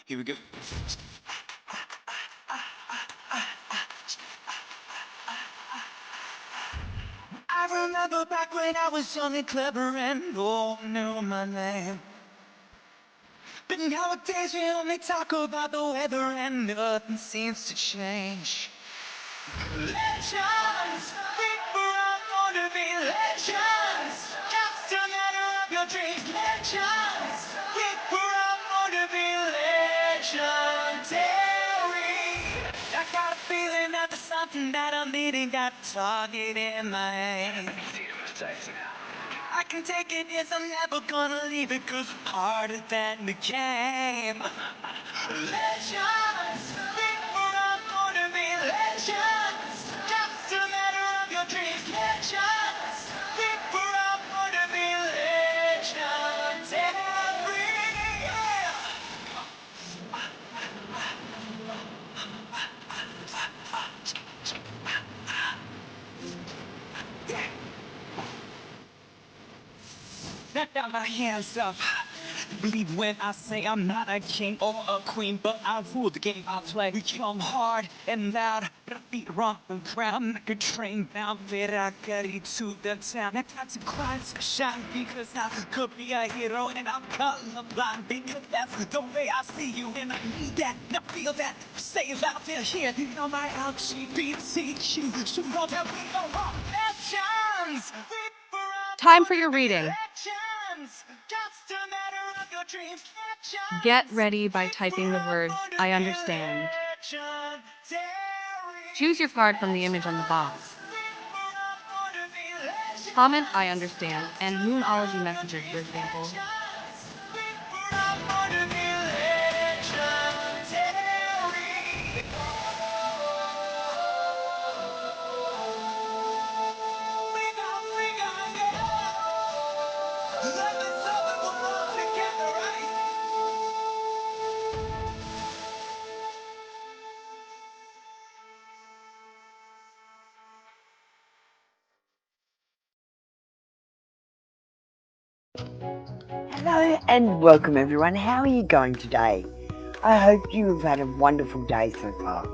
Here we go. I remember back when I was young and clever and all knew my name. But nowadays we only talk about the weather and nothing seems to change. Legends, people are going to be legends. Just a matter of your dreams. Legends, people are going to be legendary. I got a feeling that there's something that I'm needing, got a target in my hand. I can take it, yes, I'm never gonna leave it, cause I'm harder than the game. Legends, people are gonna be legends. Just a matter of your dreams. Legends, people are gonna be legendary. Now my hands up. Believe when I say I'm not a king or a queen, but I rule the game I play. We come hard and loud, but I beat wrong and proud. Like a train bound, but I got it to the town. Next time to cry, to shine, because I could be a hero and I'm colorblind, because that's the way I see you, and I need that, and I feel that. Say it loud, feel here. You know my LGBTQ, so know that we go wrong. Legends, Time for your reading. legends, just a matter of your dreams. Legends, Get ready by typing the word I understand. Choose your card from the image on the box. Comment I understand and Moonology messages, for example. Hello and welcome everyone. How are you going today? I hope you have had a wonderful day so far.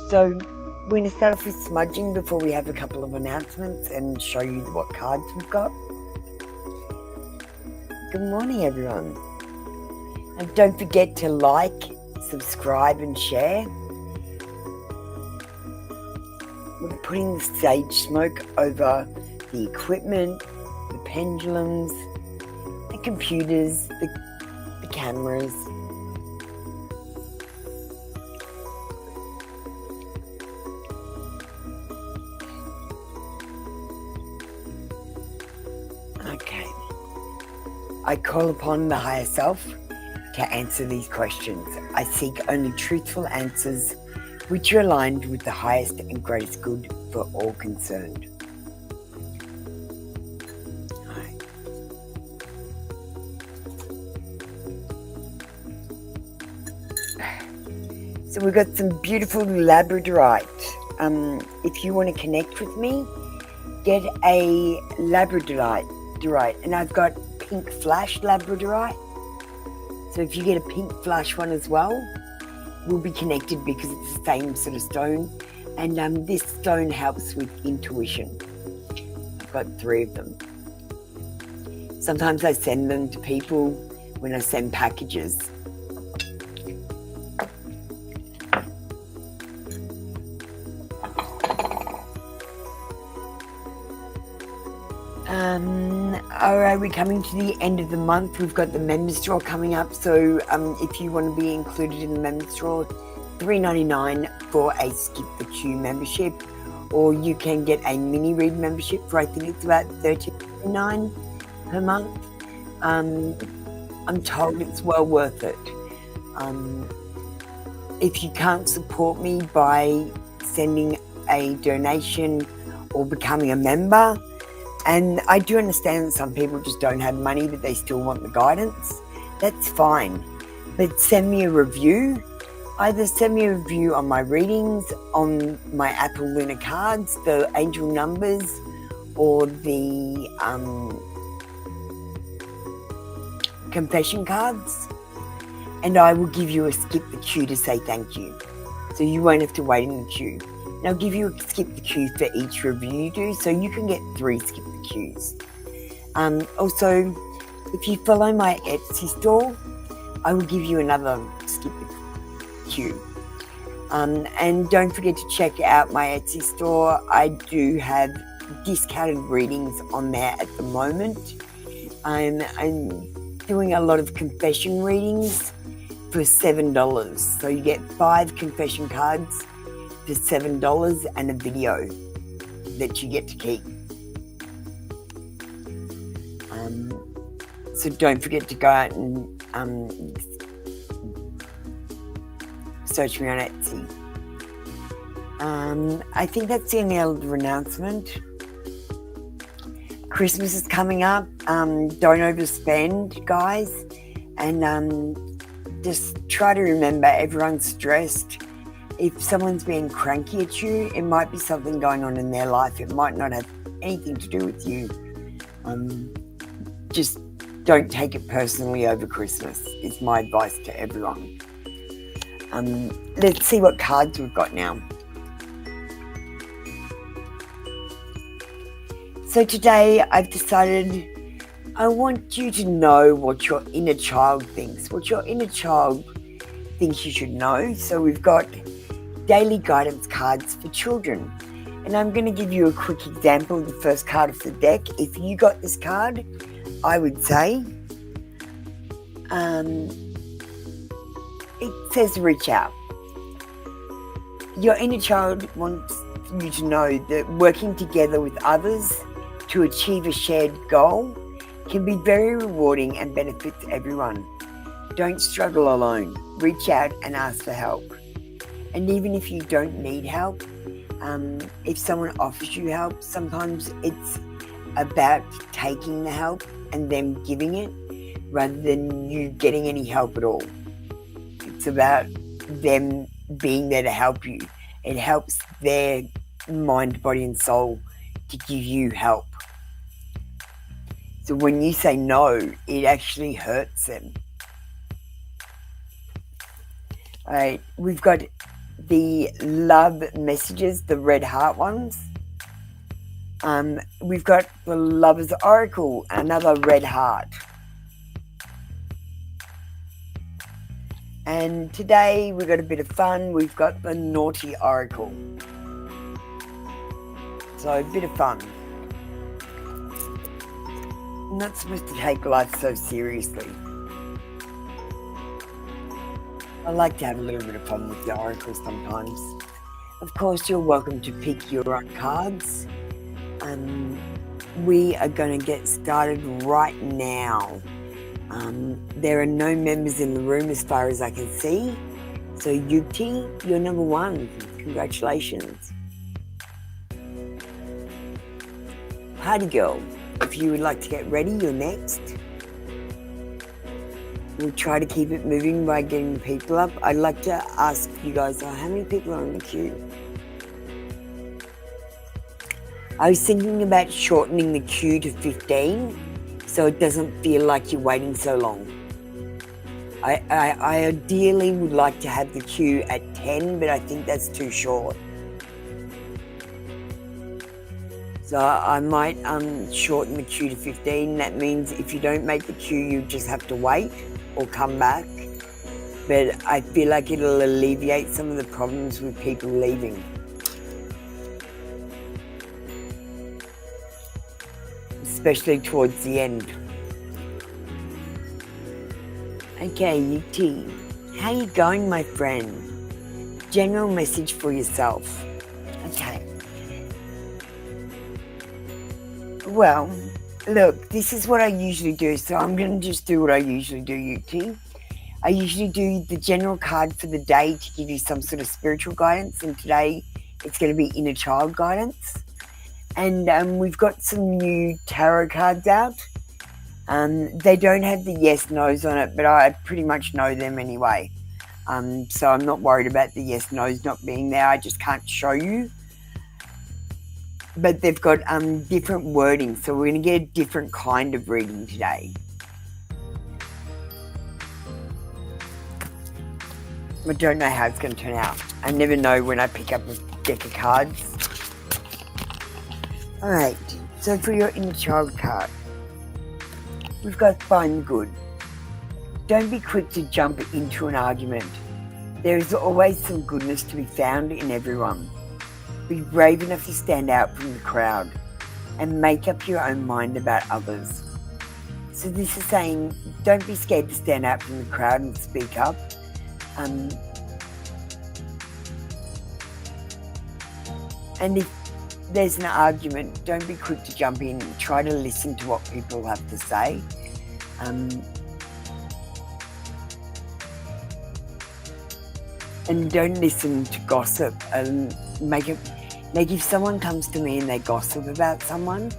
So we're going to start off with smudging before we have a couple of announcements and show you what cards we've got. Good morning everyone. And don't forget to like, subscribe and share. We're putting the sage smoke over the equipment, the pendulums, the computers, the cameras. Okay. I call upon the higher self to answer these questions. I seek only truthful answers which are aligned with the highest and greatest good for all concerned. So we've got some beautiful labradorite. If you want to connect with me, get a labradorite. And I've got pink flash labradorite. So if you get a pink flash one as well, we'll be connected because it's the same sort of stone. And this stone helps with intuition. I've got 3 of them. Sometimes I send them to people when I send packages. Alright, we're coming to the end of the month. We've got the members draw coming up, so if you want to be included in the members draw, $3.99 for a Skip the Queue membership, or you can get a mini read membership for I think it's about $13.99 per month. I'm told it's well worth it. If you can't support me by sending a donation or becoming a member, and I do understand that some people just don't have money but they still want the guidance, that's fine. But send me a review. Either send me a review on my readings, on my Apple Lunar cards, the angel numbers, or the confession cards. and I will give you a skip the queue to say thank you. So you won't have to wait in the queue. And I'll give you a skip the queue for each review you do, so you can get 3 skip the queues. Also, if you follow my Etsy store, I will give you another skip the queue. And don't forget to check out my Etsy store. I do have discounted readings on there at the moment. I'm doing a lot of confession readings for $7. So you get 5 confession cards for $7 and a video that you get to keep. So don't forget to go out and search me on Etsy. I think that's the only other announcement. Christmas is coming up. Don't overspend, guys. And just try to remember everyone's stressed. If someone's being cranky at you, it might be something going on in their life. It might not have anything to do with you. Just don't take it personally over Christmas, is my advice to everyone. Let's see what cards we've got now. So today I've decided I want you to know what your inner child thinks, what your inner child thinks you should know. So we've got daily guidance cards for children. And I'm going to give you a quick example of the first card of the deck. If you got this card, I would say it says reach out. Your inner child wants you to know that working together with others to achieve a shared goal can be very rewarding and benefits everyone. Don't struggle alone. Reach out and ask for help. And even if you don't need help, if someone offers you help, sometimes it's about taking the help and them giving it rather than you getting any help at all. It's about them being there to help you. It helps their mind, body and soul to give you help. So when you say no, it actually hurts them. Alright, we've got the love messages, the red heart ones. We've got the Lover's Oracle, another red heart. And today we've got a bit of fun. We've got the Naughty Oracle. So a bit of fun. I'm not supposed to take life so seriously. I like to have a little bit of fun with the oracles sometimes. Of course, you're welcome to pick your own cards. We are going to get started right now. There are no members in the room as far as I can see. So Yukti, you're number 1. Congratulations. Party girl, if you would like to get ready, you're next. We'll try to keep it moving by getting people up. I'd like to ask you guys, how many people are in the queue? I was thinking about shortening the queue to 15 so it doesn't feel like you're waiting so long. I ideally would like to have the queue at 10, but I think that's too short. So I might shorten the queue to 15. That means if you don't make the queue, you just have to wait or come back. But I feel like it'll alleviate some of the problems with people leaving. Especially towards the end. Okay, UT. How you going, my friend? General message for yourself. Okay. Well, look, this is what I usually do, so I'm going to just do what I usually do, UT. I usually do the general card for the day to give you some sort of spiritual guidance, and today it's going to be inner child guidance. And we've got some new tarot cards out. They don't have the yes, no's on it, but I pretty much know them anyway. So I'm not worried about the yes, no's not being there. I just can't show you. But they've got different wording, so we're going to get a different kind of reading today. I don't know how it's going to turn out. I never know when I pick up a deck of cards. Alright, so for your inner child card, we've got find good. Don't be quick to jump into an argument. There is always some goodness to be found in everyone. Be brave enough to stand out from the crowd and make up your own mind about others. So this is saying, don't be scared to stand out from the crowd and speak up. And if there's an argument, don't be quick to jump in. Try to listen to what people have to say. And don't listen to gossip. Like if someone comes to me and they gossip about someone,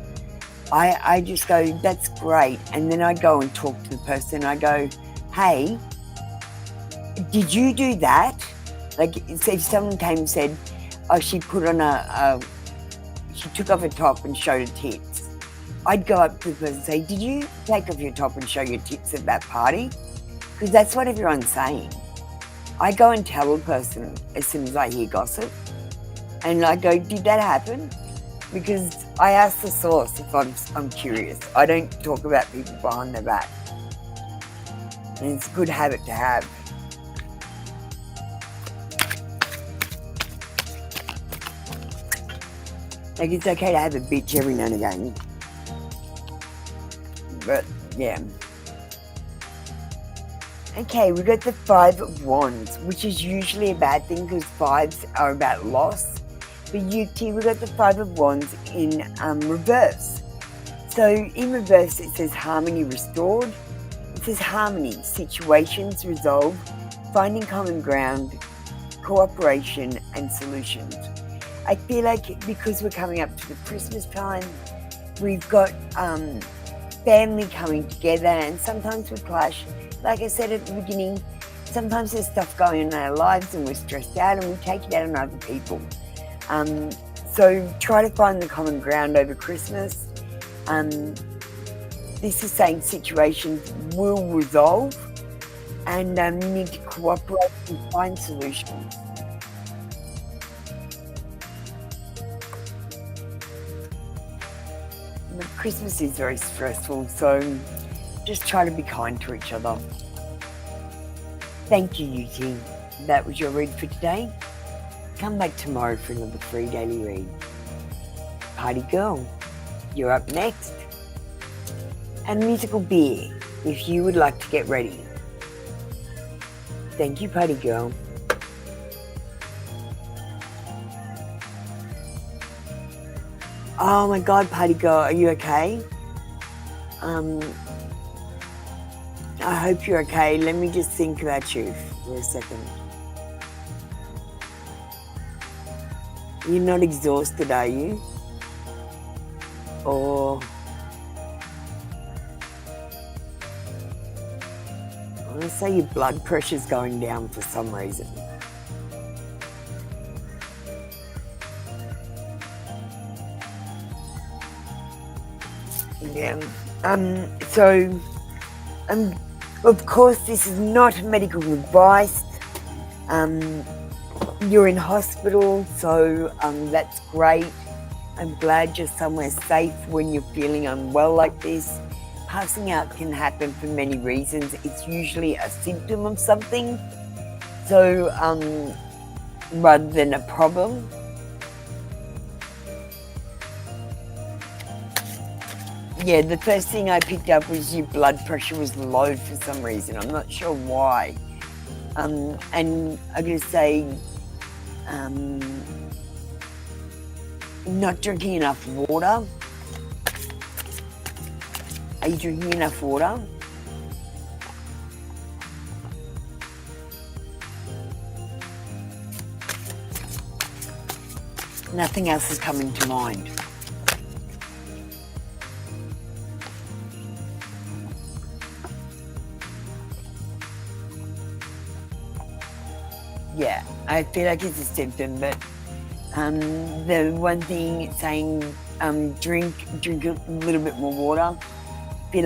I just go, that's great. And then I go and talk to the person. I go, hey, did you do that? Like, so if someone came and said, oh, she put on she took off her top and showed her tits. I'd go up to the person and say, did you take off your top and show your tits at that party? Because that's what everyone's saying. I go and tell a person as soon as I hear gossip. And I go, did that happen? Because I ask the source if I'm curious. I don't talk about people behind their back. And it's a good habit to have. Like, it's okay to have a bitch every now and again. But, yeah. Okay, we got the Five of Wands, which is usually a bad thing because fives are about loss. For Yuki, we got the Five of Wands in reverse. So, in reverse, it says harmony restored. It says harmony, situations resolved, finding common ground, cooperation, and solutions. I feel like because we're coming up to the Christmas time, we've got family coming together, and sometimes we clash. Like I said at the beginning, sometimes there's stuff going on in our lives and we're stressed out and we take it out on other people. So try to find the common ground over Christmas. This is saying situations will resolve, and you need to cooperate and find solutions. But Christmas is very stressful, so just try to be kind to each other. Thank you, Yuki. That was your read for today. Come back tomorrow for another free daily read. Party girl, you're up next. And musical beer, if you would like to get ready. Thank you, party girl. Oh my God, party girl, are you okay? I hope you're okay. Let me just think about you for a second. You're not exhausted, are you? Or I want to say your blood pressure's going down for some reason. Yeah. Of course, this is not medical advice. You're in hospital, so that's great. I'm glad you're somewhere safe when you're feeling unwell like this. Passing out can happen for many reasons. It's usually a symptom of something, so rather than a problem. Yeah, the first thing I picked up was your blood pressure was low for some reason. I'm not sure why. And I'm going to say, not drinking enough water. Are you drinking enough water? Nothing else is coming to mind. Yeah, I feel like it's a symptom, but the one thing it's saying, drink a little bit more water. I feel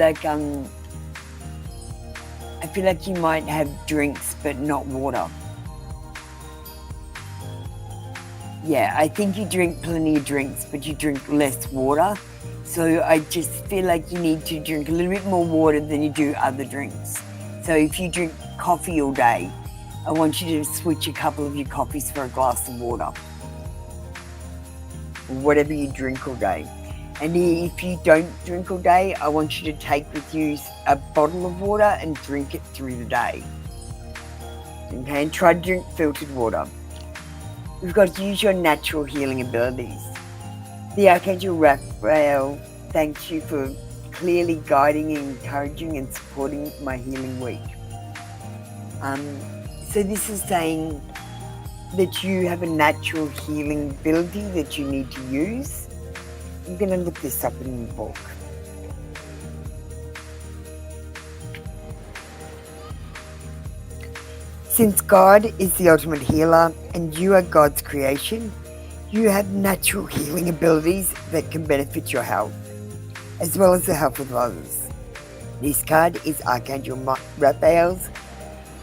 like you might have drinks, but not water. yeah, I think you drink plenty of drinks, but you drink less water. So I just feel like you need to drink a little bit more water than you do other drinks. So if you drink coffee all day, I want you to switch a couple of your coffees for a glass of water. Whatever you drink all day. And if you don't drink all day, I want you to take with you a bottle of water and drink it through the day. Okay, and try to drink filtered water. We've got to use your natural healing abilities. The Archangel Raphael thanks you for clearly guiding, encouraging and supporting my healing week. So this is saying that you have a natural healing ability that you need to use. I'm going to look this up in the book. Since God is the ultimate healer and you are God's creation, you have natural healing abilities that can benefit your health, as well as the health of others. This card is Archangel Raphael's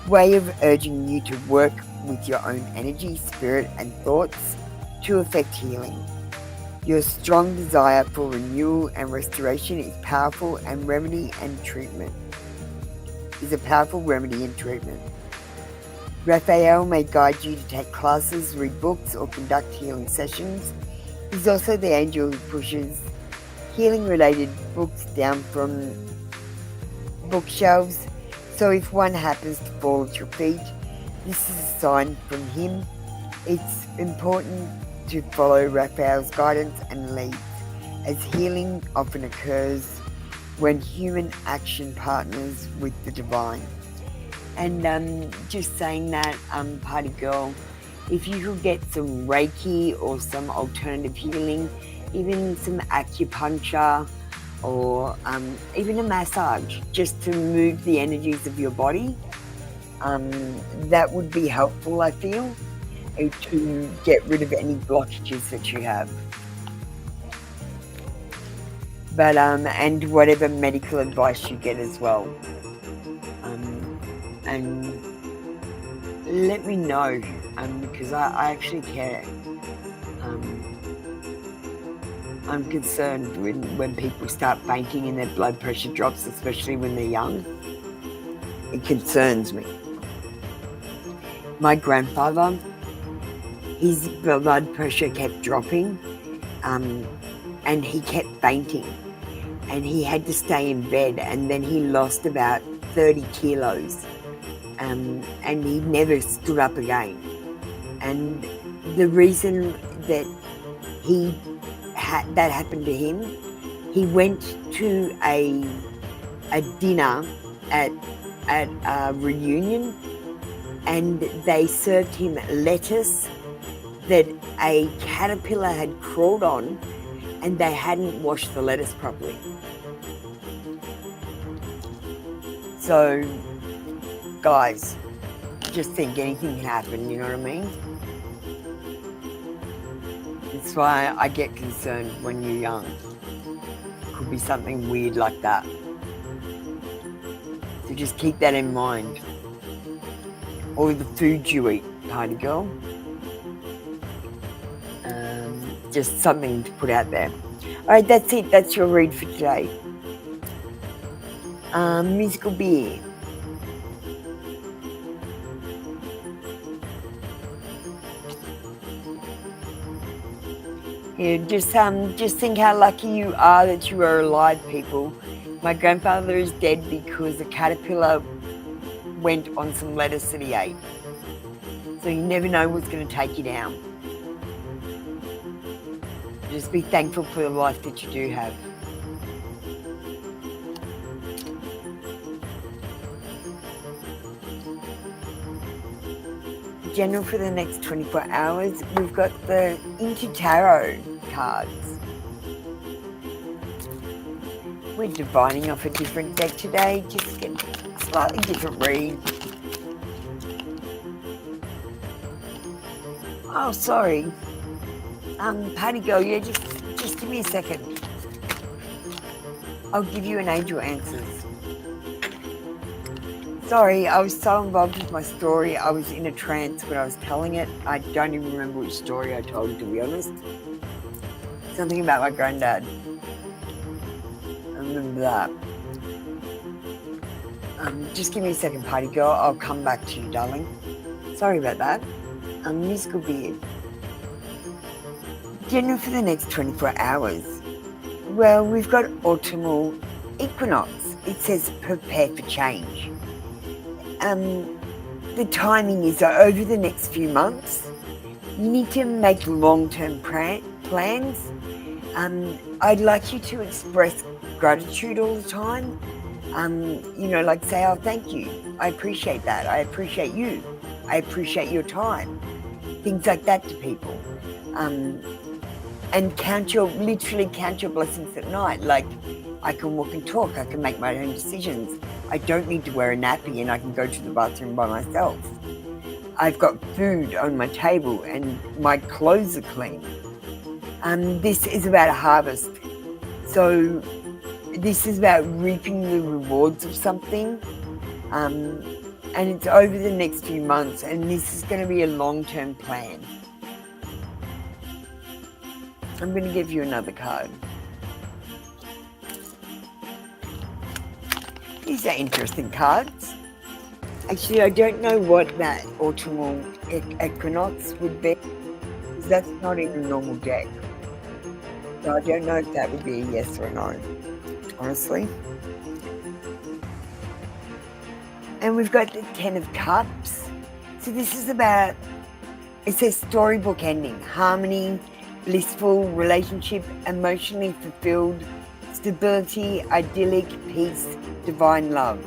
way of urging you to work with your own energy, spirit and thoughts to effect healing. Your strong desire for renewal and restoration is powerful and remedy and treatment. Is a powerful remedy and treatment. Raphael may guide you to take classes, read books, or conduct healing sessions. He's also the angel who pushes healing-related books down from bookshelves. So if one happens to fall at your feet, this is a sign from him. It's important to follow Raphael's guidance and lead, as healing often occurs when human action partners with the divine. And just saying that, party girl, if you could get some Reiki or some alternative healing, even some acupuncture or even a massage, just to move the energies of your body, that would be helpful, I feel, to get rid of any blockages that you have. But and whatever medical advice you get as well. And let me know, because I actually care. I'm concerned when people start fainting and their blood pressure drops, especially when they're young. It concerns me. My grandfather, his blood pressure kept dropping, and he kept fainting, and he had to stay in bed, and then he lost about 30 kilos. And he never stood up again. And the reason that that happened to him, he went to a dinner at a reunion, and they served him lettuce that a caterpillar had crawled on, and they hadn't washed the lettuce properly. So, guys, just think anything can happen, you know what I mean? That's why I get concerned when you're young. Could be something weird like that. So just keep that in mind. Or the food you eat, party girl. Just something to put out there. Alright, that's it. That's your read for today. Musical beer. Yeah, just think how lucky you are that you are alive, people. My grandfather is dead because a caterpillar went on some lettuce that he ate. So you never know what's going to take you down. Just be thankful for the life that you do have. General for the next 24 hours, we've got the Into Tarot cards. We're divining off a different deck today, just to get a slightly different read. Oh, sorry. Party girl, yeah, just give me a second. I'll give you an angel answers. Sorry, I was so involved with my story. I was in a trance when I was telling it. I don't even remember which story I told, to be honest. Something about my granddad. I remember that. Just give me a second, party girl. I'll come back to you, darling. Sorry about that. Musical beard. Dinner for the next 24 hours. Well, we've got autumnal equinox. It says prepare for change. The timing is over the next few months. You need to make long-term plans. I'd like you to express gratitude all the time. Like say, oh, thank you. I appreciate that. I appreciate you. I appreciate your time. Things like that to people. And literally count your blessings at night. Like, I can walk and talk. I can make my own decisions. I don't need to wear a nappy and I can go to the bathroom by myself. I've got food on my table and my clothes are clean. This is about a harvest. So this is about reaping the rewards of something. And it's over the next few months, and this is going to be a long-term plan. I'm going to give you another card. These are interesting cards. Actually, I don't know what that autumnal equinox would be. That's not in a normal deck. So I don't know if that would be a yes or a no, honestly. And we've got the 10 of Cups. So this is about, it says storybook ending, harmony, blissful relationship, emotionally fulfilled, stability, idyllic, peace, divine love.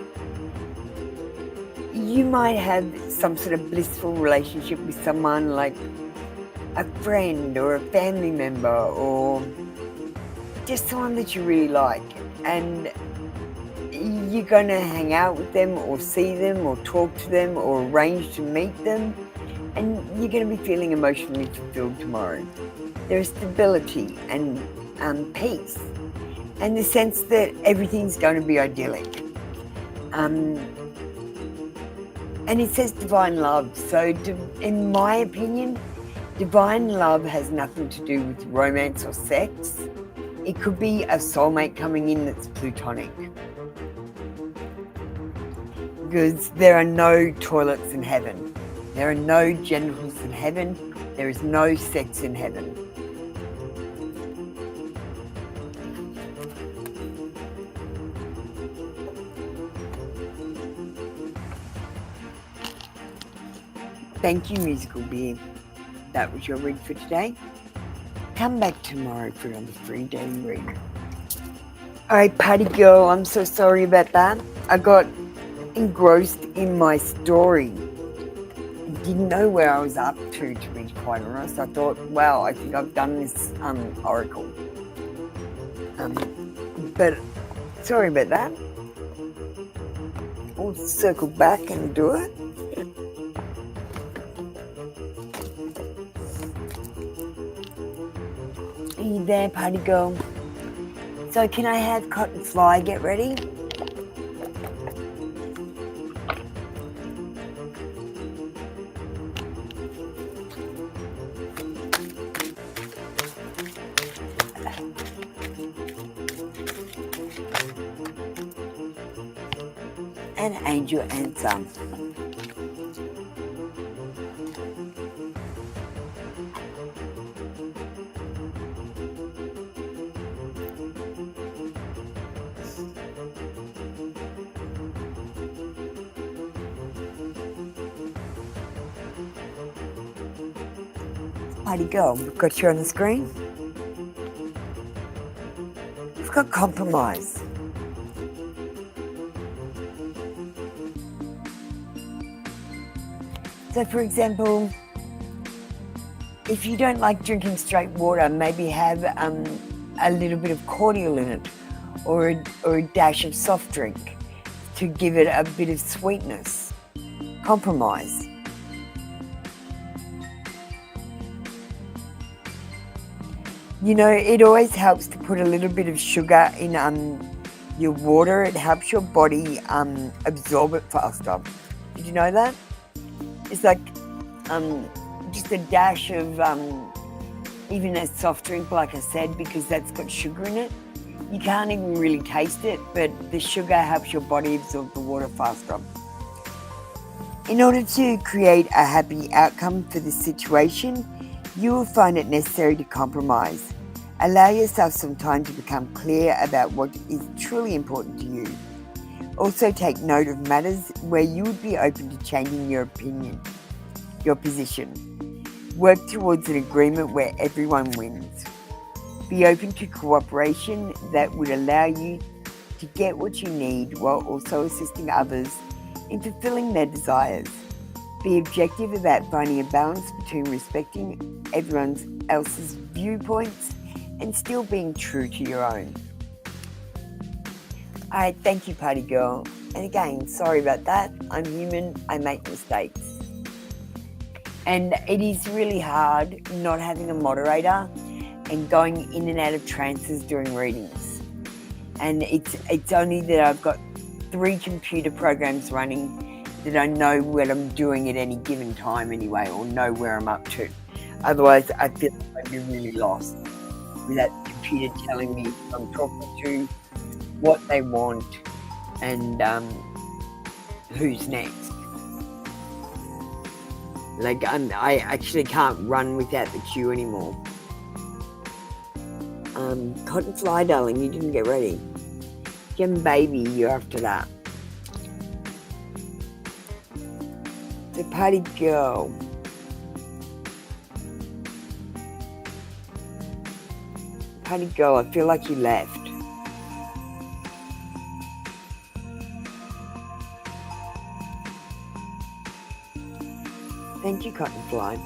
You might have some sort of blissful relationship with someone, like a friend or a family member or just someone that you really like, and you're going to hang out with them or see them or talk to them or arrange to meet them, and you're going to be feeling emotionally fulfilled tomorrow. There is stability and peace, and the sense that everything's going to be idyllic. And it says divine love. So in my opinion, divine love has nothing to do with romance or sex. It could be a soulmate coming in that's platonic. Because there are no toilets in heaven. There are no genitals in heaven. There is no sex in heaven. Thank you, Musical Beer. That was your read for today. Come back tomorrow for another free daily read. Alright, party girl, I'm so sorry about that. I got engrossed in my story. I didn't know where I was up to be quite honest. I thought, wow, I think I've done this oracle. But sorry about that. We'll circle back and do it. Are you there, party girl? So can I have Cotton Fly get ready? And Angel Answer. Party girl, we've got you on the screen. We've got compromise. So for example, if you don't like drinking straight water, maybe have a little bit of cordial in it, or a dash of soft drink to give it a bit of sweetness. Compromise. You know, it always helps to put a little bit of sugar in Your water, it helps your body absorb it faster. Did you know that? It's like just a dash of even a soft drink, like I said, because that's got sugar in it. You can't even really taste it, but the sugar helps your body absorb the water faster. In order to create a happy outcome for this situation, you will find it necessary to compromise. Allow yourself some time to become clear about what is truly important to you. Also take note of matters where you would be open to changing your opinion, your position. Work towards an agreement where everyone wins. Be open to cooperation that would allow you to get what you need while also assisting others in fulfilling their desires. Be objective about finding a balance between respecting everyone else's viewpoints and still being true to your own. Alright, thank you, party girl. And again, sorry about that. I'm human, I make mistakes. And it is really hard not having a moderator and going in and out of trances during readings. And it's only that I've got 3 computer programs running that I know what I'm doing at any given time anyway, or know where I'm up to. Otherwise, I feel like I'd be really lost with that computer telling me if I'm talking to, what they want, and who's next. Like, I actually can't run without the queue anymore. Cotton Fly, darling, you didn't get ready. Gem Baby, you're after that. The party girl. Party girl, I feel like you left. Thank you, Cotton Fly.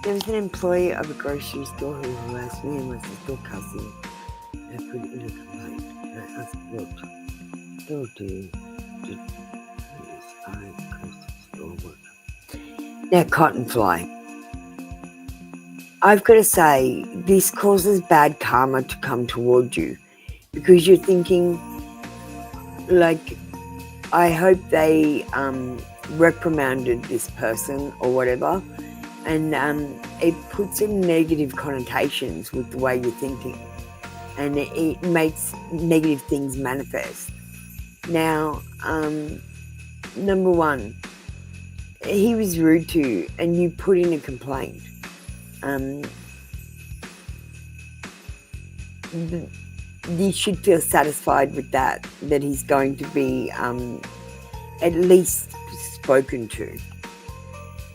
There was an employee of a grocery store who harassed me and was still cussing. I put in a complaint. I asked what still do store worker. Now, Cotton Fly. I've got to say, this causes bad karma to come towards you because you're thinking, like, I hope they reprimanded this person or whatever, and it puts in negative connotations with the way you're thinking, and it makes negative things manifest. Now, number one, he was rude to you and you put in a complaint. You should feel satisfied with that he's going to be at least spoken to.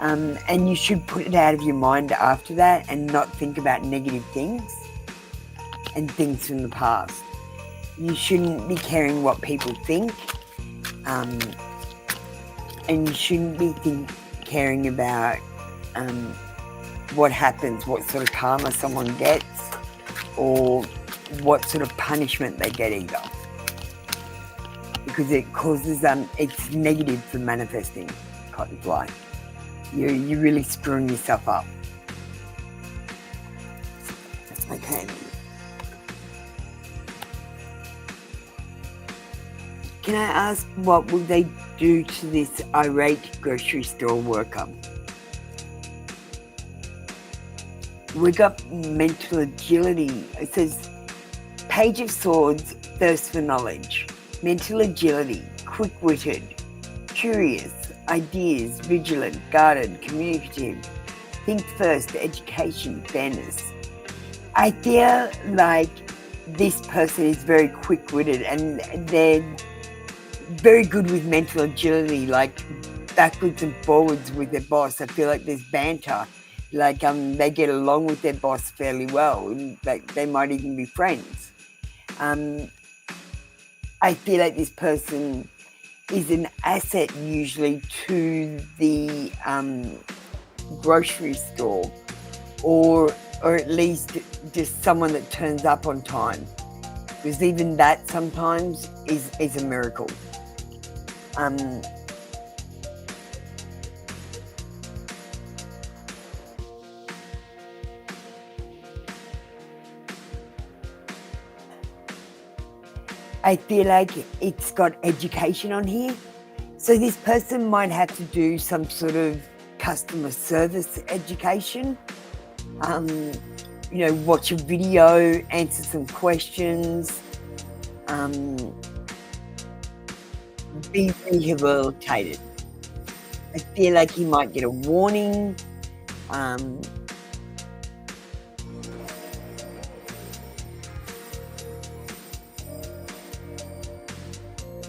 And you should put it out of your mind after that and not think about negative things and things from the past. You shouldn't be caring what people think, and you shouldn't be caring about what happens, what sort of karma someone gets, or what sort of punishment they get either. Because it causes, it's negative for manifesting, Cotton Fly. You're really screwing yourself up. Okay. Can I ask, what will they do to this irate grocery store worker? We got mental agility. It says, Page of Swords, thirst for knowledge. Mental agility, quick-witted, curious, ideas, vigilant, guarded, communicative, think first, education, fairness. I feel like this person is very quick-witted and they're very good with mental agility, like backwards and forwards with their boss. I feel like there's banter. Like they get along with their boss fairly well. Like they might even be friends. I feel like this person is an asset usually to the grocery store, or at least just someone that turns up on time, because even that sometimes is a miracle. I feel like it's got education on here. So this person might have to do some sort of customer service education. Watch a video, answer some questions, be rehabilitated. I feel like he might get a warning.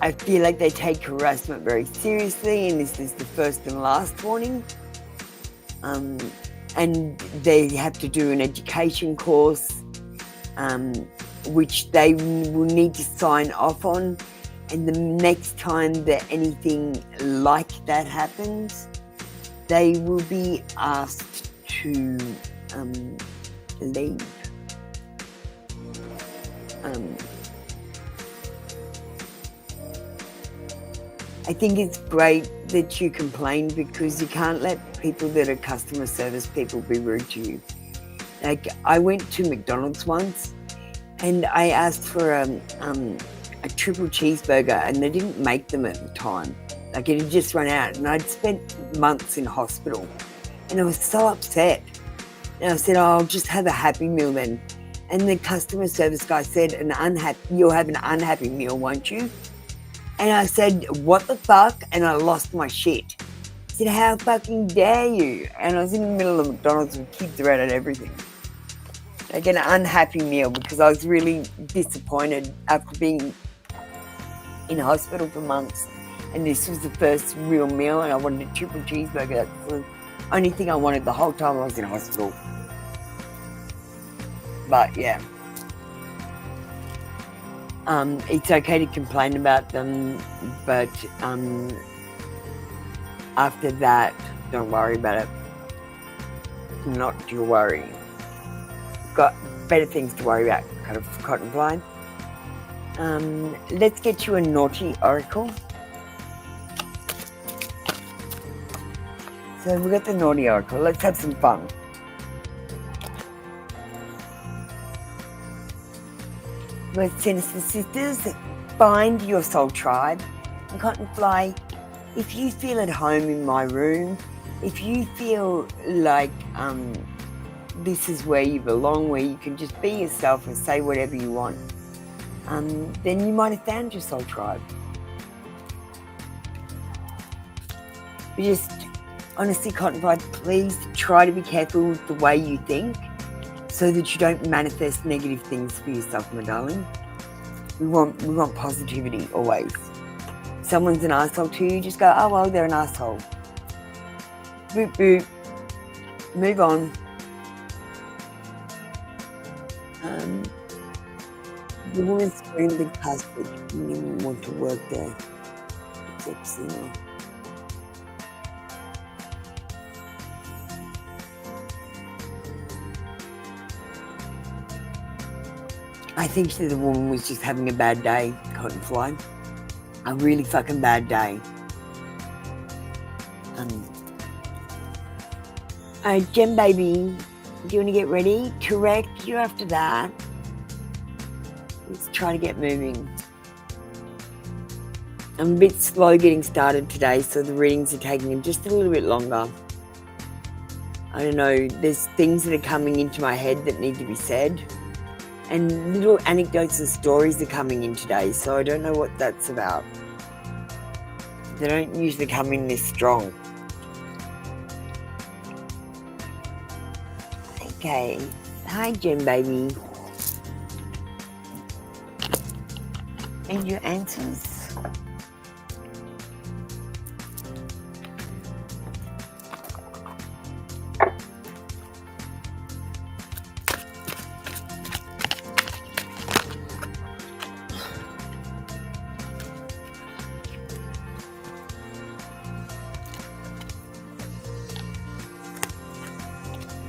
I feel like they take harassment very seriously, and this is the first and last warning. And they have to do an education course, which they will need to sign off on. And the next time that anything like that happens, they will be asked to leave. I think it's great that you complain, because you can't let people that are customer service people be rude to you. Like, I went to McDonald's once and I asked for a triple cheeseburger, and they didn't make them at the time. Like, it had just run out, and I'd spent months in hospital, and I was so upset. And I said, I'll just have a Happy Meal then. And the customer service guy said, you'll have an unhappy meal, won't you? And I said, what the fuck? And I lost my shit. I said, how fucking dare you? And I was in the middle of McDonald's with kids around and everything. Like, an unhappy meal, because I was really disappointed after being in hospital for months. And this was the first real meal, and I wanted a triple cheeseburger. That's the only thing I wanted the whole time I was in hospital. But yeah. It's okay to complain about them, but after that, don't worry about it. Not your worry. Got better things to worry about, kind of cotton fly. Let's get you a naughty oracle. So we got the naughty oracle. Let's have some fun. We're Sinister Sisters, find your soul tribe. And Cottonfly, if you feel at home in my room, if you feel like this is where you belong, where you can just be yourself and say whatever you want, then you might have found your soul tribe. But just, honestly, Cottonfly, please try to be careful with the way you think, so that you don't manifest negative things for yourself, my darling. We want positivity always. If someone's an asshole to you, just go, oh well, they're an asshole. Boop boop. Move on. The woman screamed and cussed, but didn't even want to work there. Except Sina. I think that the woman was just having a bad day, Cottonfly. A really fucking bad day. Gem Baby, do you want to get ready? Correct, you're after that. Let's try to get moving. I'm a bit slow getting started today, so the readings are taking just a little bit longer. I don't know, there's things that are coming into my head that need to be said. And little anecdotes and stories are coming in today, so I don't know what that's about. They don't usually come in this strong. Okay. Hi, Gem Baby. And your answers?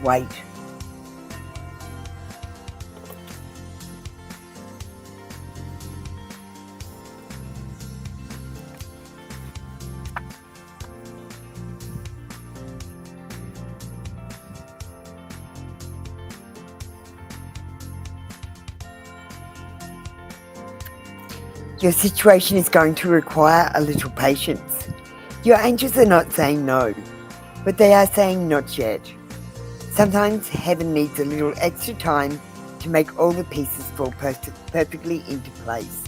Wait. Your situation is going to require a little patience. Your angels are not saying no, but they are saying not yet. Sometimes heaven needs a little extra time to make all the pieces fall perfectly into place.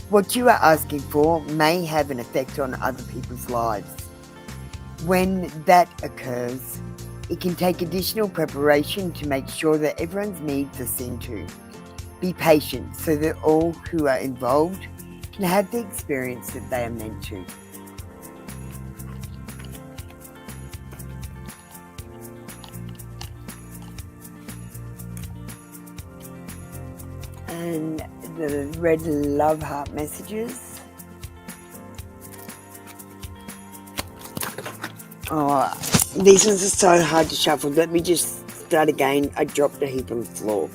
What you are asking for may have an effect on other people's lives. When that occurs, it can take additional preparation to make sure that everyone's needs are seen to. Be patient so that all who are involved can have the experience that they are meant to. And the red love heart messages. Oh, these ones are so hard to shuffle. Let me just start again. I dropped a heap on the floor.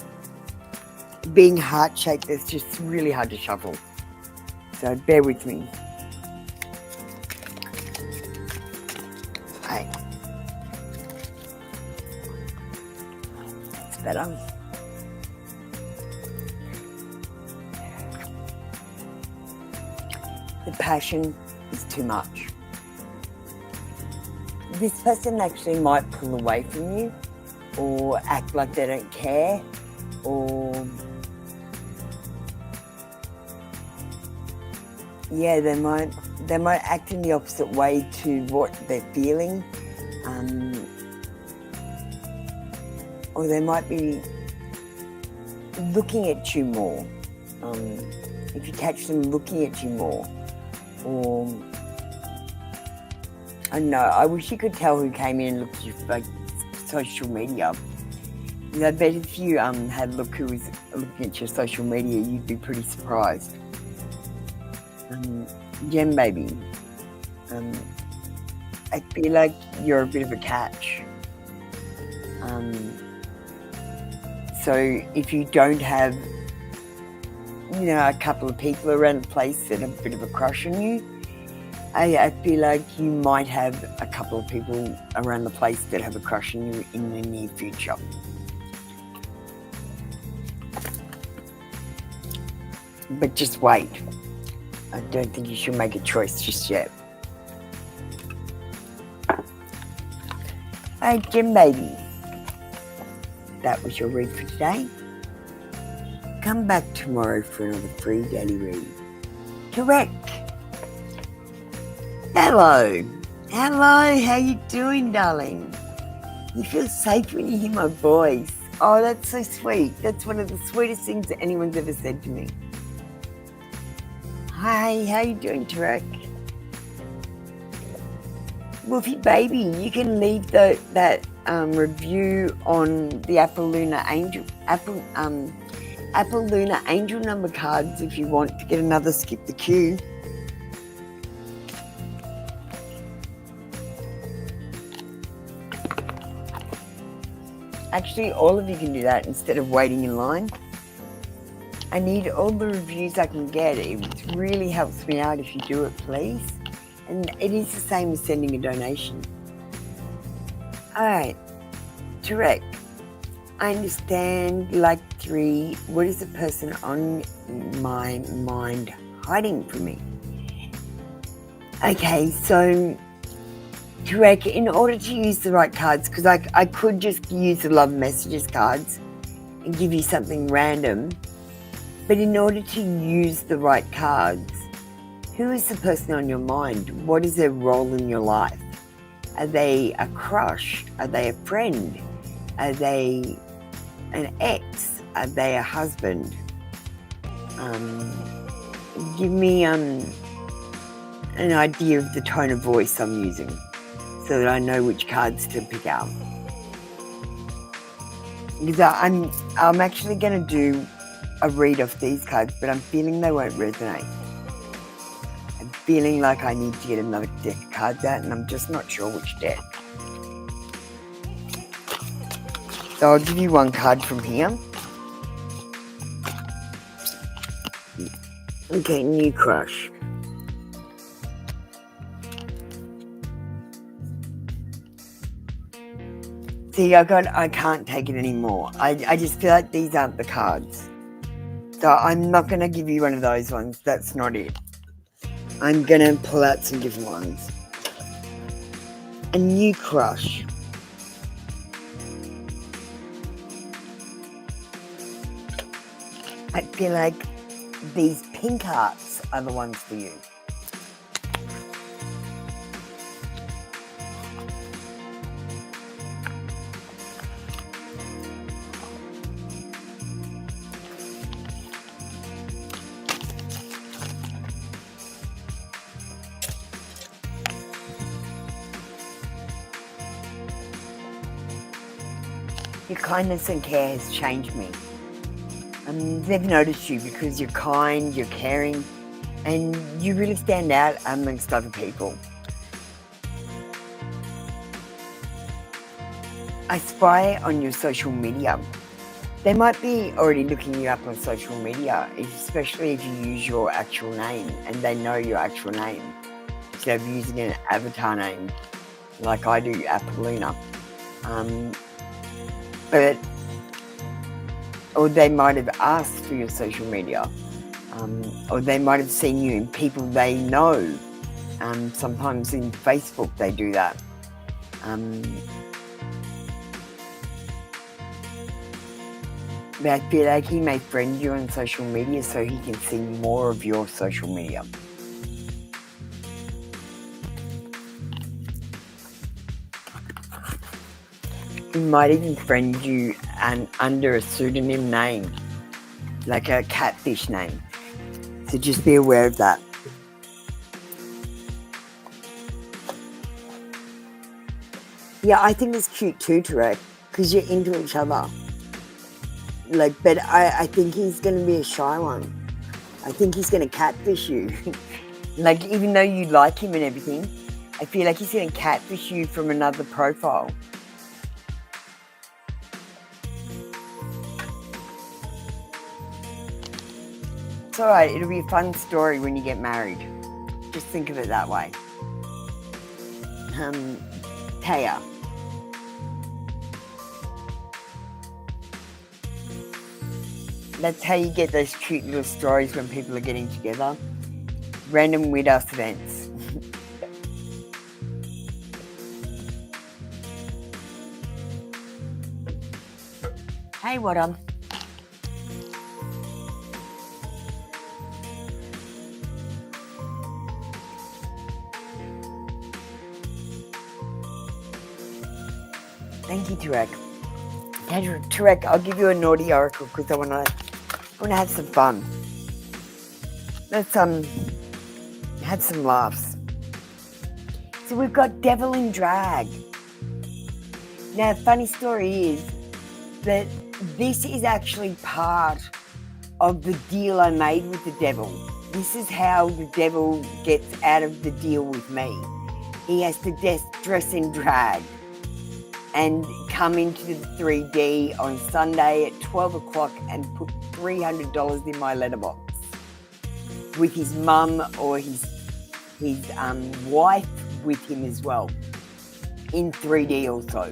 Being heart-shaped, it's just really hard to shuffle. So bear with me. Okay. It's better. The passion is too much. This person actually might pull away from you or act like they don't care, or yeah, they might act in the opposite way to what they're feeling, or they might be looking at you more. If you catch them looking at you more, or I don't know, I wish you could tell who came in and looked at your like social media. And I bet if you had a look who was looking at your social media, you'd be pretty surprised. Gem baby, I feel like you're a bit of a catch. So if you don't have, a couple of people around the place that have a bit of a crush on you, I feel like you might have a couple of people around the place that have a crush on you in the near future. But just wait. I don't think you should make a choice just yet. Alright, Gem baby. That was your read for today. Come back tomorrow for another free daily read. Correct. Hello, how you doing, darling? You feel safe when you hear my voice. Oh, that's so sweet. That's one of the sweetest things that anyone's ever said to me. Hi, how you doing, Tarek? Wolfie baby, you can leave that review on the Apple Lunar Angel number cards if you want to get another skip the queue. Actually, all of you can do that instead of waiting in line. I need all the reviews I can get. It really helps me out if you do it, please. And it is the same as sending a donation. Alright, Tarek, I understand, like 3, what is the person on my mind hiding from me? Okay, so Tarek, in order to use the right cards, because I could just use the love messages cards and give you something random, but in order to use the right cards, who is the person on your mind? What is their role in your life? Are they a crush? Are they a friend? Are they an ex? Are they a husband? Give me an idea of the tone of voice I'm using so that I know which cards to pick out. Because I'm actually going to do a read of these cards, but I'm feeling they won't resonate. I'm feeling like I need to get another deck of cards out, and I'm just not sure which deck. So I'll give you one card from here. Okay, new crush. See, I can't take it anymore. I just feel like these aren't the cards. So I'm not going to give you one of those ones. That's not it. I'm going to pull out some different ones. A new crush. I feel like these pink hearts are the ones for you. Your kindness and care has changed me. They've noticed you because you're kind, you're caring, and you really stand out amongst other people. I spy on your social media. They might be already looking you up on social media, especially if you use your actual name and they know your actual name instead of using an avatar name like I do, Apollina. Or they might have asked for your social media, or they might have seen you in people they know. Sometimes in Facebook they do that. But I feel like he may friend you on social media so he can see more of your social media. He might even friend you under a pseudonym name, like a catfish name. So just be aware of that. Yeah, I think it's cute too, Tarek, because you're into each other. But I think he's going to be a shy one. I think he's going to catfish you. Even though you like him and everything, I feel like he's going to catfish you from another profile. It's alright, it'll be a fun story when you get married. Just think of it that way. Taya. That's how you get those cute little stories when people are getting together. Random weird ass events. Hey, what up? Thank you, Tarek. Tarek, I'll give you a naughty oracle because I want to have some fun. Let's have some laughs. So we've got devil in drag. Now, the funny story is that this is actually part of the deal I made with the devil. This is how the devil gets out of the deal with me. He has to dress in drag and come into the 3D on Sunday at 12 o'clock and put $300 in my letterbox with his mum or his wife with him as well, in 3D also.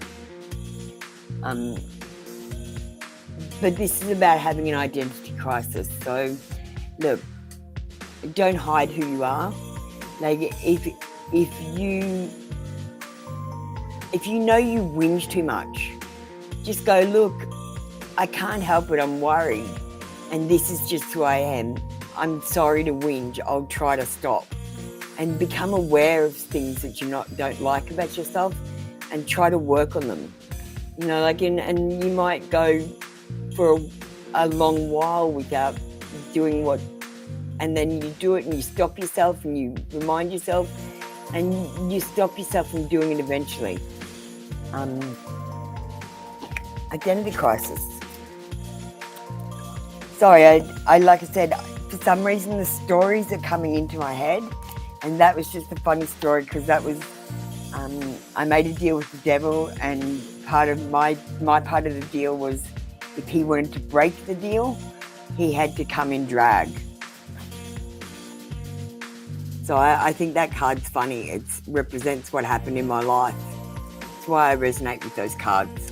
But this is about having an identity crisis. So, look, don't hide who you are. If you know you whinge too much, just go, look, I can't help it, I'm worried, and this is just who I am. I'm sorry to whinge, I'll try to stop. And become aware of things that you don't like about yourself and try to work on them. And you might go for a long while without doing and then you do it and you stop yourself and you remind yourself and you stop yourself from doing it eventually. Identity crisis. Sorry, I like I said, for some reason the stories are coming into my head, and that was just a funny story because that was I made a deal with the devil, and part of my part of the deal was if he wanted to break the deal, he had to come in drag. So I think that card's funny. It represents what happened in my life. That's why I resonate with those cards.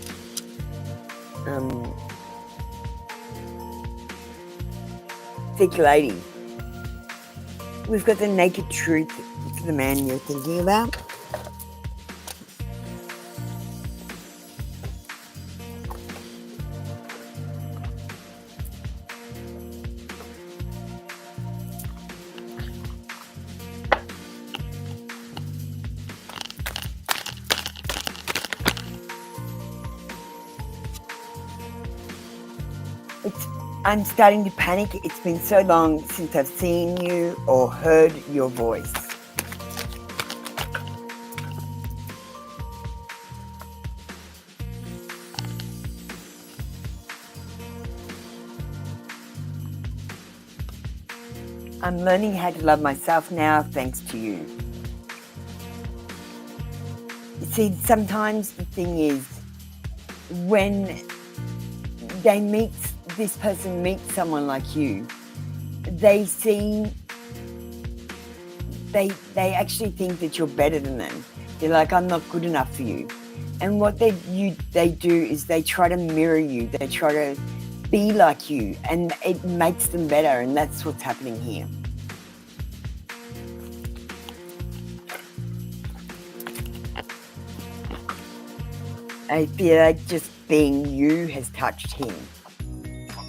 Thick lady. We've got the naked truth for the man you're thinking about. I'm starting to panic. It's been so long since I've seen you or heard your voice. I'm learning how to love myself now thanks to you. You see, sometimes the thing is, when this person meets someone like you, they actually think that you're better than them. They're like, I'm not good enough for you. And what they do is they try to mirror you. They try to be like you, and it makes them better, and that's what's happening here. I feel like just being you has touched him.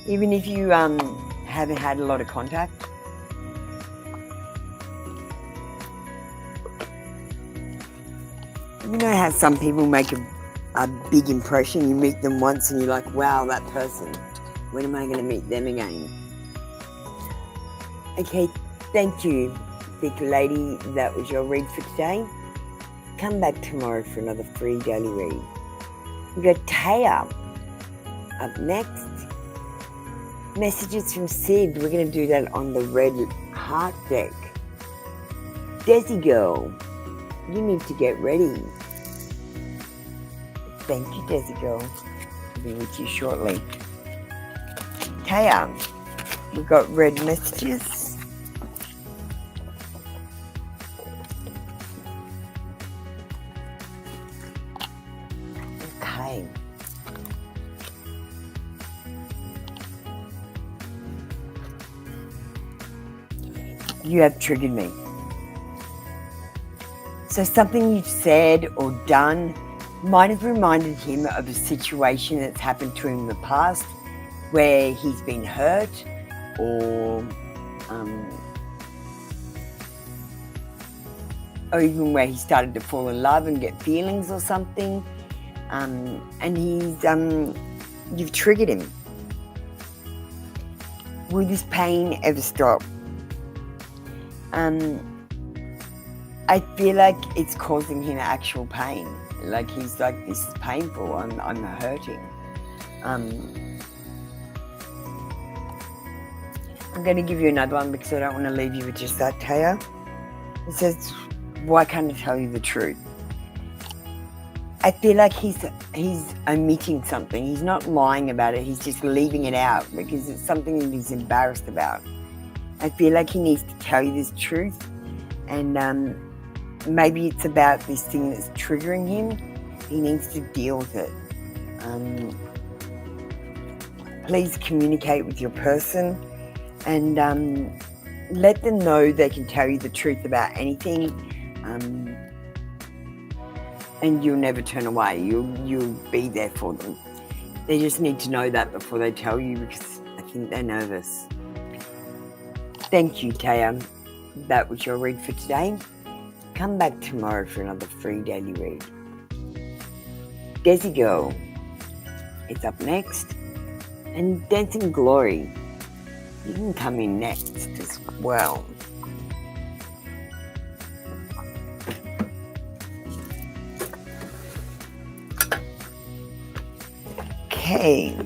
Even if you haven't had a lot of contact. You know how some people make a big impression? You meet them once and you're like, wow, that person. When am I going to meet them again? Okay, thank you, thick lady. That was your read for today. Come back tomorrow for another free daily read. We've got Taya up next. Messages from Sid. We're going to do that on the red heart deck. Desi girl, you need to get ready. Thank you, Desi girl. I'll be with you shortly. Taya, we've got red messages. Okay. You have triggered me. So something you've said or done might have reminded him of a situation that's happened to him in the past where he's been hurt or even where he started to fall in love and get feelings or something. And you've triggered him. Will this pain ever stop? I feel like it's causing him actual pain. Like he's like, this is painful, I'm hurting. I'm going to give you another one because I don't want to leave you with just that, Taya. It says, why can't I tell you the truth? I feel like he's omitting something. He's not lying about it. He's just leaving it out because it's something that he's embarrassed about. I feel like he needs to tell you this truth, and maybe it's about this thing that's triggering him. He needs to deal with it. Please communicate with your person and let them know they can tell you the truth about anything, and you'll never turn away. You'll be there for them. They just need to know that before they tell you, because I think they're nervous. Thank you, Taya. That was your read for today. Come back tomorrow for another free daily read. Desi Girl is up next. And Dancing Glory, you can come in next as well. Okay.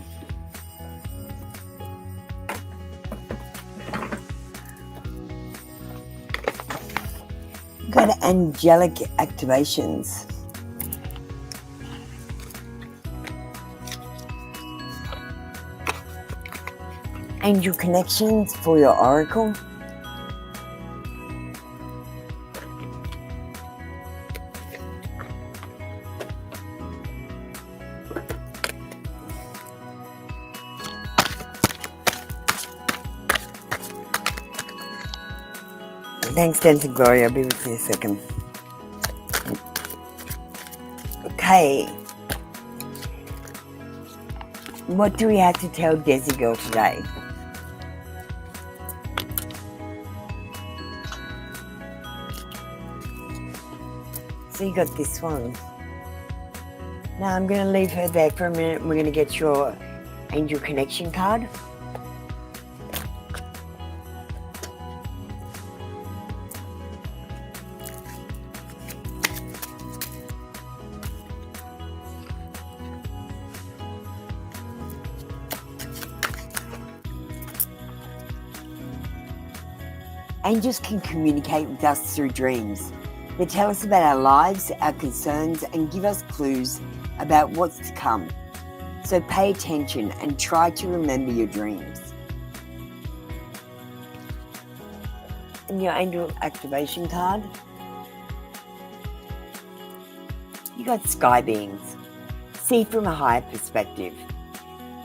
Go to angelic activations. Angel connections for your oracle. Thanks, Dancing Glory. I'll be with you in a second. Okay. What do we have to tell Desi Girl today? So you got this one. Now I'm going to leave her there for a minute and we're going to get your angel connection card. Angels can communicate with us through dreams. They tell us about our lives, our concerns, and give us clues about what's to come. So pay attention and try to remember your dreams. And your angel activation card. You got sky beings. See from a higher perspective.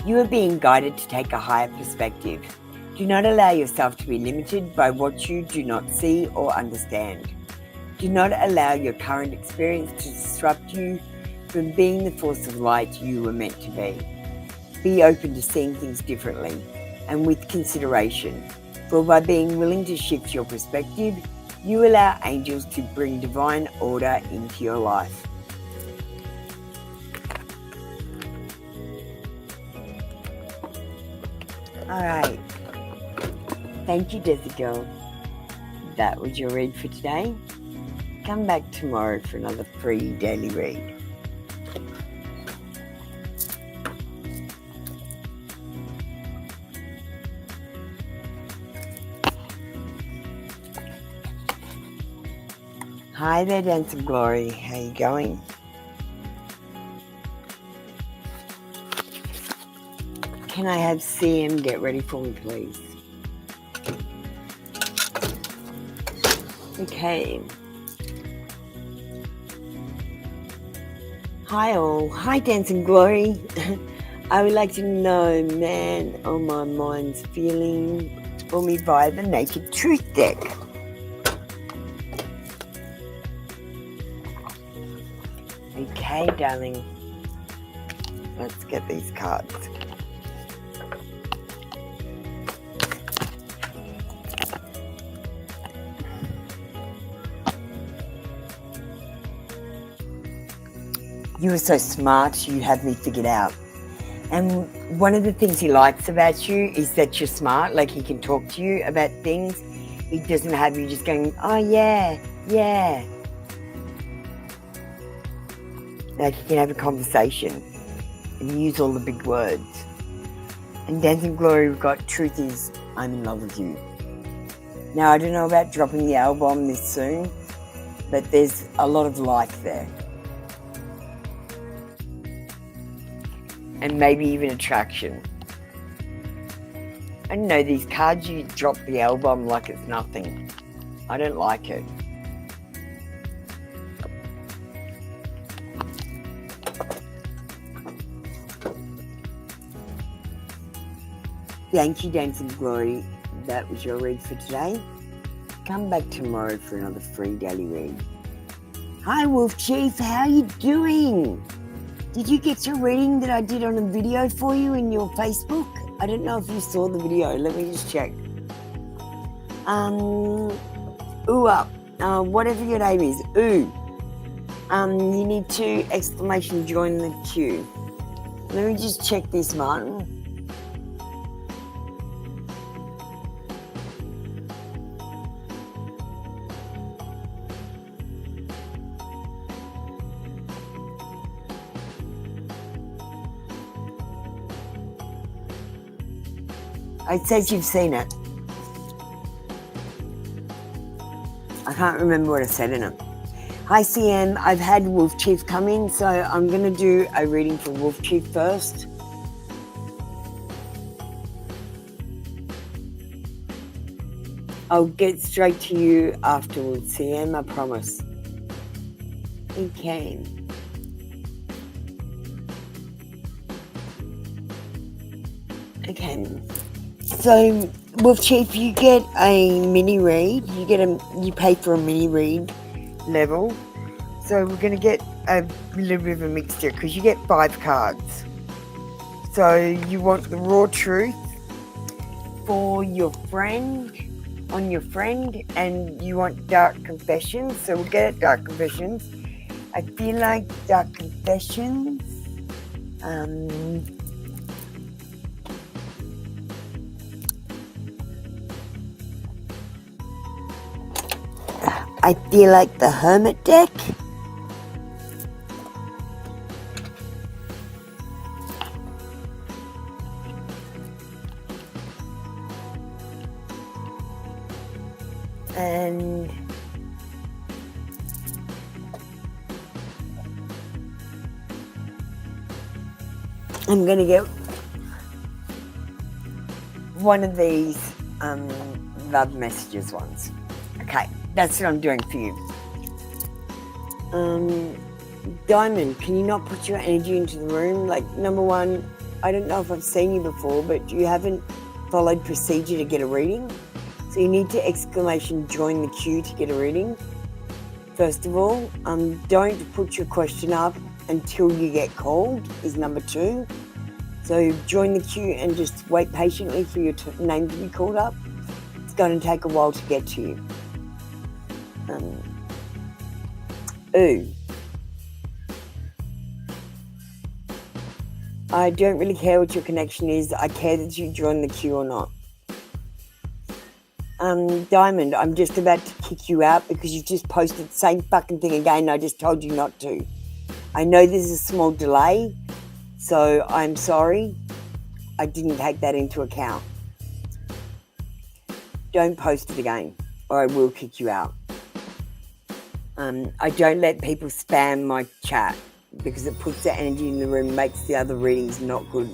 You are being guided to take a higher perspective. Do not allow yourself to be limited by what you do not see or understand. Do not allow your current experience to disrupt you from being the force of light you were meant to be. Be open to seeing things differently and with consideration, for by being willing to shift your perspective, you allow angels to bring divine order into your life. Alright. Thank you, Desi Girl. That was your read for today. Come back tomorrow for another free daily read. Hi there, Dancing Glory. How you going? Can I have CM get ready for me, please? Okay. Hi all. Hi, Dancing Glory. I would like to know, man, on my mind's feeling for me via the Naked Truth deck. Okay, darling. Let's get these cards. You are so smart, you have me figured out. And one of the things he likes about you is that you're smart, like he can talk to you about things. He doesn't have you just going, oh yeah, yeah. Like he can have a conversation and use all the big words. And Dancing Glory, we've got truth is, I'm in love with you. Now, I don't know about dropping the album this soon, but there's a lot of like there. And maybe even attraction. I don't know, these cards, you drop the album like it's nothing. I don't like it. Thank you, Dancing Glory. That was your read for today. Come back tomorrow for another free daily read. Hi, Wolf Chief. How are you doing? Did you get your reading that I did on a video for you in your Facebook? I don't know if you saw the video. Let me just check. Whatever your name is. You need to exclamation join the queue. Let me just check this, Martin. It says you've seen it. I can't remember what I said in it. Hi CM, I've had Wolf Chief come in, so I'm going to do a reading for Wolf Chief first. I'll get straight to you afterwards, CM, I promise. Okay. Okay. So, Well, Chief, you get a mini read. You pay for a mini read level. So we're gonna get a little bit of a mixture because you get 5 cards. So you want the raw truth for your friend, on your friend, and you want dark confessions. So we'll get dark confessions. I feel like dark confessions. I feel like the Hermit deck. And I'm going to get one of these love messages ones. Okay, that's what I'm doing for you. Diamond, can you not put your energy into the room? Like, number one, I don't know if I've seen you before, but you haven't followed procedure to get a reading. So you need to exclamation join the queue to get a reading. First of all, don't put your question up until you get called is number 2. So join the queue and just wait patiently for your name to be called up. It's going to take a while to get to you. I don't really care what your connection is. I care that you join the queue or not. Diamond, I'm just about to kick you out because you've just posted the same fucking thing again. I just told you not to. I know there's a small delay, so I'm sorry. I didn't take that into account. Don't post it again or I will kick you out. I don't let people spam my chat because it puts the energy in the room, makes the other readings not good.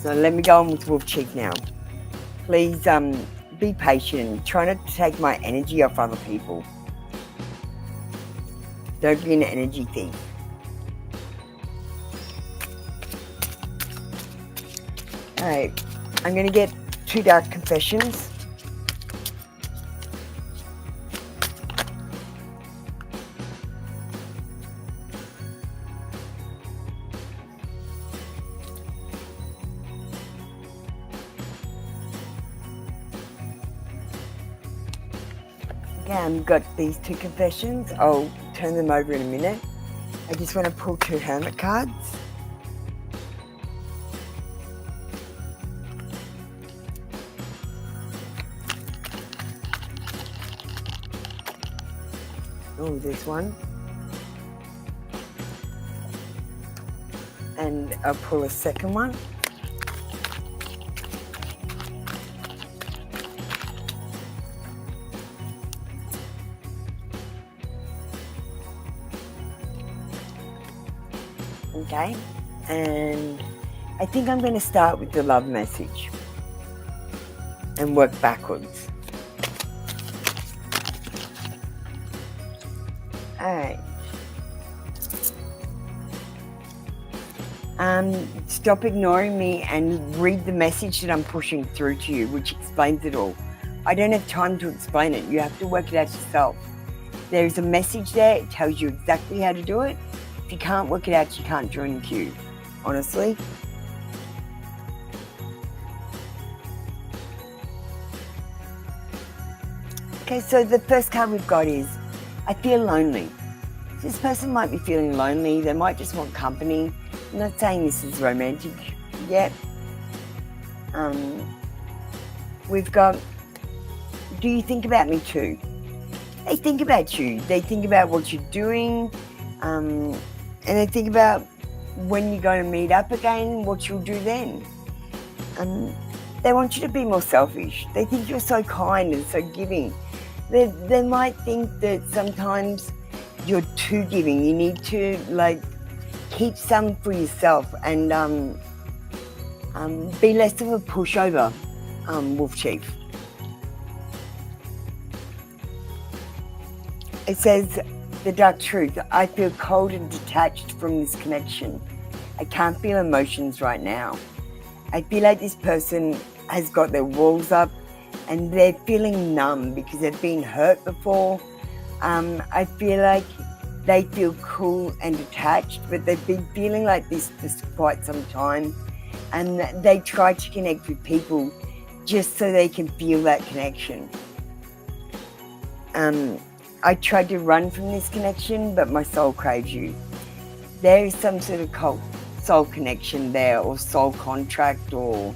So let me go on with Wolf Chief now. Please, be patient. Try not to take my energy off other people. Don't be an energy thief. Alright, I'm going to get 2 dark confessions. I've got these 2 confessions. I'll turn them over in a minute. I just want to pull 2 Hermit cards. Oh, there's one. And I'll pull a second one. Okay, and I think I'm going to start with the love message and work backwards. Alright. Stop ignoring me and read the message that I'm pushing through to you, which explains it all. I don't have time to explain it. You have to work it out yourself. There's a message there. It tells you exactly how to do it. If you can't work it out, you can't join the queue, honestly. Okay, so the first card we've got is, I feel lonely. This person might be feeling lonely. They might just want company. I'm not saying this is romantic yet. We've got, do you think about me too? They think about you. They think about what you're doing. And they think about when you're going to meet up again, what you'll do then. They want you to be more selfish. They think you're so kind and so giving. They might think that sometimes you're too giving. You need to keep some for yourself and be less of a pushover, Wolf Chief. It says, the dark truth, I feel cold and detached from this connection. I can't feel emotions right now. I feel like this person has got their walls up and they're feeling numb because they've been hurt before. I feel like they feel cool and attached, but they've been feeling like this for quite some time, and they try to connect with people just so they can feel that connection. I tried to run from this connection, but my soul craves you. There is some sort of soul connection there, or soul contract, or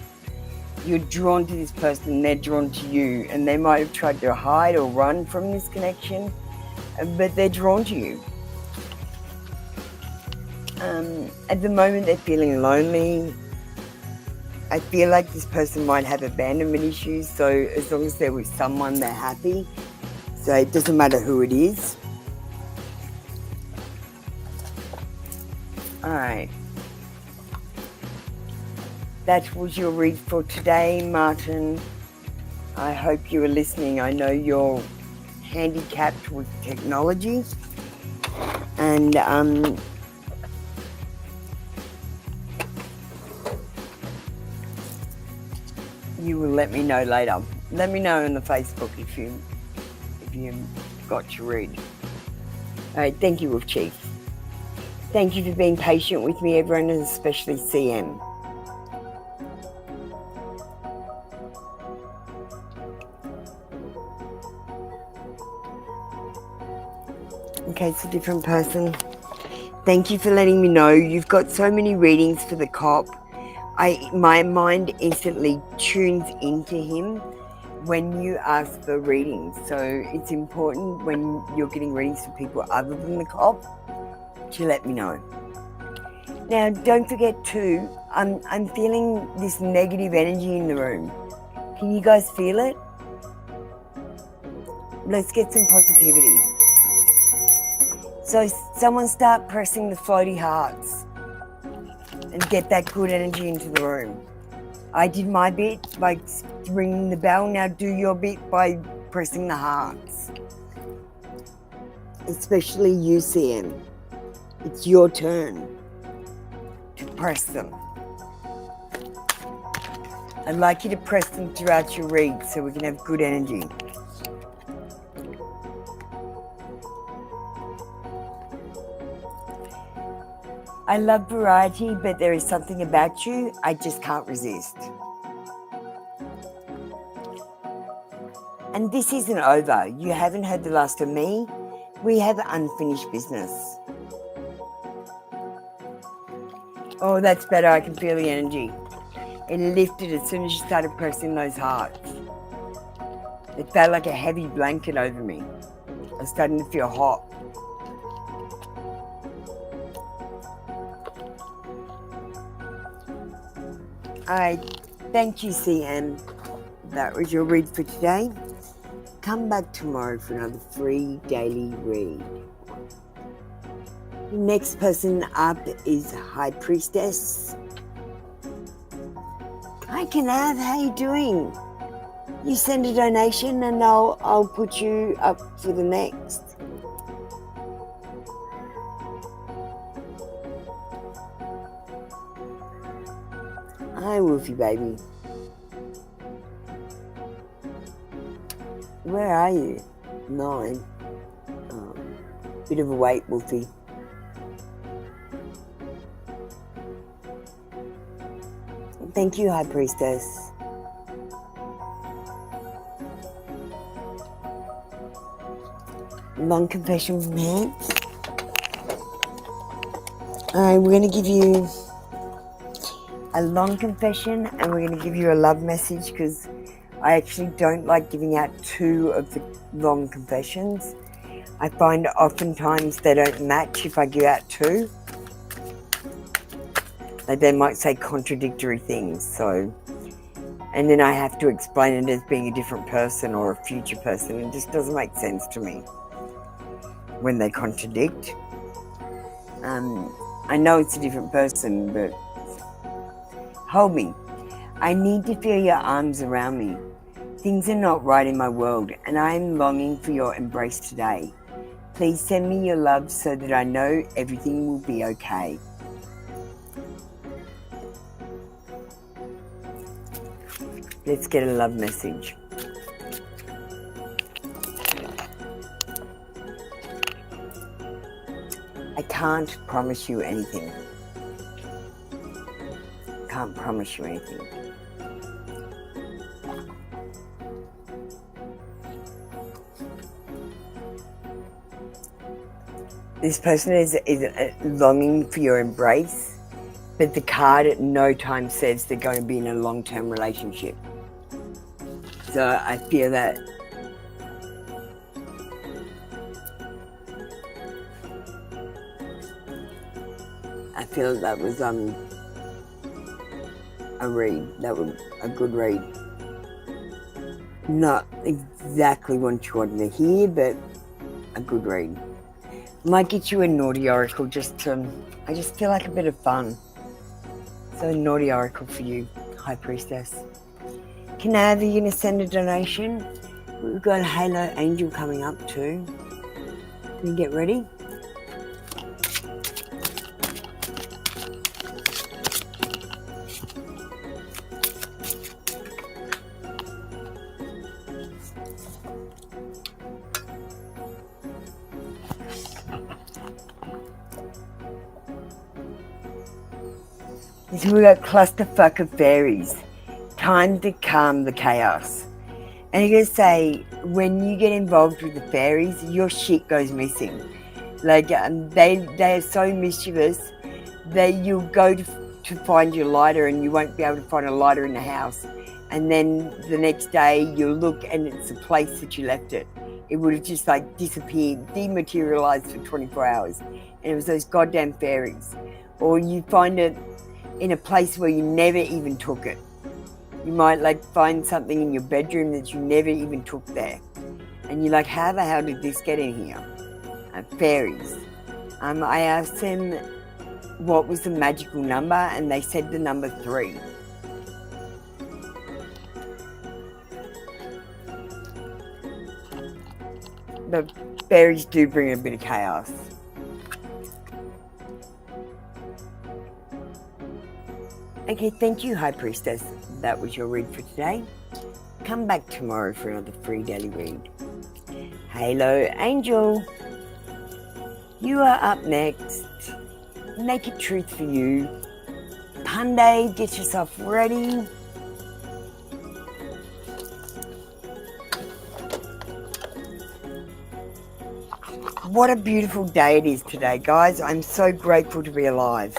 you're drawn to this person, they're drawn to you, and they might have tried to hide or run from this connection, but they're drawn to you. At the moment, they're feeling lonely. I feel like this person might have abandonment issues, so as long as they're with someone, they're happy. So it doesn't matter who it is. Alright. That was your read for today, Martin. I hope you were listening. I know you're handicapped with technology. And you will let me know later. Let me know on the Facebook if you got to read. Alright, thank you, Wolf Chief. Thank you for being patient with me, everyone, and especially CM. Okay, it's a different person. Thank you for letting me know. You've got so many readings for the cop. My mind instantly tunes into him when you ask for readings. So it's important when you're getting readings for people other than the cop to let me know. Now, don't forget too, I'm feeling this negative energy in the room. Can you guys feel it? Let's get some positivity. So someone start pressing the floaty hearts and get that good energy into the room. I did my bit by ringing the bell. Now do your bit by pressing the hearts. Especially you, CM. It's your turn to press them. I'd like you to press them throughout your read so we can have good energy. I love variety, but there is something about you I just can't resist. And this isn't over. You haven't heard the last of me. We have unfinished business. Oh, that's better. I can feel the energy. It lifted as soon as you started pressing those hearts. It felt like a heavy blanket over me. I was starting to feel hot. Thank you, CM. That was your read for today. Come back tomorrow for another free daily read. The next person up is High Priestess. Hi, Kanav. How you doing? You send a donation and I'll put you up for the next. Hi, Wolfie baby. Where are you? 9. Oh, bit of a wait, Wolfie. Thank you, High Priestess. Long confession from Hands. Alright, we're going to give you a long confession and we're going to give you a love message because I actually don't like giving out 2 of the long confessions. I find oftentimes they don't match if I give out 2. Like they might say contradictory things, so, and then I have to explain it as being a different person or a future person. It just doesn't make sense to me when they contradict. I know it's a different person, but hold me. I need to feel your arms around me. Things are not right in my world, and I am longing for your embrace today. Please send me your love so that I know everything will be okay. Let's get a love message. I can't promise you anything. Can't promise you anything. This person is longing for your embrace, but the card at no time says they're going to be in a long-term relationship. So I feel that was a read. That was a good read. Not exactly what you wanted to hear, but a good read. Might get you a naughty oracle just to, I just feel like a bit of fun. So a naughty oracle for you, High Priestess. Canada, you're going to send a donation. We've got a Halo Angel coming up too. Can you get ready? So we got clusterfuck of fairies. Time to calm the chaos. And you're going to say, when you get involved with the fairies, your shit goes missing. Like, they are so mischievous that you'll go to find your lighter and you won't be able to find a lighter in the house. And then the next day you'll look and it's the place that you left it. It would have just like disappeared, dematerialized for 24 hours. And it was those goddamn fairies. Or you find it in a place where you never even took it. You might like find something in your bedroom that you never even took there. And you're like, how the hell did this get in here? Fairies. I asked them what was the magical number and they said the number 3. But fairies do bring a bit of chaos. Okay, thank you, High Priestess. That was your read for today. Come back tomorrow for another free daily read. Halo Angel, you are up next. Naked Truth for you. Punday, get yourself ready. What a beautiful day it is today, guys. I'm so grateful to be alive.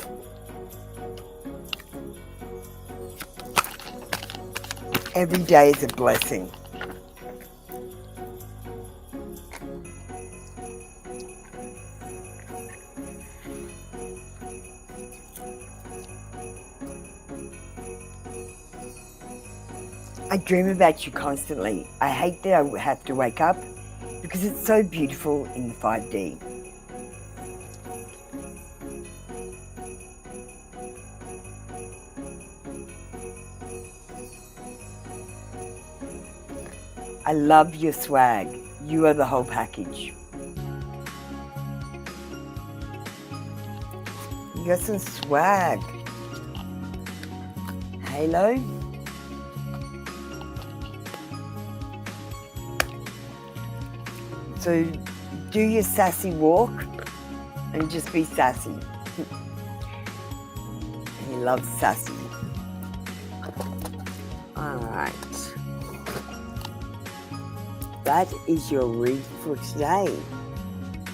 Every day is a blessing. I dream about you constantly. I hate that I have to wake up because it's so beautiful in the 5D. I love your swag. You are the whole package. You got some swag. Halo. So do your sassy walk and just be sassy. He loves sassy. Alright. That is your read for today.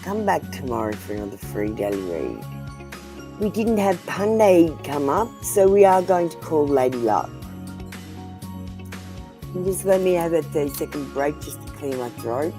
Come back tomorrow for another free daily read. We didn't have Punday come up, so we are going to call Lady Luck. And just let me have a 30-second break just to clear my throat.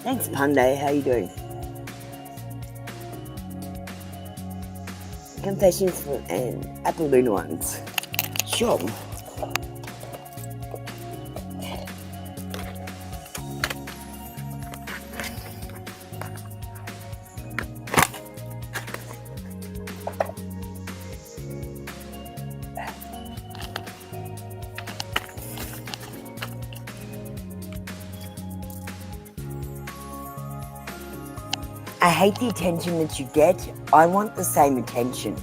Thanks, Punday. How you doing? confessions and Apple Luna ones. Sure. I hate the attention that you get. I want the same attention.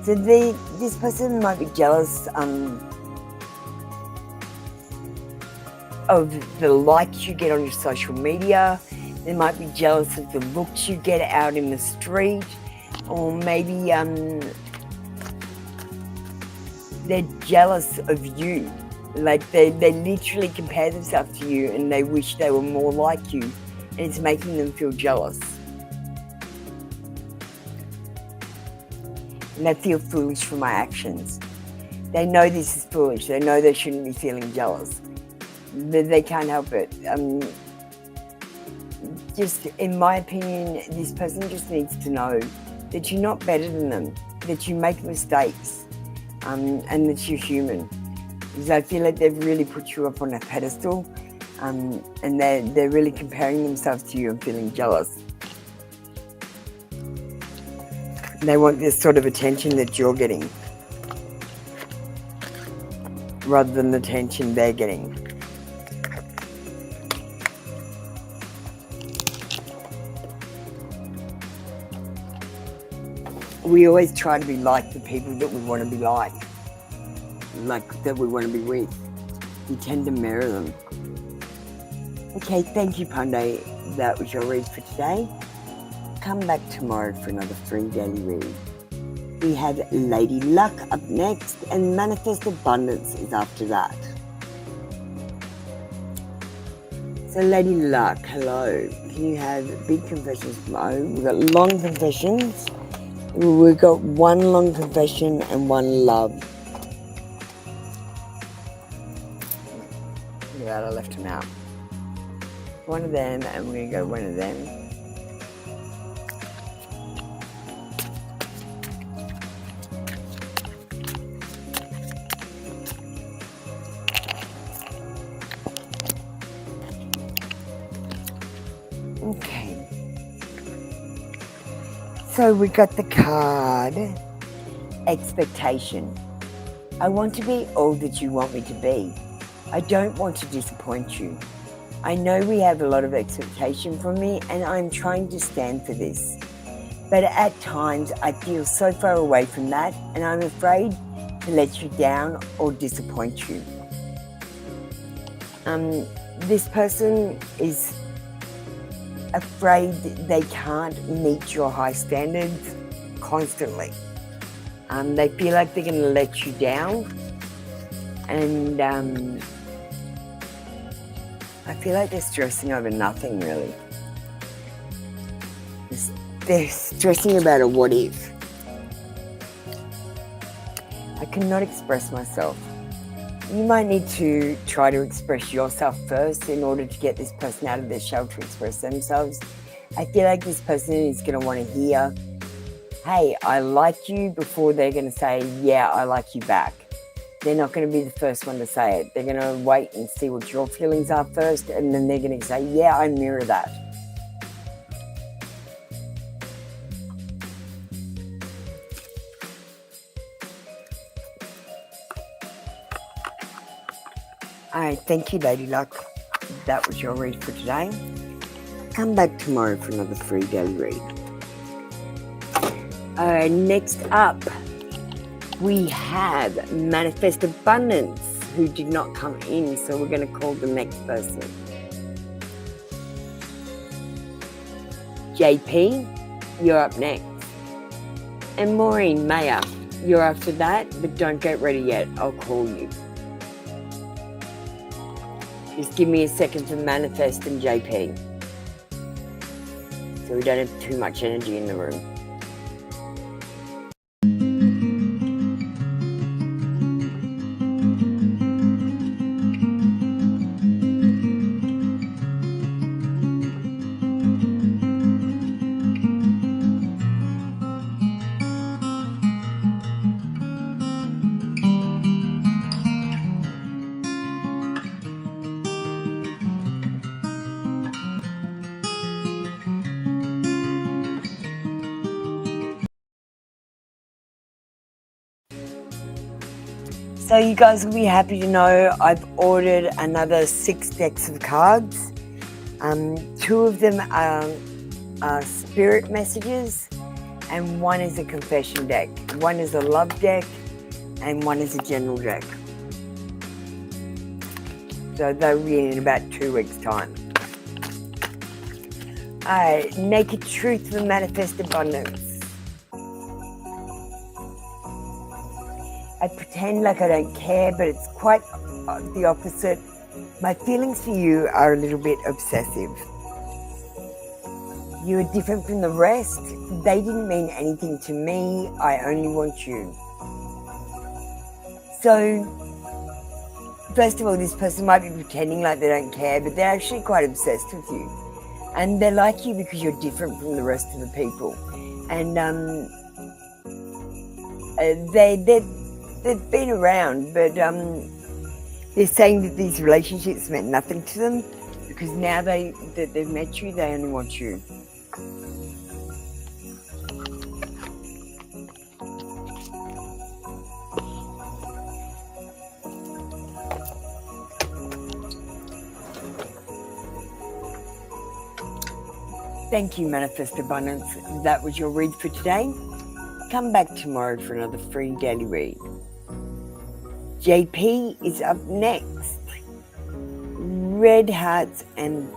So this person might be jealous of the likes you get on your social media. They might be jealous of the looks you get out in the street. Or maybe they're jealous of you. Like they literally compare themselves to you and they wish they were more like you. And it's making them feel jealous. And they feel foolish for my actions. They know this is foolish. They know they shouldn't be feeling jealous. They can't help it. Just in my opinion, this person just needs to know that you're not better than them, that you make mistakes, and that you're human. Because I feel like they've really put you up on a pedestal. And they're really comparing themselves to you and feeling jealous. They want this sort of attention that you're getting, rather than the attention they're getting. We always try to be like the people that we want to be like that we want to be with. We tend to mirror them. Okay, thank you, Pandey. That was your read for today. Come back tomorrow for another free daily read. We have Lady Luck up next, and Manifest Abundance is after that. So, Lady Luck, hello. Can you have big confessions tomorrow? We've got long confessions. We've got one long confession and one love. Yeah, I left them out. One of them, and we're going to go one of them. Okay. So we got the card, Expectation. I want to be all that you want me to be. I don't want to disappoint you. I know we have a lot of expectation from me, and I'm trying to stand for this. But at times I feel so far away from that, and I'm afraid to let you down or disappoint you. This person is afraid they can't meet your high standards constantly. They feel like they're going to let you down, and I feel like they're stressing over nothing, really. They're stressing about a what if. I cannot express myself. You might need to try to express yourself first in order to get this person out of their shell to express themselves. I feel like this person is going to want to hear, hey, I like you, before they're going to say, yeah, I like you back. They're not going to be the first one to say it. They're going to wait and see what your feelings are first, and then they're going to say, yeah, I mirror that. Alright, thank you, Lady Luck. That was your read for today. Come back tomorrow for another free daily read. Next up, we have Manifest Abundance, who did not come in, so we're going to call the next person. JP, you're up next. And Maureen Mayer, you're after that, but don't get ready yet. I'll call you. Just give me a second for Manifest and JP, so we don't have too much energy in the room. So you guys will be happy to know I've ordered another 6 decks of cards. 2 of them are spirit messages and 1 is a confession deck. 1 is a love deck and 1 is a general deck. So they'll be in about 2 weeks' time. Alright, Naked Truth for Manifest Abundance. I pretend like I don't care, but it's quite the opposite. My feelings for you are a little bit obsessive. You are different from the rest. They didn't mean anything to me. I only want you. So, first of all, this person might be pretending like they don't care, but they're actually quite obsessed with you. And they like you because you're different from the rest of the people. And they've been around, but they're saying that these relationships meant nothing to them because now that they've met you, they only want you. Thank you, Manifest Abundance. That was your read for today. Come back tomorrow for another free daily read. JP is up next. Red hearts and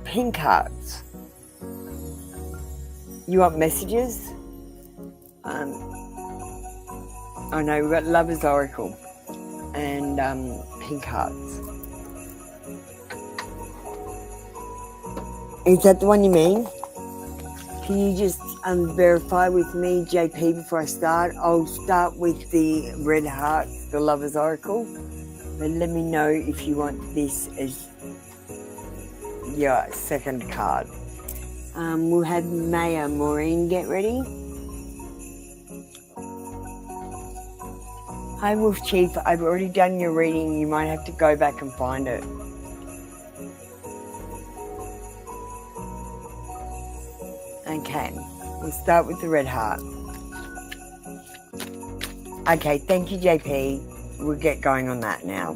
pink hearts. You want messages? Oh no, we've got Lover's Oracle and pink hearts. Is that the one you mean? Can you just verify with me, JP, before I start? I'll start with the red hearts, the Lover's Oracle. But let me know if you want this as your second card. We'll have Maya. Maureen, get ready. Hi, Wolf Chief. I've already done your reading. You might have to go back and find it. Okay, we'll start with the red heart. Okay, thank you, JP. We'll get going on that now.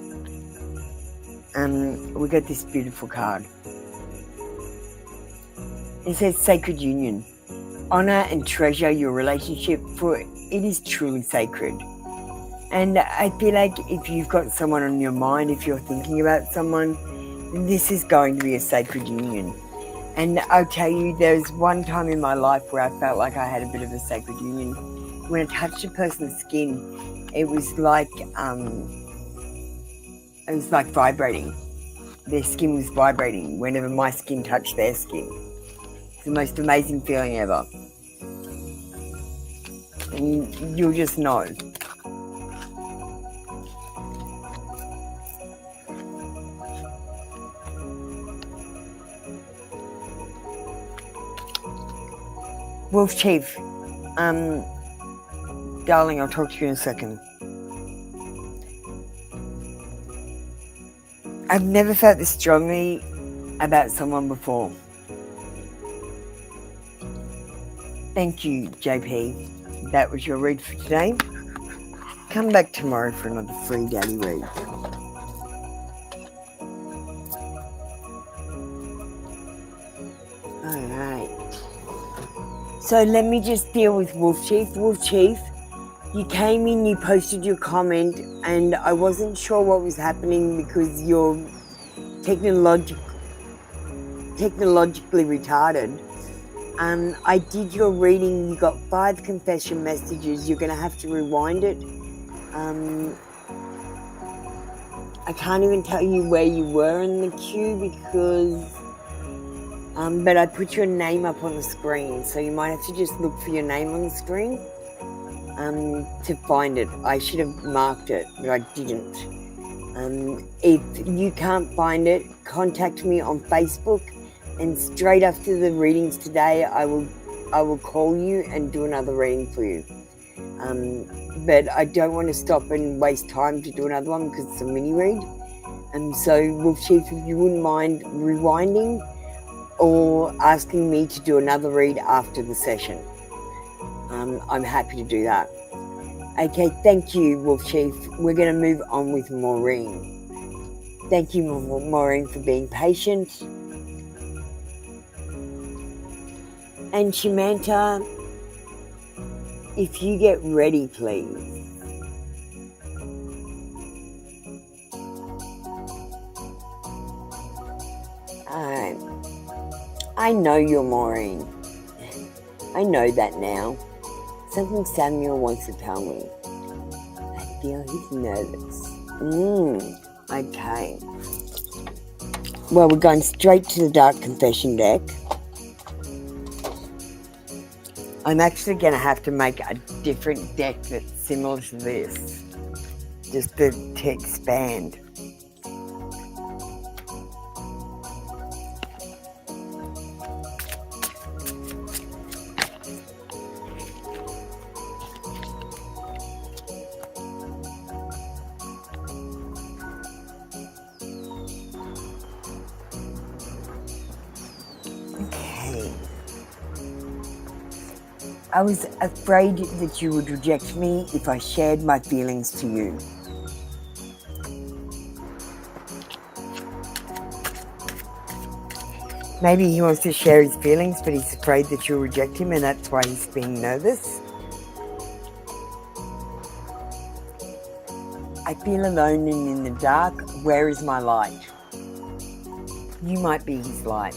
We got this beautiful card. It says Sacred Union. Honor and treasure your relationship, for it is truly sacred. And I feel like if you've got someone on your mind, if you're thinking about someone, this is going to be a sacred union. And I'll tell you, there's one time in my life where I felt like I had a bit of a sacred union. When I touched a person's skin, it was like vibrating. Their skin was vibrating whenever my skin touched their skin. It's the most amazing feeling ever. And you'll just know. Wolf Chief, darling, I'll talk to you in a second. I've never felt this strongly about someone before. Thank you, JP. That was your read for today. Come back tomorrow for another free daily read. Alright. So let me just deal with Wolf Chief. Wolf Chief, you came in, you posted your comment, and I wasn't sure what was happening because you're technologically retarded. I did your reading, you got 5 confession messages. You're going to have to rewind it. I can't even tell you where you were in the queue because... but I put your name up on the screen, so you might have to just look for your name on the screen to find it. I should have marked it, but I didn't. If you can't find it, contact me on Facebook, and straight after the readings today, I will call you and do another reading for you. But I don't want to stop and waste time to do another one because it's a mini read. So Wolf Chief, if you wouldn't mind rewinding or asking me to do another read after the session, I'm happy to do that. Okay, thank you, Wolf Chief. We're going to move on with Maureen. Thank you, Maureen, for being patient. And Samantha, if you get ready, please. I know you're Maureen. I know that now. Something Samuel wants to tell me. I feel he's nervous. Okay. Well, we're going straight to the Dark Confession deck. I'm actually going to have to make a different deck that's similar to this, just to expand. I was afraid that you would reject me if I shared my feelings to you. Maybe he wants to share his feelings, but he's afraid that you'll reject him, and that's why he's being nervous. I feel alone and in the dark. Where is my light? You might be his light.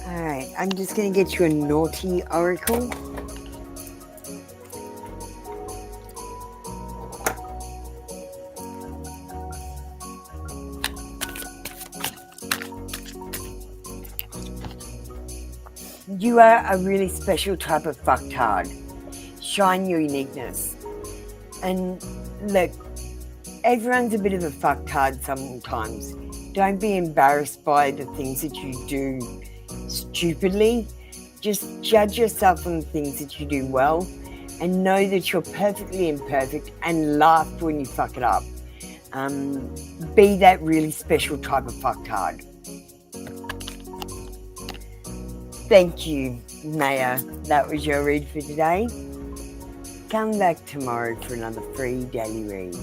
Alright, I'm just going to get you a naughty oracle. You are a really special type of fucktard. Shine your uniqueness. And look, everyone's a bit of a fucktard sometimes. Don't be embarrassed by the things that you do stupidly. Just judge yourself on the things that you do well and know that you're perfectly imperfect and laugh when you fuck it up. Be that really special type of fucktard. Thank you, Maya. That was your read for today. Come back tomorrow for another free daily read.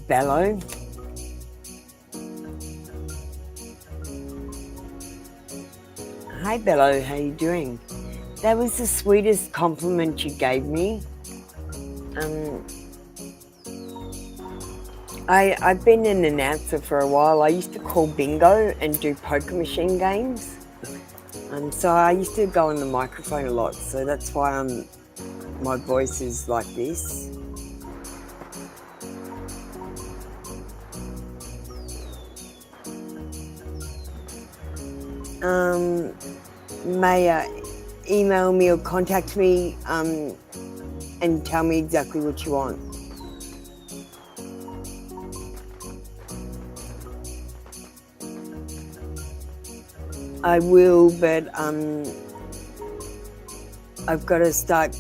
Bello. Hi Bello, how you doing? That was the sweetest compliment you gave me. I've been an announcer for a while. I used to call bingo and do poker machine games. So I used to go on the microphone a lot, so that's why my voice is like this. May email me or contact me and tell me exactly what you want. I will, but I've got to start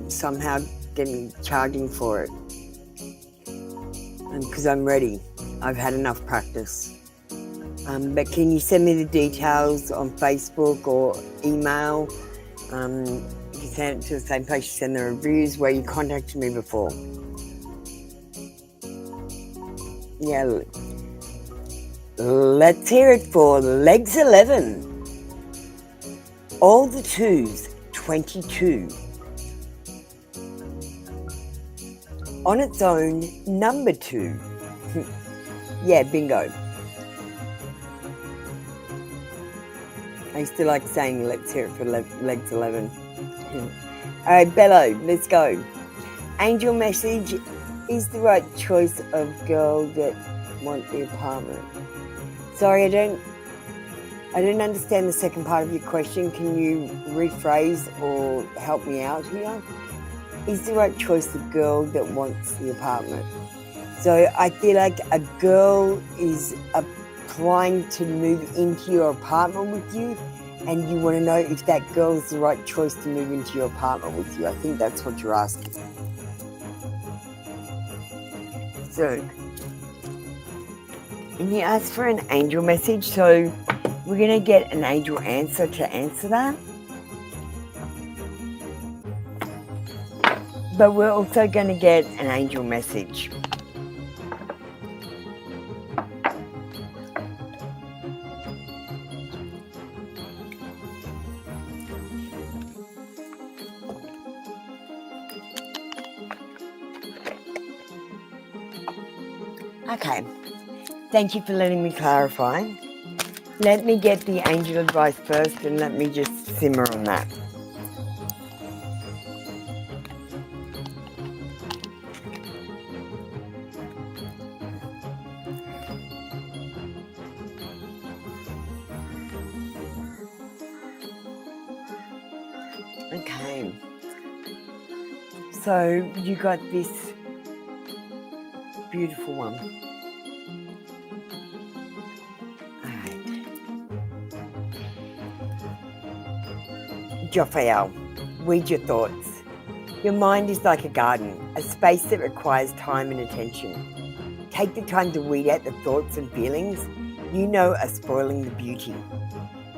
somehow charging for it, because I'm ready. I've had enough practice. But can you send me the details on Facebook or email? You can send it to the same place you send the reviews where you contacted me before. Yeah. Let's hear it for Legs 11. All the twos, 22. On its own, number 2. Yeah, bingo. I used to like saying, let's hear it for Legs 11. All right, Bello, let's go. Angel message, is the right choice of girl that want the apartment? Sorry, I don't understand the second part of your question. Can you rephrase or help me out here? Is the right choice the girl that wants the apartment? So I feel like a girl is applying to move into your apartment with you, and you want to know if that girl is the right choice to move into your apartment with you. I think that's what you're asking. So, and you asked for an angel message, so we're going to get an angel answer to answer that. But we're also going to get an angel message. Okay, thank you for letting me clarify. Let me get the angel advice first and let me just simmer on that. Okay, so you got this beautiful one. Alright. Jophael, read your thoughts. Your mind is like a garden, a space that requires time and attention. Take the time to weed out the thoughts and feelings you know are spoiling the beauty.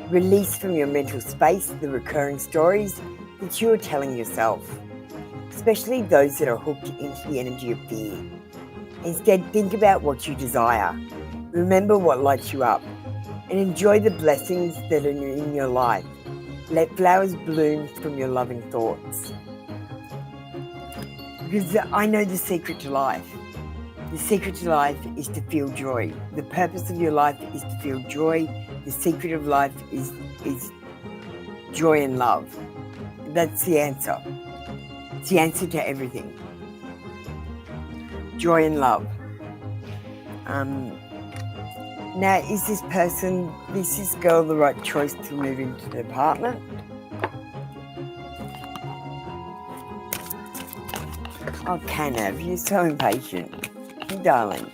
Release from your mental space the recurring stories that you are telling yourself, especially those that are hooked into the energy of fear. Instead, think about what you desire. Remember what lights you up, and enjoy the blessings that are in your life. Let flowers bloom from your loving thoughts. Because I know the secret to life. The secret to life is to feel joy. The purpose of your life is to feel joy. The secret of life is joy and love. That's the answer. It's the answer to everything. Joy and love. Now, is this girl the right choice to move into the apartment? Oh, Canav, you're so impatient. Darling.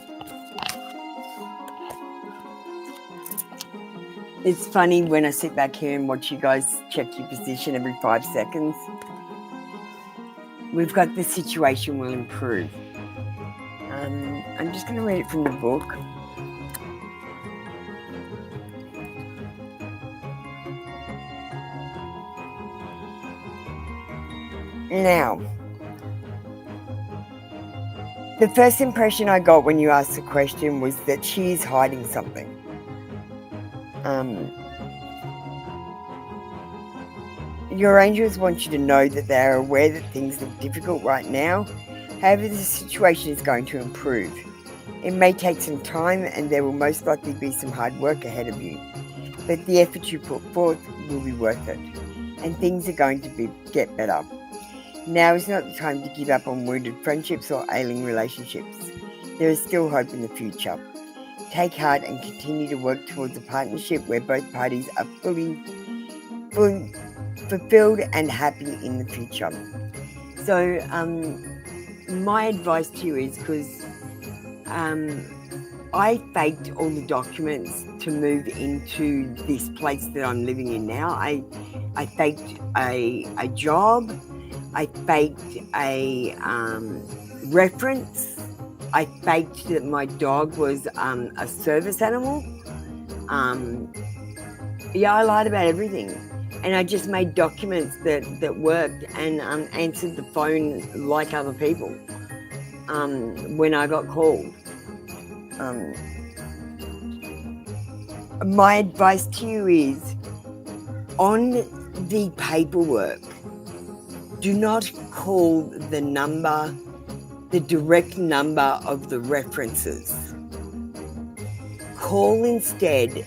It's funny when I sit back here and watch you guys check your position every 5 seconds. We've got the situation will improve. I'm just going to read it from the book. Now, the first impression I got when you asked the question was that she is hiding something. Your angels want you to know that they are aware that things look difficult right now. However, the situation is going to improve. It may take some time and there will most likely be some hard work ahead of you. But the effort you put forth will be worth it. And things are going to get better. Now is not the time to give up on wounded friendships or ailing relationships. There is still hope in the future. Take heart and continue to work towards a partnership where both parties are fully fulfilled and happy in the future. So, my advice to you is, because I faked all the documents to move into this place that I'm living in now. I faked a job. I faked a reference. I faked that my dog was a service animal. Yeah, I lied about everything. And I just made documents that worked and answered the phone like other people when I got called. My advice to you is, on the paperwork, do not call the direct number of the references. Call instead,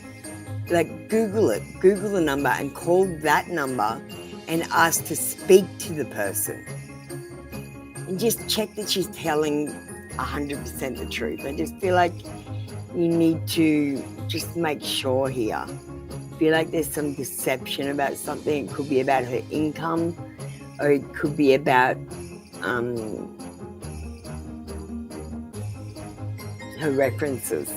like Google the number and call that number and ask to speak to the person. And just check that she's telling 100% the truth. I just feel like you need to just make sure here. I feel like there's some deception about something. It could be about her income, or it could be about her references.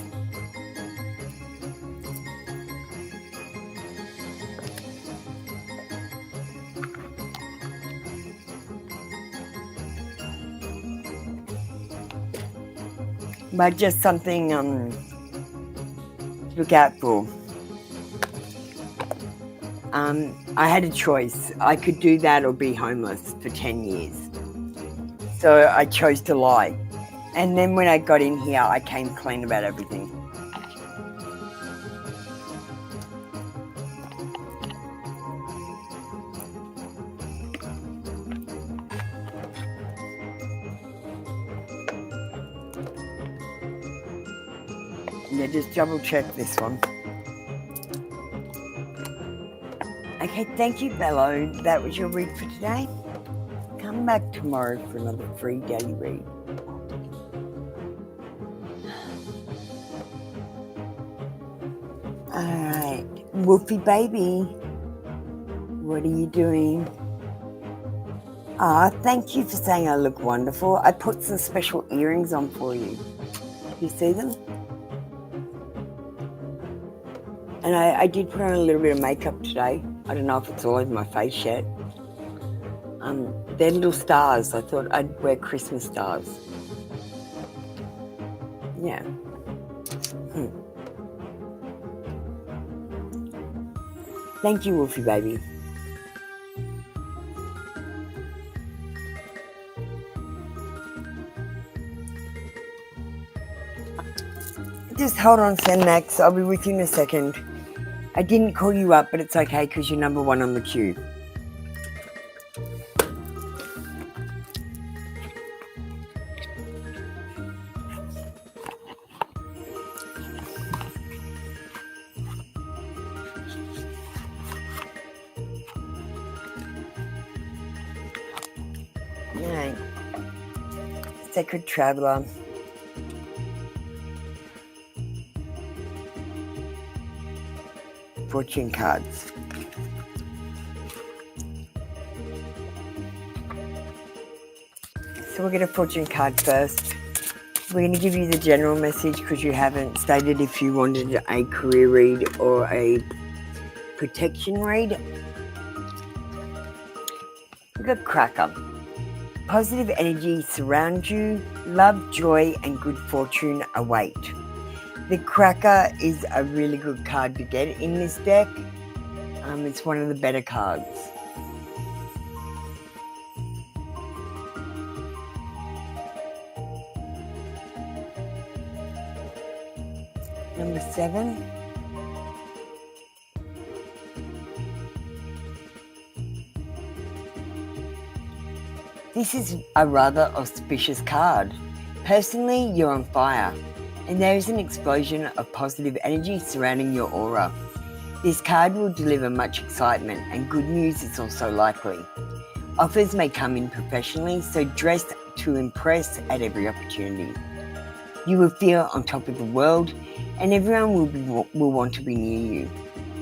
but just something to look out for. I had a choice. I could do that or be homeless for 10 years. So I chose to lie. And then when I got in here, I came clean about everything. Yeah, just double check this one. Okay, thank you, Bello. That was your read for today. Come back tomorrow for another free daily read. Alright, Wolfie baby, what are you doing? Thank you for saying I look wonderful. I put some special earrings on for you. You see them? And I did put on a little bit of makeup today. I don't know if it's all over my face yet. They're little stars. I thought I'd wear Christmas stars. Yeah. Thank you, Wolfie baby. Just hold on, Max. I'll be with you in a second. I didn't call you up, but it's okay because you're number one on the queue. Right. Sacred Traveler. Fortune cards. So we'll get a fortune card first. We're going to give you the general message because you haven't stated if you wanted a career read or a protection read. We've got Cracker. Positive energy surrounds you. Love, joy, and good fortune await. The Cracker is a really good card to get in this deck. It's one of the better cards. Number 7. This is a rather auspicious card. Personally, you're on fire, and there is an explosion of positive energy surrounding your aura. This card will deliver much excitement, and good news is also likely. Offers may come in professionally, so dress to impress at every opportunity. You will feel on top of the world, and everyone will want to be near you.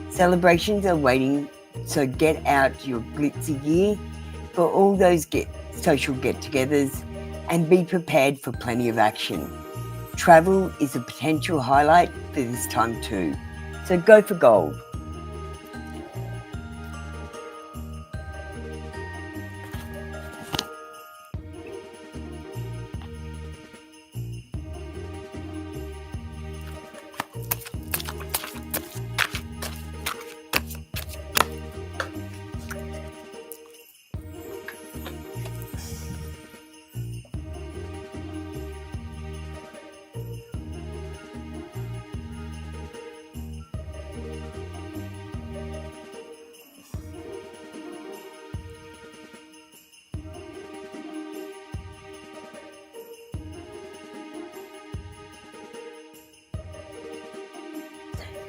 Celebrations are waiting, so get out your glitzy gear for all those social get-togethers, and be prepared for plenty of action. Travel is a potential highlight for this time too, so go for gold.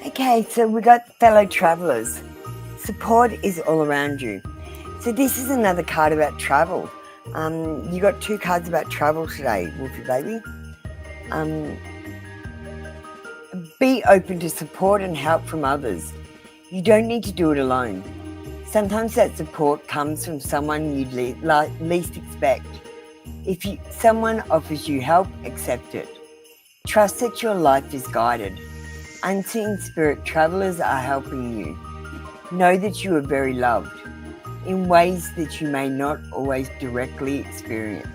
Okay, so we got fellow travelers. Support is all around you. So this is another card about travel. You got 2 cards about travel today, Wolfie baby. Be open to support and help from others. You don't need to do it alone. Sometimes that support comes from someone you'd least expect. If someone offers you help, accept it. Trust that your life is guided. Unseen spirit travelers are helping you. Know that you are very loved in ways that you may not always directly experience.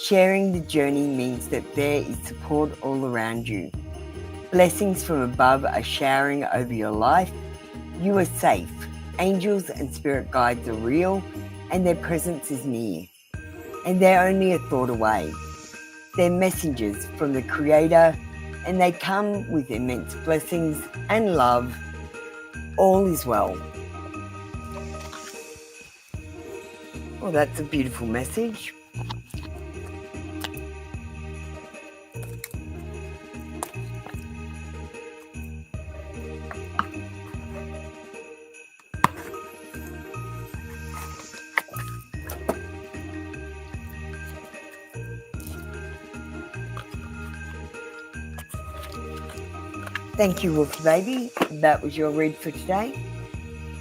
Sharing the journey means that there is support all around you. Blessings from above are showering over your life. You are safe. Angels and spirit guides are real, and their presence is near. And they're only a thought away. They're messengers from the Creator, and they come with immense blessings and love. All is well. Well, that's a beautiful message. Thank you, Wolfie Baby. That was your read for today.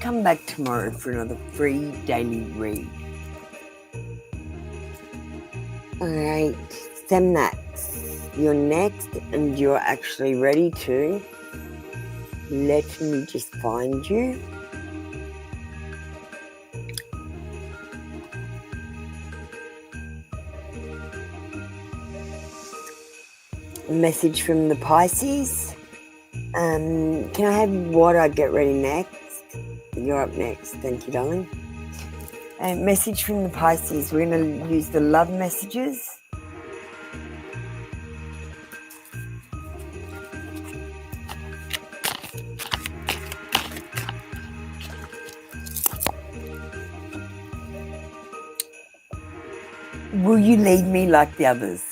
Come back tomorrow for another free daily read. Alright, Semnax, you're next, and you're actually ready to. Let me just find you. A message from the Pisces. Can I have water get ready next? You're up next. Thank you, darling. Message from the Pisces. We're going to use the love messages. Will you lead me like the others?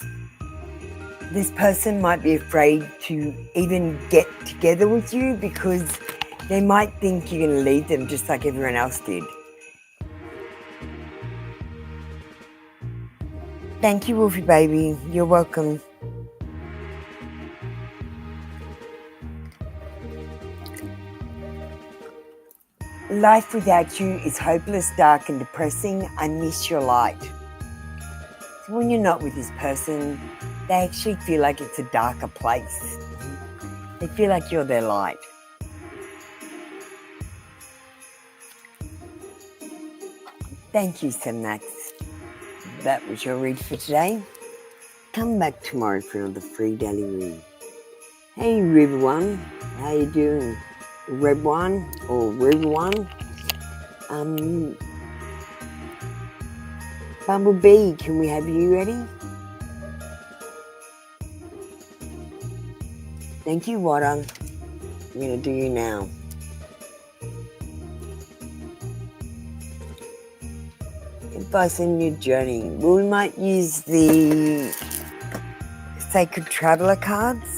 This person might be afraid to even get together with you because they might think you're going to lead them just like everyone else did. Thank you, Wolfie Baby. You're welcome. Life without you is hopeless, dark and depressing. I miss your light. So when you're not with this person, they actually feel like it's a darker place. They feel like you're their light. Thank you, Semnax. That was your read for today. Come back tomorrow for another free daily read. Hey, River One. How you doing? Red One or River One? Bumblebee, can we have you ready? Thank you, Water. I'm going to do you now. Advice on your journey. Well, we might use the Sacred Traveler cards.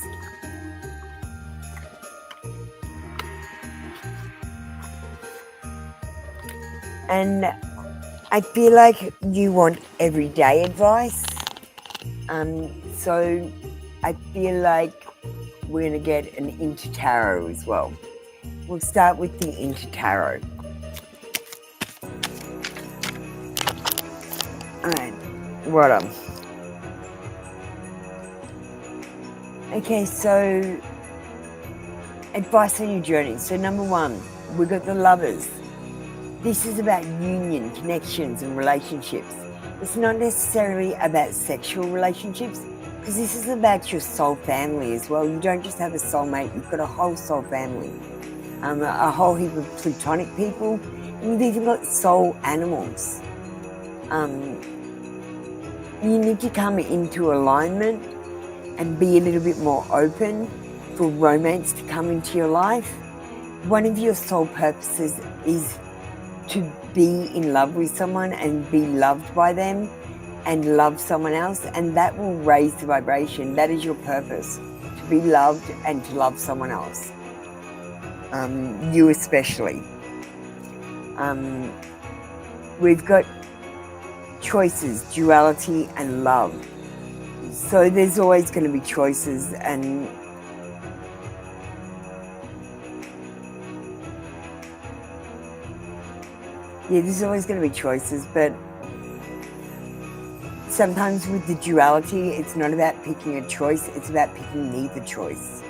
And I feel like you want everyday advice. So I feel like we're going to get an Inter Tarot as well. We'll start with the Inter Tarot. Alright, what up? Okay, so advice on your journey. So number one, we've got the Lovers. This is about union, connections and relationships. It's not necessarily about sexual relationships, because this is about your soul family as well. You don't just have a soulmate, you've got a whole soul family. A whole heap of plutonic people, and you've even got soul animals. You need to come into alignment and be a little bit more open for romance to come into your life. One of your soul purposes is to be in love with someone and be loved by them and love someone else, and that will raise the vibration. That is your purpose, to be loved and to love someone else. You especially. We've got choices, duality and love. So there's always going to be choices, and yeah, there's always going to be choices, but sometimes with the duality, it's not about picking a choice, it's about picking neither choice.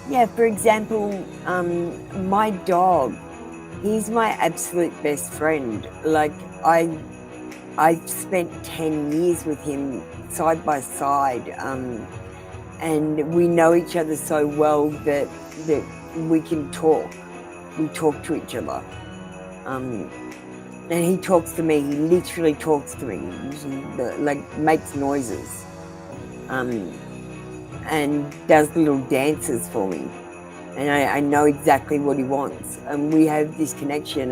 Yeah, for example, my dog He's my absolute best friend. Like, I've spent 10 years with him side by side, and we know each other so well that we can talk. We talk to each other. And he talks to me. He literally talks to me. Like, makes noises. And does little dances for me. And I know exactly what he wants. And we have this connection.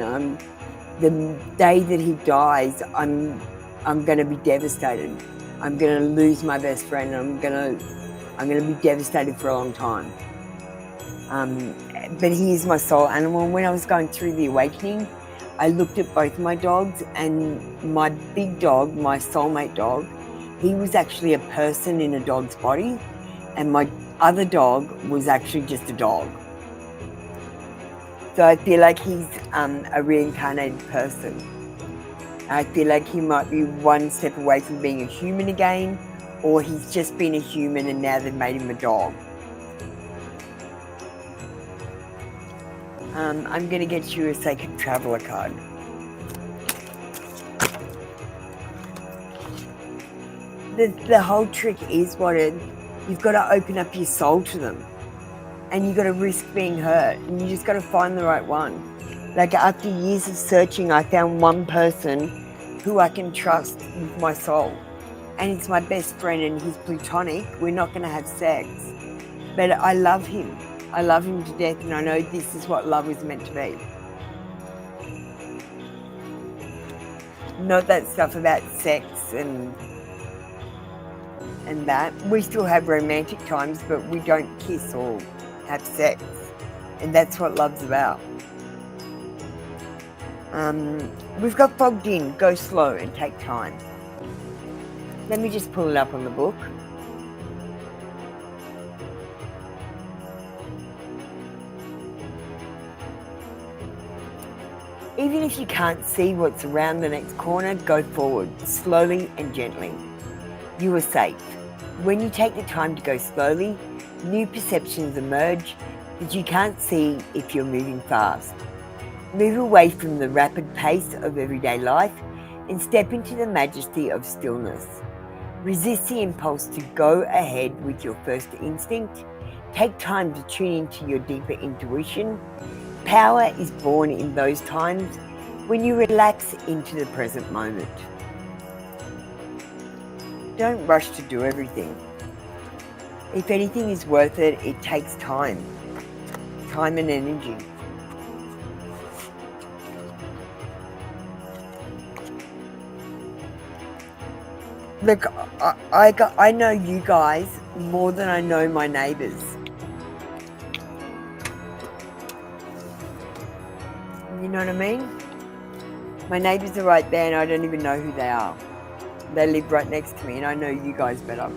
The day that he dies, I'm going to be devastated. I'm going to lose my best friend. I'm going to be devastated for a long time. But he is my soul animal. When I was going through the awakening, I looked at both my dogs, and my big dog, my soulmate dog, he was actually a person in a dog's body, and my other dog was actually just a dog. So I feel like he's a reincarnated person. I feel like he might be one step away from being a human again, or he's just been a human and now they've made him a dog. I'm going to get you a Sacred Traveler card. The whole trick is you've got to open up your soul to them. And you've got to risk being hurt. And you just got to find the right one. Like, after years of searching, I found one person who I can trust with my soul. And he's my best friend, and he's platonic. We're not going to have sex. But I love him. I love him to death, and I know this is what love is meant to be. Not that stuff about sex and that. We still have romantic times, but we don't kiss or have sex. And that's what love's about. We've got fogged in. Go slow and take time. Let me just pull it up on the book. Even if you can't see what's around the next corner, go forward, slowly and gently. You are safe. When you take the time to go slowly, new perceptions emerge that you can't see if you're moving fast. Move away from the rapid pace of everyday life and step into the majesty of stillness. Resist the impulse to go ahead with your first instinct. Take time to tune into your deeper intuition. Power is born in those times when you relax into the present moment. Don't rush to do everything. If anything is worth it, it takes time. Time and energy. Look, I know you guys more than I know my neighbours. You know what I mean? My neighbours are right there and I don't even know who they are. They live right next to me and I know you guys better.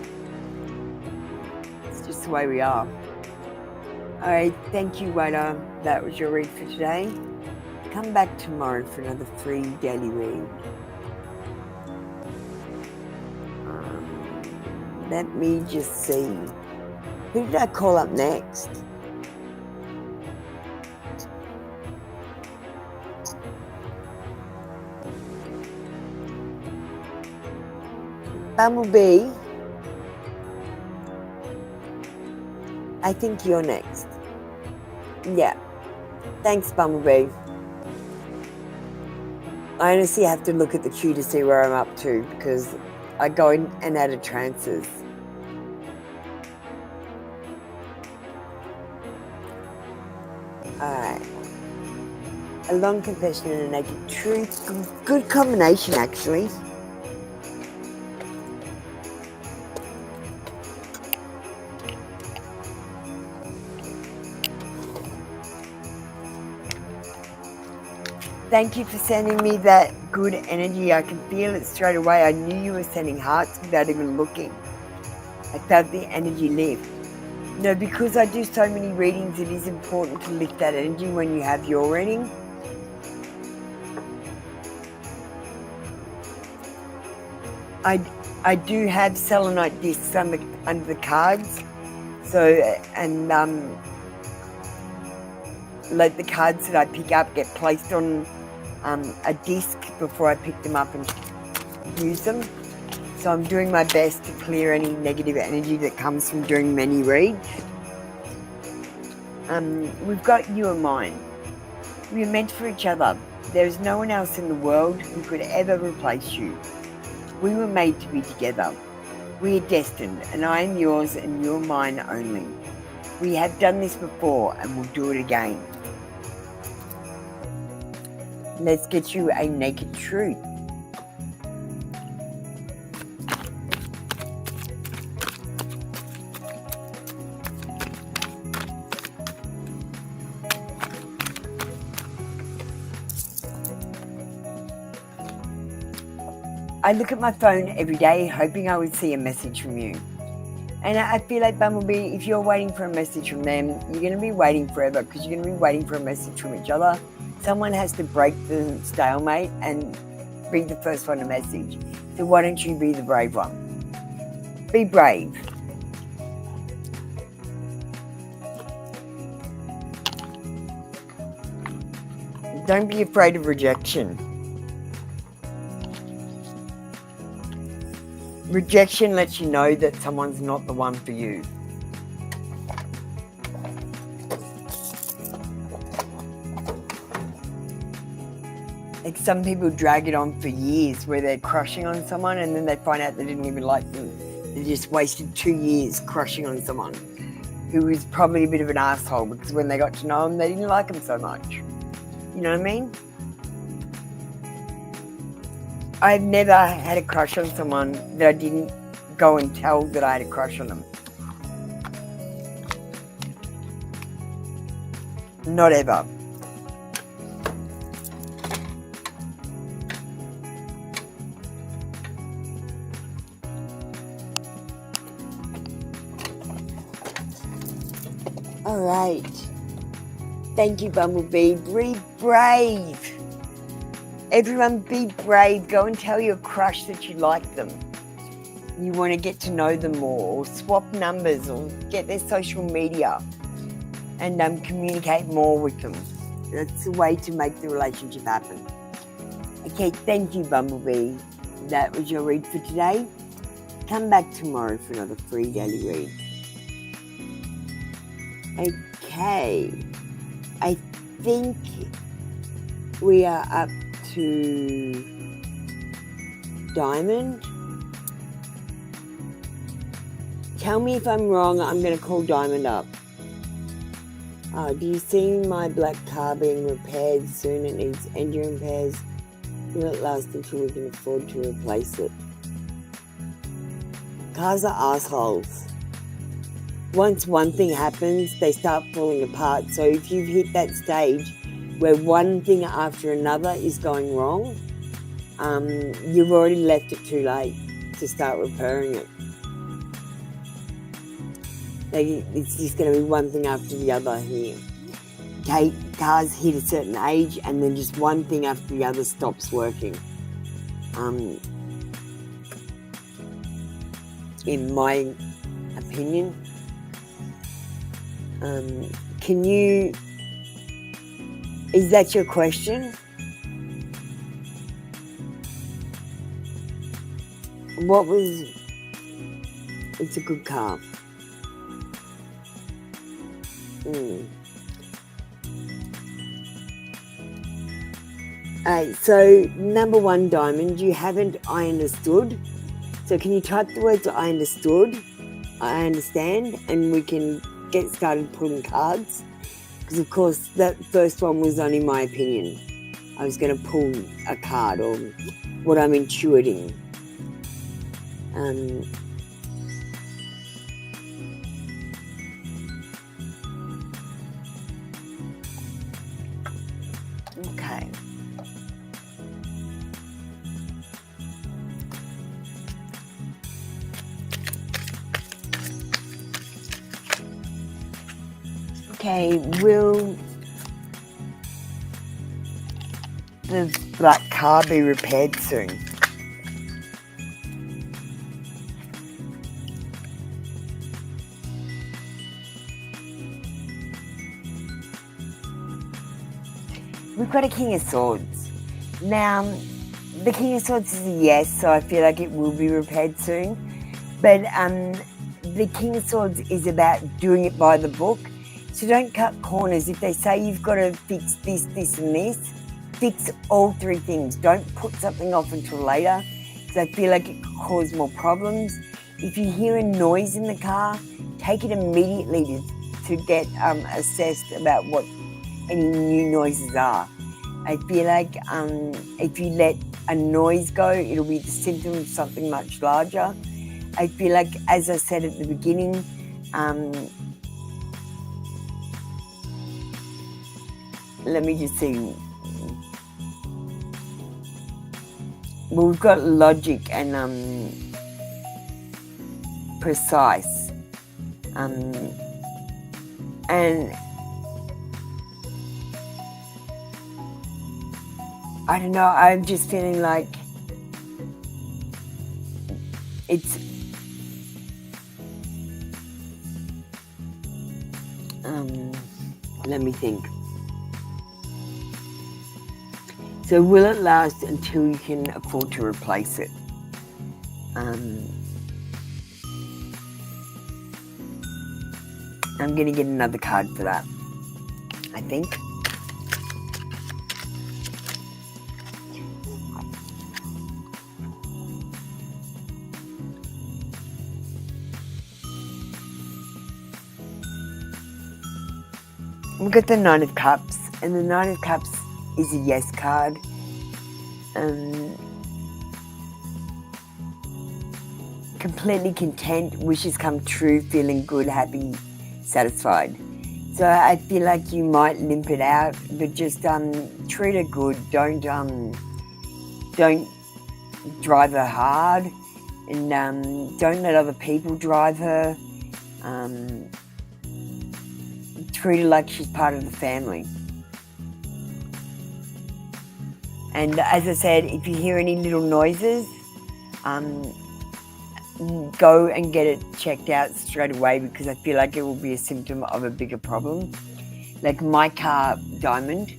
It's just the way we are. Alright, thank you, Wada. That was your read for today. Come back tomorrow for another free daily read. Let me just see. Who did I call up next? Bumblebee, I think you're next. Yeah. Thanks, Bumblebee. I honestly have to look at the queue to see where I'm up to because I go in and out of trances. Alright. A long confession and a naked truth. Good combination, actually. Thank you for sending me that good energy. I can feel it straight away. I knew you were sending hearts without even looking. I felt the energy lift. No, because I do so many readings, it is important to lift that energy when you have your reading. I do have selenite discs under the cards. So, and let the cards that I pick up get placed on a disc before I pick them up and use them. So I'm doing my best to clear any negative energy that comes from doing many reads. We've got you and mine. We are meant for each other. There is no one else in the world who could ever replace you. We were made to be together. We are destined, and I am yours and you're mine only. We have done this before and we'll do it again. Let's get you a naked truth. I look at my phone every day hoping I would see a message from you. And I feel like, Bumblebee, if you're waiting for a message from them, you're going to be waiting forever because you're going to be waiting for a message from each other. Someone has to break the stalemate and be the first one to message. So why don't you be the brave one? Be brave. Don't be afraid of rejection. Rejection lets you know that someone's not the one for you. Like some people drag it on for years where they're crushing on someone and then they find out they didn't even like them. They just wasted 2 years crushing on someone who was probably a bit of an asshole because when they got to know him, they didn't like him so much. You know what I mean? I've never had a crush on someone that I didn't go and tell that I had a crush on them. Not ever. All right. Thank you, Bumblebee. Be brave. Everyone be brave. Go and tell your crush that you like them. You want to get to know them more, or swap numbers, or get their social media and communicate more with them. That's the way to make the relationship happen. Okay, thank you, Bumblebee. That was your read for today. Come back tomorrow for another free daily read. Okay, I think we are up to Diamond. Tell me if I'm wrong, I'm going to call Diamond up. Do you see my black car being repaired soon? It needs engine repairs. Will it last until we can afford to replace it? Cars are assholes. Once one thing happens, they start falling apart. So if you've hit that stage where one thing after another is going wrong, you've already left it too late to start repairing it. It's just going to be one thing after the other here. Okay, cars hit a certain age and then just one thing after the other stops working. In my opinion. Is that your question? It's a good car. Alright, so number 1, Diamond, you haven't I understood. So can you type the words I understood, I understand, and we can get started pulling cards? Because of course that first one was only my opinion. I was going to pull a card or what I'm intuiting. Okay. Okay, will the black car be repaired soon? we've got a King of Swords. Now, the King of Swords is a yes, so I feel like it will be repaired soon. But the King of Swords is about doing it by the book. So don't cut corners. If they say you've got to fix this, this and this, fix all three things. Don't put something off until later, because I feel like it could cause more problems. If you hear a noise in the car, take it immediately to get assessed about what any new noises are. I feel like if you let a noise go, it'll be the symptom of something much larger. I feel like, as I said at the beginning, let me just see. Well, we've got logic and precise. And I don't know, I'm just feeling like it's let me think. So will it last until you can afford to replace it? I'm going to get another card for that, I think. We've got the Nine of Cups, and the Nine of Cups is a yes card. Completely content, wishes come true, feeling good, happy, satisfied. So I feel like you might limp it out, but just treat her good. Don't drive her hard, and don't let other people drive her. Treat her like she's part of the family. And as I said, if you hear any little noises, go and get it checked out straight away, because I feel like it will be a symptom of a bigger problem. Like my car, Diamond,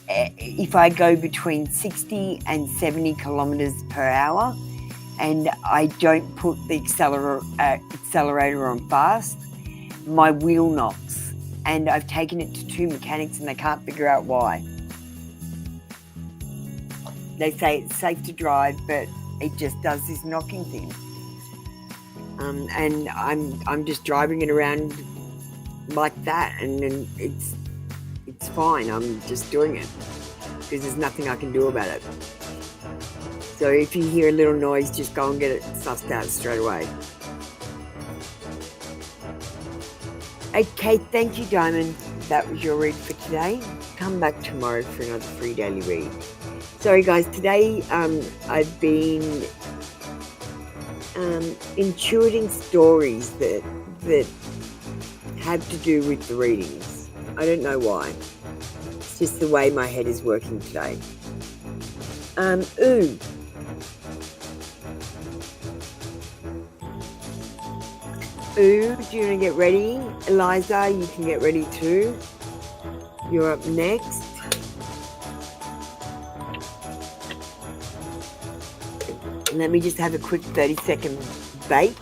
if I go between 60 and 70 kilometers per hour and I don't put the accelerator on fast, my wheel knocks. And I've taken it to 2 mechanics and they can't figure out why. They say it's safe to drive, but it just does this knocking thing. And I'm just driving it around like that, and it's fine. I'm just doing it because there's nothing I can do about it. So if you hear a little noise, just go and get it sussed out straight away. Okay, thank you, Diamond. That was your read for today. Come back tomorrow for another free daily read. Sorry guys, today I've been intuiting stories that have to do with the readings. I don't know why. It's just the way my head is working today. Ooh. Ooh, do you want to get ready? Eliza, you can get ready too. You're up next. Let me just have a quick 30-second bake.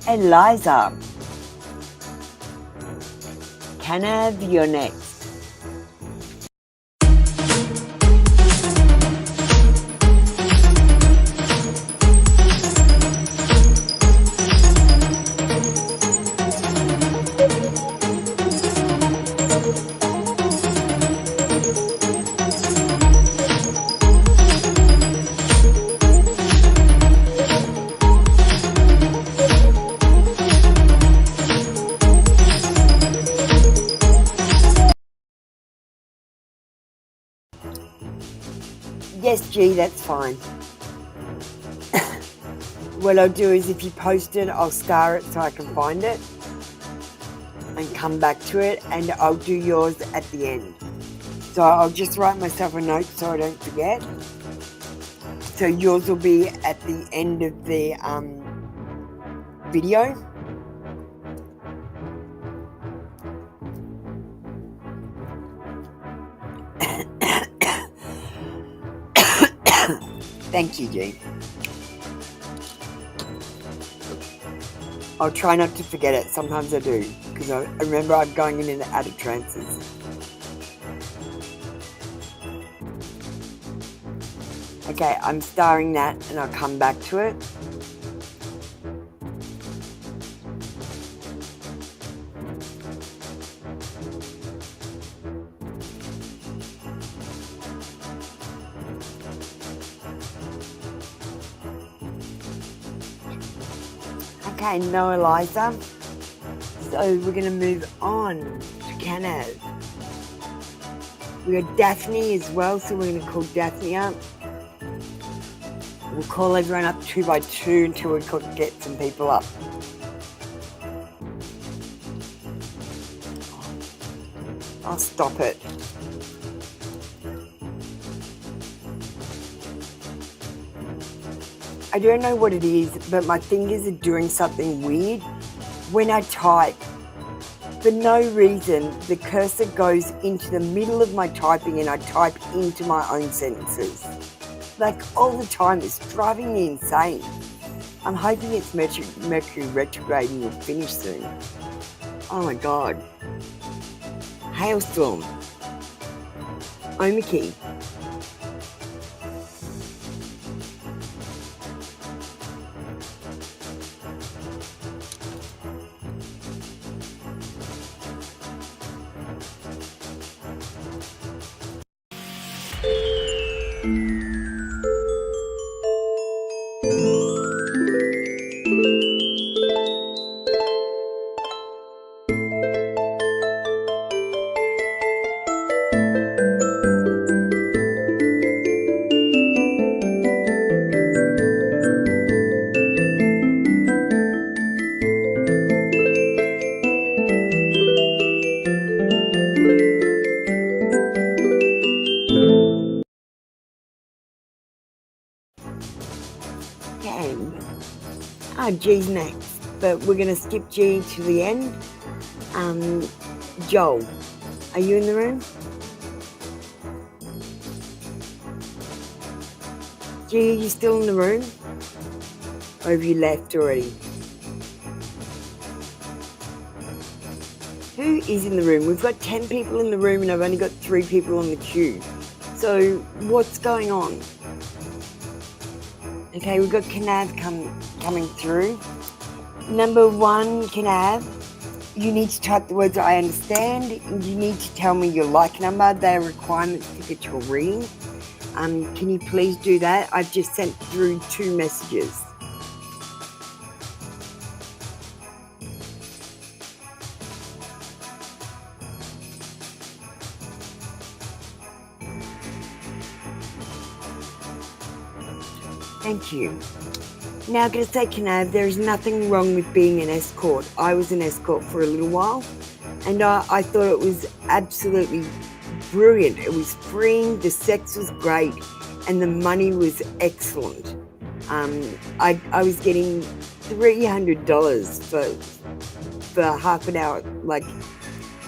Eliza, can I have your next? Yes, G, that's fine. What I'll do is if you post it, I'll scar it so I can find it and come back to it, and I'll do yours at the end. So I'll just write myself a note so I don't forget. So yours will be at the end of the video. Thank you, G. I'll try not to forget it. Sometimes I do, because I remember I'm going in and out of trances. Okay, I'm starring that and I'll come back to it. Okay, no Eliza. So we're going to move on to Kenneth. We got Daphne as well, so we're going to call Daphne up. We'll call everyone up 2 by 2 until we get some people up. I'll stop it. I don't know what it is, but my fingers are doing something weird. When I type, for no reason, the cursor goes into the middle of my typing and I type into my own sentences. Like all the time, it's driving me insane. I'm hoping it's Mercury retrograde and will finish soon. Oh my God. Hailstorm. Omiki. G's next, but we're going to skip G to the end. Joel, are you in the room? G, are you still in the room? Or have you left already? Who is in the room? We've got 10 people in the room and I've only got 3 people on the queue. So what's going on? Okay, we've got Kanav coming through. Number 1, Kanav, you need to type the words I understand. You need to tell me your like number. They are requirements to get your reading. Can you please do that? I've just sent through 2 messages. Thank you. Now I'm going to say, Kanav, there is nothing wrong with being an escort. I was an escort for a little while and I thought it was absolutely brilliant. It was freeing, the sex was great and the money was excellent. I was getting $300 for half an hour, like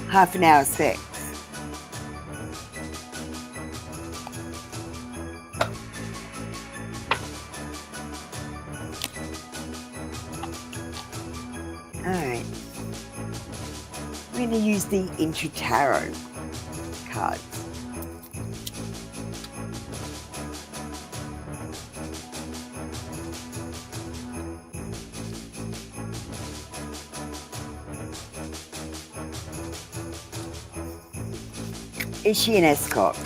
half an hour sex. Alright, we're going to use the Intro Tarot cards. Is she an escort?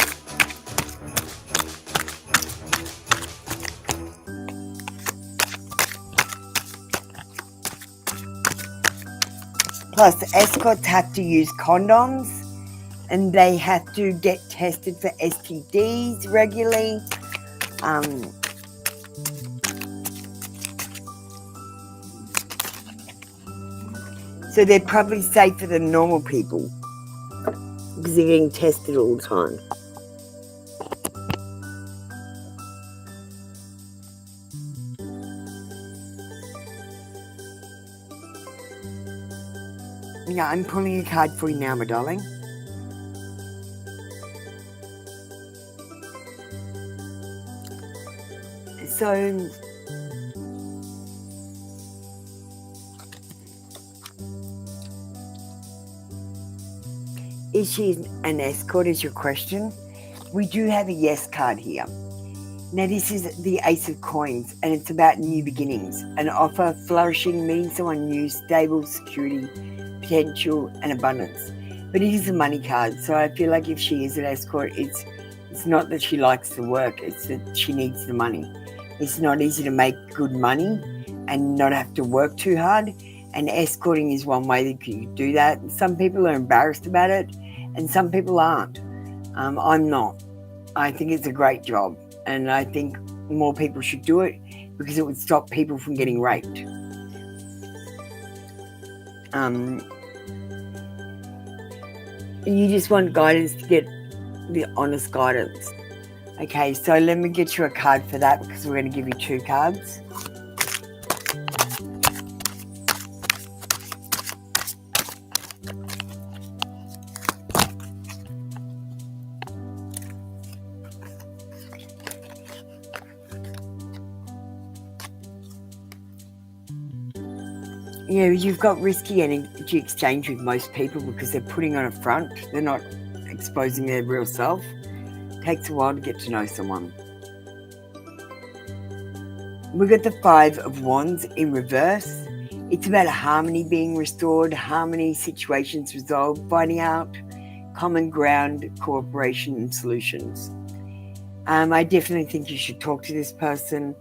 Plus, escorts have to use condoms and they have to get tested for STDs regularly. So they're probably safer than normal people because they're getting tested all the time. Yeah, I'm pulling a card for you now, my darling. So, is she an escort is your question? We do have a yes card here. Now this is the Ace of Coins and it's about new beginnings. An offer, flourishing means someone new, stable, security, potential and abundance. But it is a money card, so I feel like if she is an escort, it's not that she likes the work, it's that she needs the money. It's not easy to make good money and not have to work too hard, and escorting is one way that you do that. Some people are embarrassed about it and some people aren't. I'm not. I think it's a great job and I think more people should do it because it would stop people from getting raped. You just want guidance to get the honest guidance. Okay, so let me get you a card for that because we're going to give you 2 cards. You know, you've got risky energy exchange with most people because they're putting on a front. They're not exposing their real self. It takes a while to get to know someone. We've got the 5 of Wands in reverse. It's about harmony being restored, harmony, situations resolved, finding out common ground, cooperation and solutions. I definitely think you should talk to this person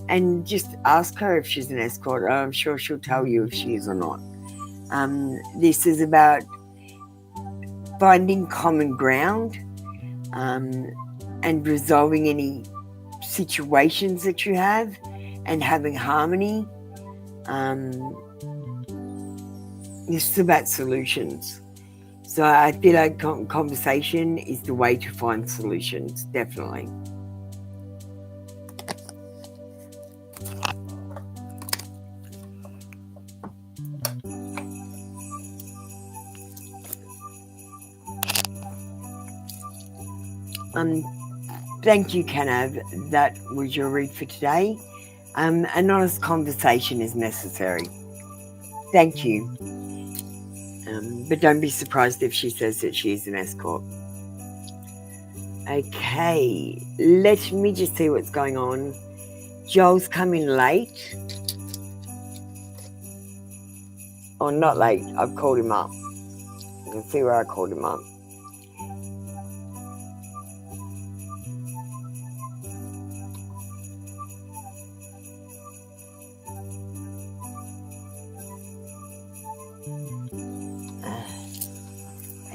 and just ask her if she's an escort. I'm sure she'll tell you if she is or not. This is about finding common ground and resolving any situations that you have and having harmony. This is about solutions. So I feel like conversation is the way to find solutions, definitely. Thank you, Kanav. That was your read for today. An honest conversation is necessary. Thank you. But don't be surprised if she says that she's an escort. Okay, let me just see what's going on. Joel's coming late. Oh, not late. I've called him up. You can see where I called him up.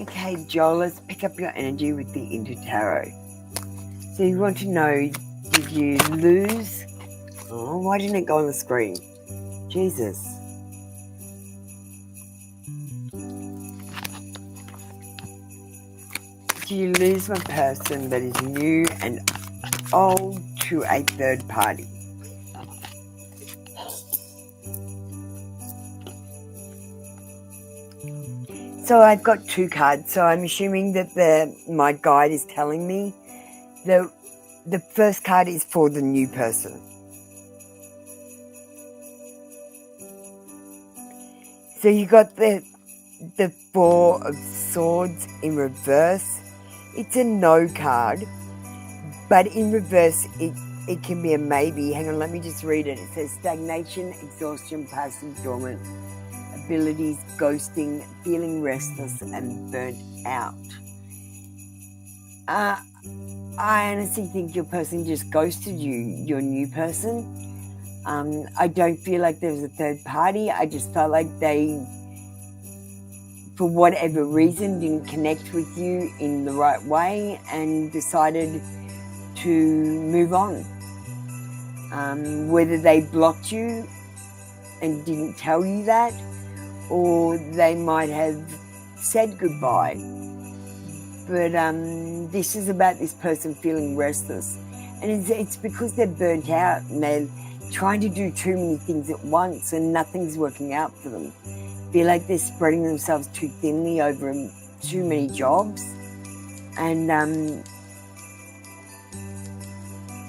Okay, Joel, let's pick up your energy with the Inter Tarot. So you want to know, did you lose? Oh, why didn't it go on the screen? Jesus. Do you lose a person that is new and old to a third party? So I've got 2 cards, so I'm assuming that my guide is telling me that the first card is for the new person. So you got the 4 of Swords in reverse. It's a no card, but in reverse it can be a maybe. Hang on, let me just read it. It says stagnation, exhaustion, passive, dormant, abilities, ghosting, feeling restless and burnt out. I honestly think your person just ghosted you, your new person. I don't feel like there was a third party. I just felt like they, for whatever reason, didn't connect with you in the right way and decided to move on. Whether they blocked you and didn't tell you that, or they might have said goodbye. But this is about this person feeling restless. And it's because they're burnt out and they're trying to do too many things at once and nothing's working out for them. Feel like they're spreading themselves too thinly over too many jobs. And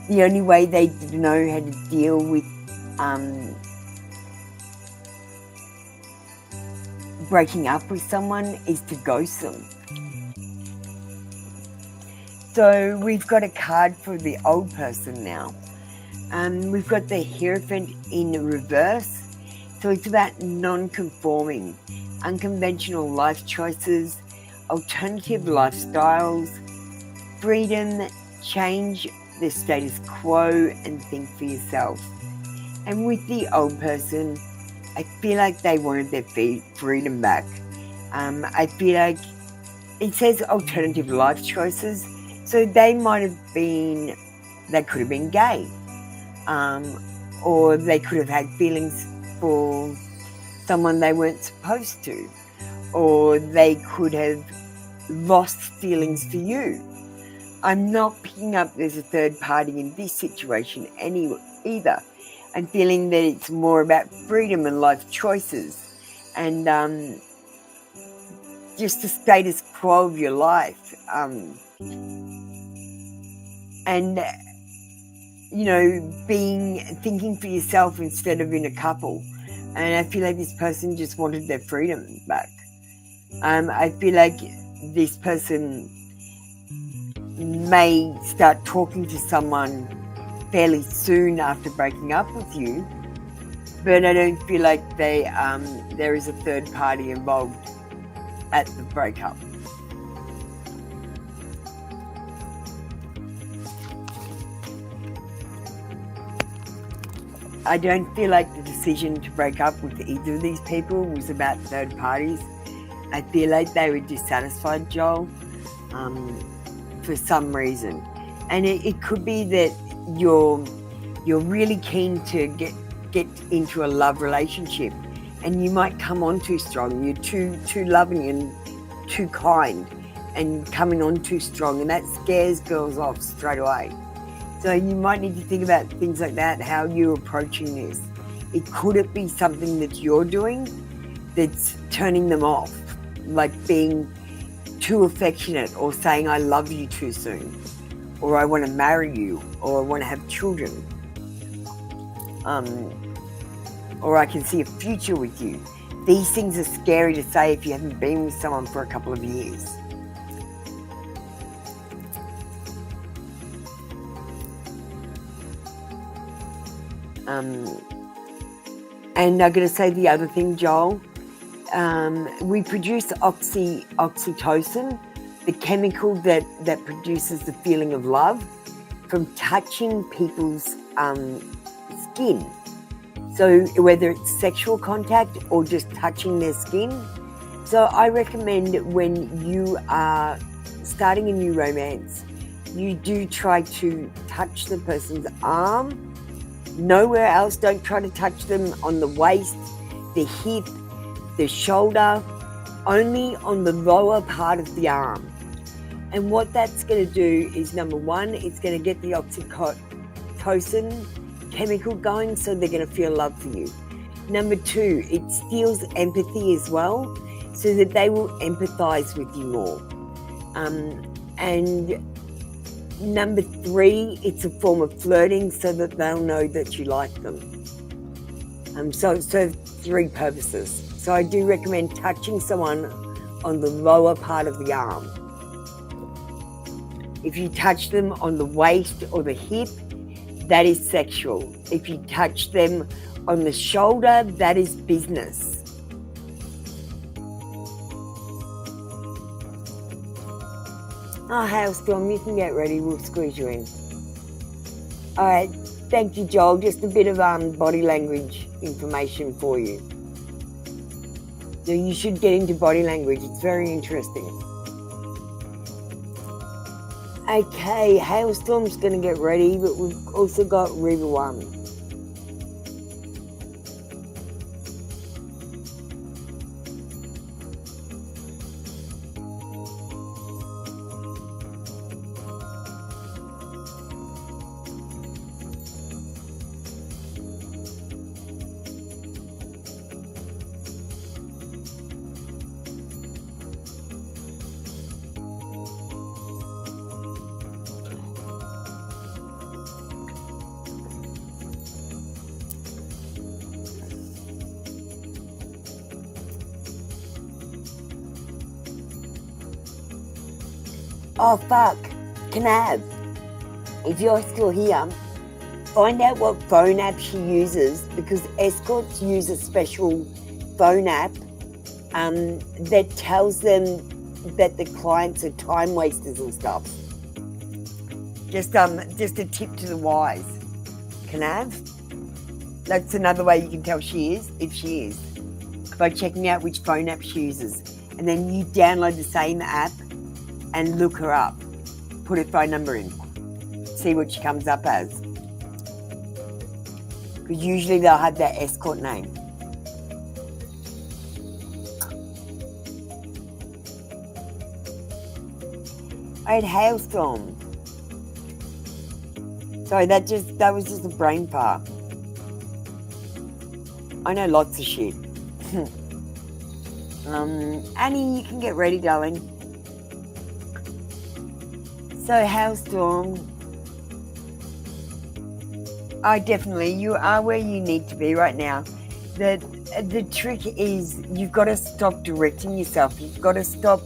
the only way they know how to deal with breaking up with someone is to ghost them. So we've got a card for the old person now. We've got the Hierophant in reverse. So it's about non-conforming, unconventional life choices, alternative lifestyles, freedom, change the status quo and think for yourself. And with the old person, I feel like they wanted their freedom back. I feel like it says alternative life choices. So they could have been gay. Or they could have had feelings for someone they weren't supposed to. Or they could have lost feelings for you. I'm not picking up there's a third party in this situation either. I'm feeling that it's more about freedom and life choices and just the status quo of your life. And thinking for yourself instead of in a couple. And I feel like this person just wanted their freedom back. I feel like this person may start talking to someone fairly soon after breaking up with you, but I don't feel like there is a third party involved at the breakup. I don't feel like the decision to break up with either of these people was about third parties. I feel like they were dissatisfied, Joel, for some reason. And it could be that you're really keen to get into a love relationship and you might come on too strong. You're too loving and too kind and coming on too strong, and that scares girls off straight away. So you might need to think about things like that, how you're approaching this. Could it be something that you're doing that's turning them off, like being too affectionate or saying I love you too soon, or I want to marry you, or I want to have children, or I can see a future with you. These things are scary to say if you haven't been with someone for a couple of years. And I'm going to say the other thing, Joel. We produce oxytocin, the chemical that produces the feeling of love from touching people's skin. So whether it's sexual contact or just touching their skin. So I recommend when you are starting a new romance, you do try to touch the person's arm. Nowhere else. Don't try to touch them on the waist, the hip, the shoulder, only on the lower part of the arm. And what that's going to do is, number one, it's going to get the oxytocin chemical going, so they're going to feel love for you. Number two, it steals empathy as well, so that they will empathize with you more. And number three, it's a form of flirting so that they'll know that you like them. So it serves three purposes. So I do recommend touching someone on the lower part of the arm. If you touch them on the waist or the hip, that is sexual. If you touch them on the shoulder, that is business. Oh, Hailstorm, you can get ready. We'll squeeze you in. All right. Thank you, Joel. Just a bit of body language information for you. So you should get into body language. It's very interesting. Okay, Hailstorm's going to get ready, but we've also got River One. Oh fuck, Canav, if you're still here, find out what phone app she uses, because escorts use a special phone app that tells them that the clients are time wasters and stuff. Just a tip to the wise. Canav, that's another way you can tell she is, if she is, by checking out which phone app she uses. And then you download the same app and look her up. Put her phone number in. See what she comes up as. Because usually they'll have their escort name. Alright, Hailstorm. Sorry, that was just a brain fart. I know lots of shit. Annie, you can get ready, darling. So, Hailstorm, definitely, you are where you need to be right now. The trick is you've got to stop directing yourself. You've got to stop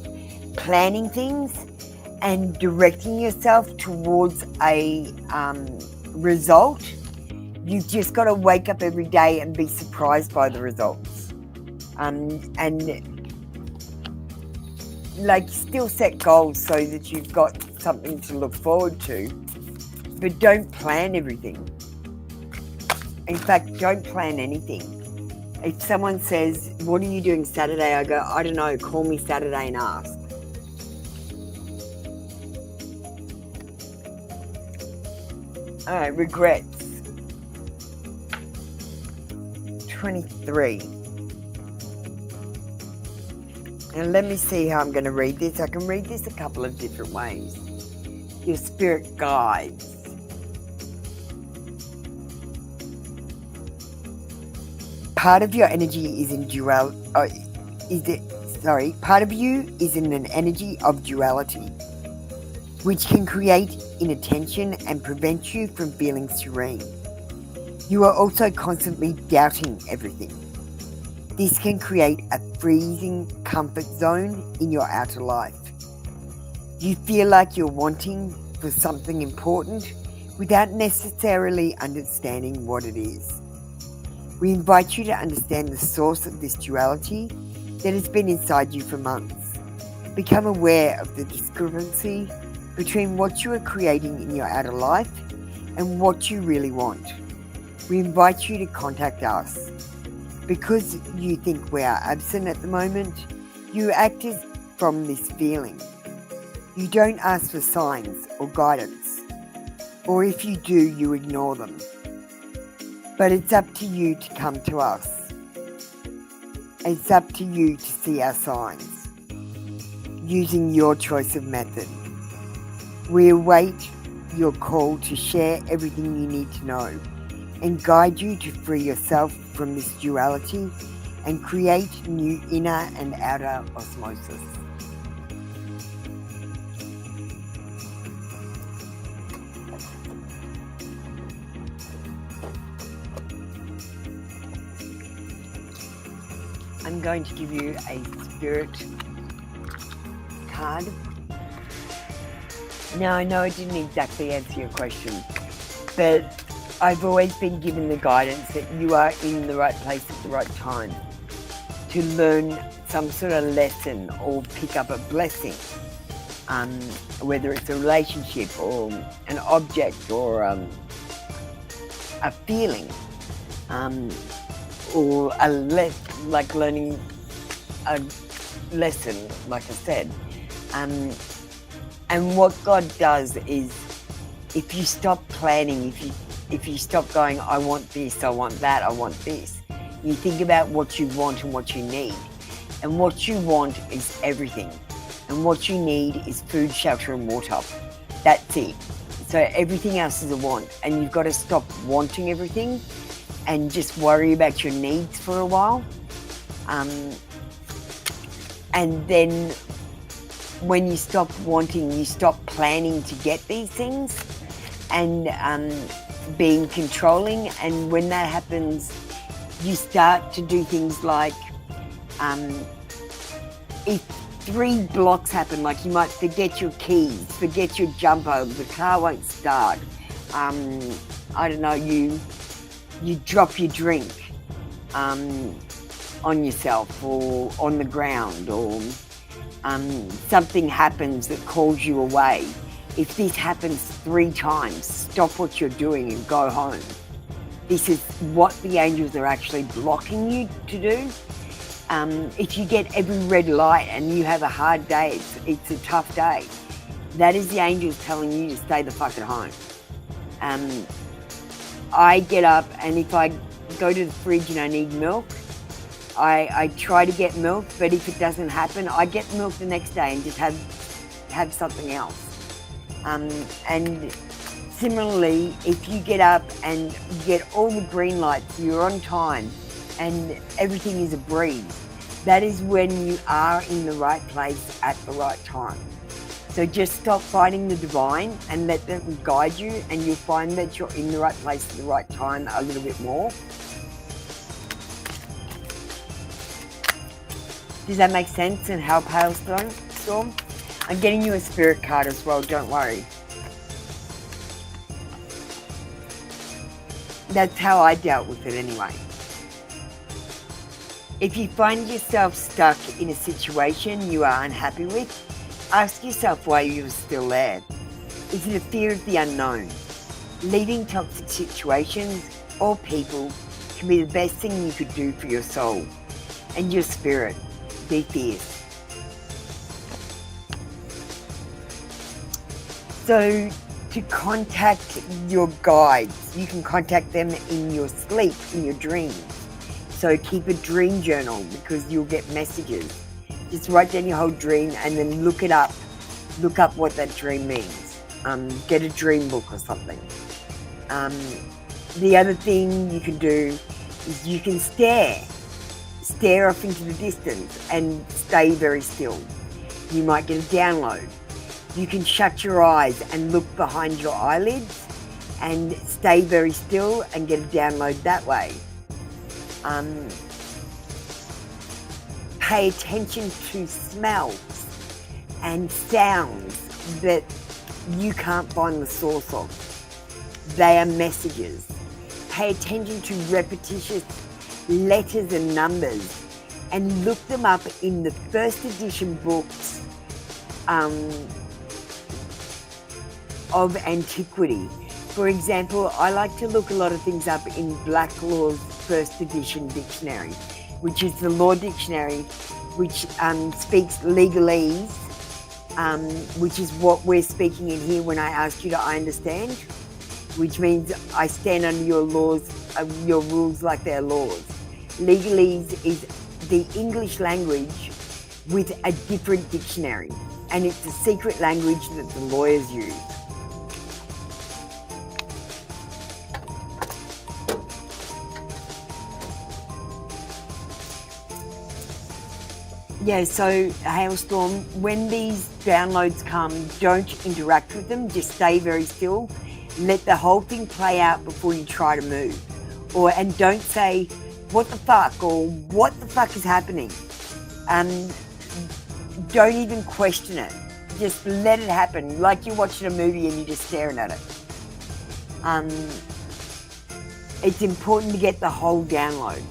planning things and directing yourself towards a result. You've just got to wake up every day and be surprised by the results. And like, still set goals so that you've got something to look forward to, but don't plan everything. In fact, don't plan anything. If someone says, what are you doing Saturday? I go, I don't know, call me Saturday and ask. All right, regrets. 23. And let me see how I'm going to read this. I can read this a couple of different ways. Your spirit guides. Part of your energy is in part of you is in an energy of duality, which can create inattention and prevent you from feeling serene. You are also constantly doubting everything. This can create a freezing comfort zone in your outer life. You feel like you're wanting for something important without necessarily understanding what it is. We invite you to understand the source of this duality that has been inside you for months. Become aware of the discrepancy between what you are creating in your outer life and what you really want. We invite you to contact us. Because you think we are absent at the moment, you act from this feeling. You don't ask for signs or guidance, or if you do, you ignore them. But it's up to you to come to us. It's up to you to see our signs, using your choice of method. We await your call to share everything you need to know and guide you to free yourself from this duality and create new inner and outer osmosis. I'm going to give you a spirit card. Now, I know I didn't exactly answer your question, but I've always been given the guidance that you are in the right place at the right time to learn some sort of lesson or pick up a blessing, whether it's a relationship or an object or a feeling, or like learning a lesson, like I said. And what God does is, if you stop planning, if you stop going, I want this, I want that, I want this, you think about what you want and what you need. And what you want is everything. And what you need is food, shelter, and water. That's it. So everything else is a want. And you've got to stop wanting everything and just worry about your needs for a while. And then when you stop wanting, you stop planning to get these things and being controlling. And when that happens, you start to do things like, if 3 blocks happen, like you might forget your keys, forget your jumper, the car won't start. I don't know, you drop your drink on yourself or on the ground, or something happens that calls you away. If this happens 3 times, stop what you're doing and go home. This is what the angels are actually blocking you to do. If you get every red light and you have a hard day, it's a tough day, that is the angels telling you to stay the fuck at home. I get up, and if I go to the fridge and I need milk, I try to get milk, but if it doesn't happen, I get milk the next day and just have something else. And similarly, if you get up and you get all the green lights, you're on time, and everything is a breeze, that is when you are in the right place at the right time. So just stop fighting the divine and let them guide you, and you'll find that you're in the right place at the right time a little bit more. Does that make sense? And how Hailstorm? I'm getting you a spirit card as well, don't worry. That's how I dealt with it anyway. If you find yourself stuck in a situation you are unhappy with, ask yourself why you're still there. Is it a fear of the unknown? Leaving toxic situations or people can be the best thing you could do for your soul and your spirit. Be fierce. So to contact your guides, you can contact them in your sleep, in your dreams. So keep a dream journal, because you'll get messages. Just write down your whole dream and then look it up. Look up what that dream means. Get a dream book or something. The other thing you can do is you can stare off into the distance and stay very still. You might get a download. You can shut your eyes and look behind your eyelids and stay very still and get a download that way. Pay attention to smells and sounds that you can't find the source of. They are messages. Pay attention to repetitious letters and numbers and look them up in the first edition books of antiquity. For example, I like to look a lot of things up in Blacklaw's first edition dictionary, which is the law dictionary, which speaks legalese, which is what we're speaking in here when I ask you to I understand, which means I stand under your laws, your rules like they're laws. Legalese is the English language with a different dictionary, and it's a secret language that the lawyers use. Yeah, so Hailstorm, when these downloads come, don't interact with them, just stay very still. Let the whole thing play out before you try to move. And don't say, what the fuck, or what the fuck is happening? Don't even question it. Just let it happen, like you're watching a movie and you're just staring at it. It's important to get the whole download.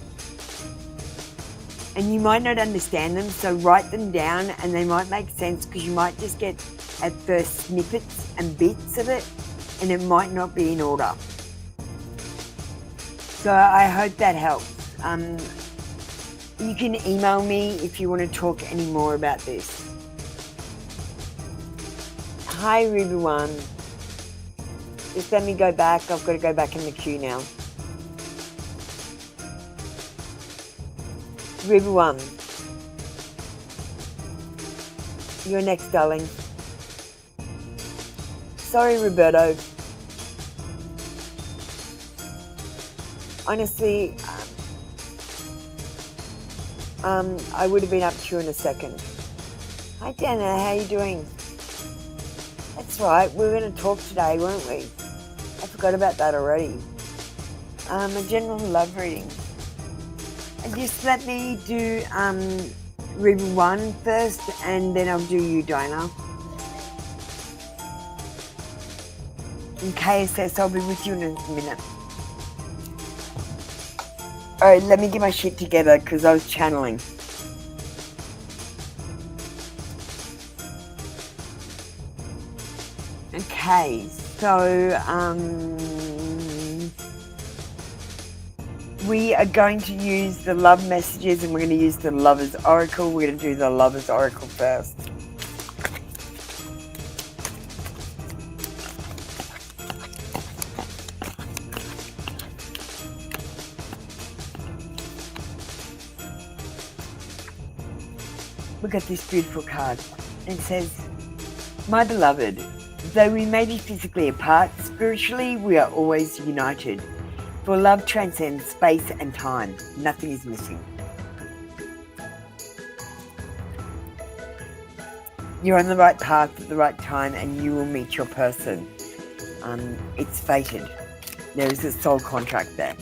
And you might not understand them, so write them down, and they might make sense, because you might just get at first snippets and bits of it, and it might not be in order. So I hope that helps. You can email me if you want to talk any more about this. Hi everyone. Just let me go back. I've got to go back in the queue now. Everyone. You're next, darling. Sorry, Roberto. Honestly, I would have been up to you in a second. Hi, Dana. How you doing? That's right. We were going to talk today, weren't we? I forgot about that already. A general love reading. And just let me do reading 1 first, and then I'll do you, Dinah. In KSS, I'll be with you in a minute. Alright, let me get my shit together because I was channeling. Okay, so we are going to use the love messages, and we're going to use the Lover's Oracle. We're going to do the Lover's Oracle first. Look at this beautiful card. It says, "My beloved, though we may be physically apart, spiritually we are always united. For love transcends space and time. Nothing is missing." You're on the right path at the right time, and you will meet your person. It's fated. There is a soul contract there.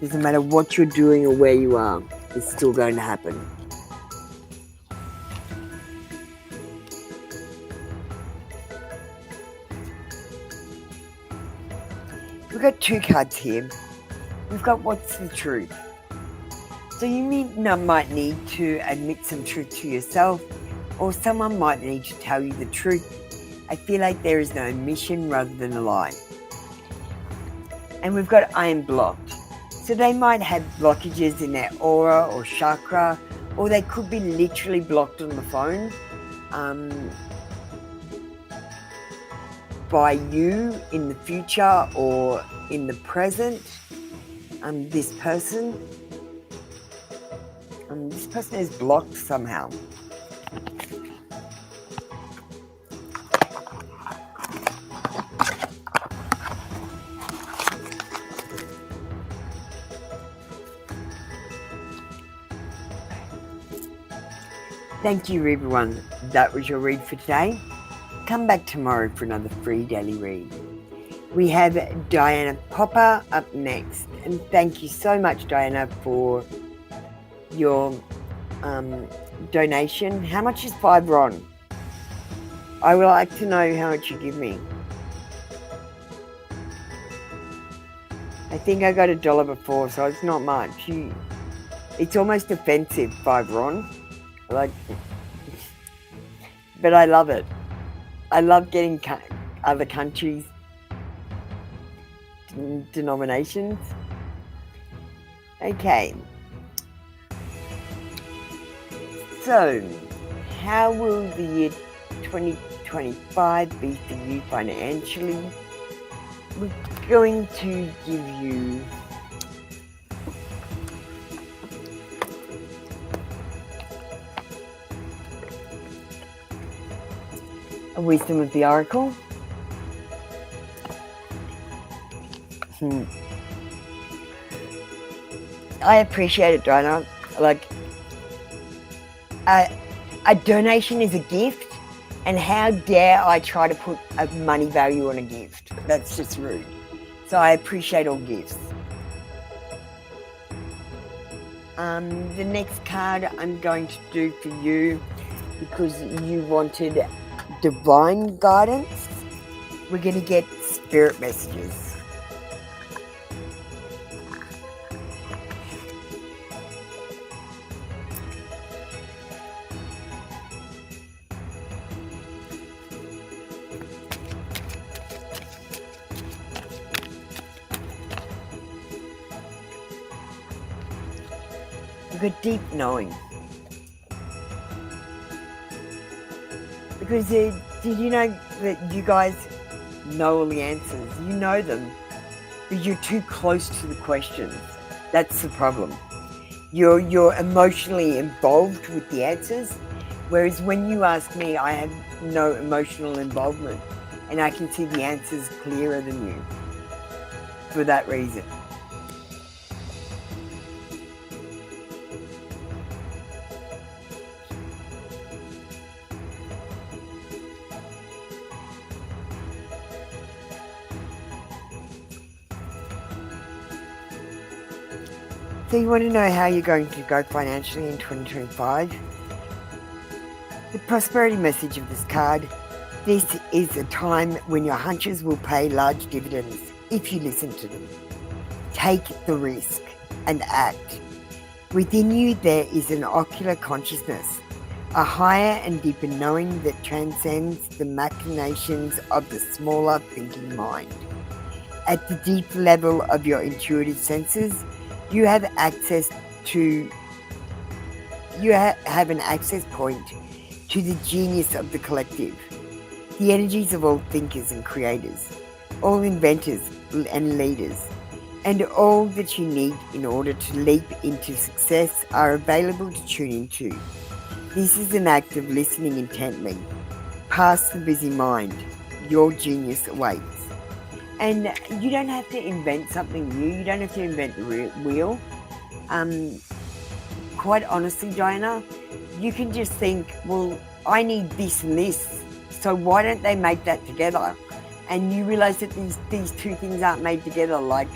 Doesn't matter what you're doing or where you are, it's still going to happen. We've got 2 cards here. We've got what's the truth. So you might need to admit some truth to yourself, or someone might need to tell you the truth. I feel like there is no omission rather than a lie. And we've got I am blocked. So they might have blockages in their aura or chakra, or they could be literally blocked on the phone by you in the future or in the present. This person is blocked somehow. Thank you everyone. That was your read for today. Come back tomorrow for another free daily read. We have Diana Popper up next. And thank you so much, Diana, for your donation. How much is 5 RON? I would like to know how much you give me. I think I got $1 before, so it's not much. It's almost offensive, 5 RON. But I love it. I love getting other countries' denominations. Okay. So, how will the year 2025 be for you financially? We're going to give you a wisdom of the oracle. I appreciate it, Diana. A donation is a gift, and how dare I try to put a money value on a gift? That's just rude. So I appreciate all gifts. The next card I'm going to do for you, because you wanted divine guidance, we're going to get spirit messages. We've got deep knowing. Because did you know that you guys know all the answers? You know them, but you're too close to the questions. That's the problem. You're emotionally involved with the answers, whereas when you ask me, I have no emotional involvement, and I can see the answers clearer than you for that reason. So you want to know how you're going to go financially in 2025? The prosperity message of this card: this is a time when your hunches will pay large dividends if you listen to them. Take the risk and act. Within you there is an ocular consciousness, a higher and deeper knowing that transcends the machinations of the smaller thinking mind. At the deep level of your intuitive senses, you have an access point to the genius of the collective, the energies of all thinkers and creators, all inventors and leaders, and all that you need in order to leap into success are available to tune into. This is an act of listening intently. Past the busy mind, your genius awaits. And you don't have to invent something new. You don't have to invent the wheel. Quite honestly, Diana, you can just think, well, I need this and this, so why don't they make that together? And you realize that these two things aren't made together, like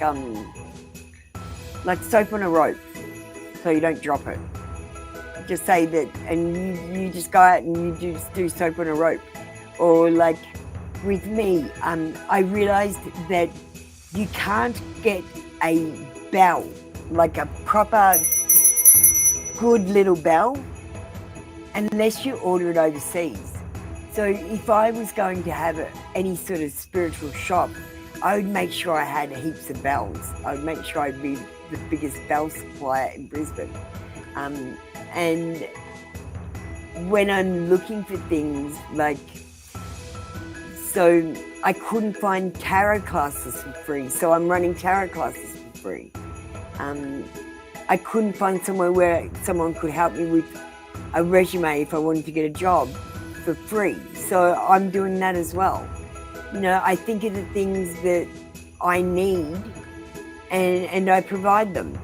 soap on a rope, so you don't drop it. Just say that, and you just go out and you just do soap on a rope. Or like with me, I realized that you can't get a bell, like a proper good little bell, unless you order it overseas. So if I was going to have any sort of spiritual shop, I would make sure I had heaps of bells. I would make sure I'd be the biggest bell supplier in Brisbane. And when I'm looking for things like, so I couldn't find tarot classes for free, so I'm running tarot classes for free. I couldn't find somewhere where someone could help me with a resume if I wanted to get a job for free, so I'm doing that as well. You know, I think of the things that I need and I provide them.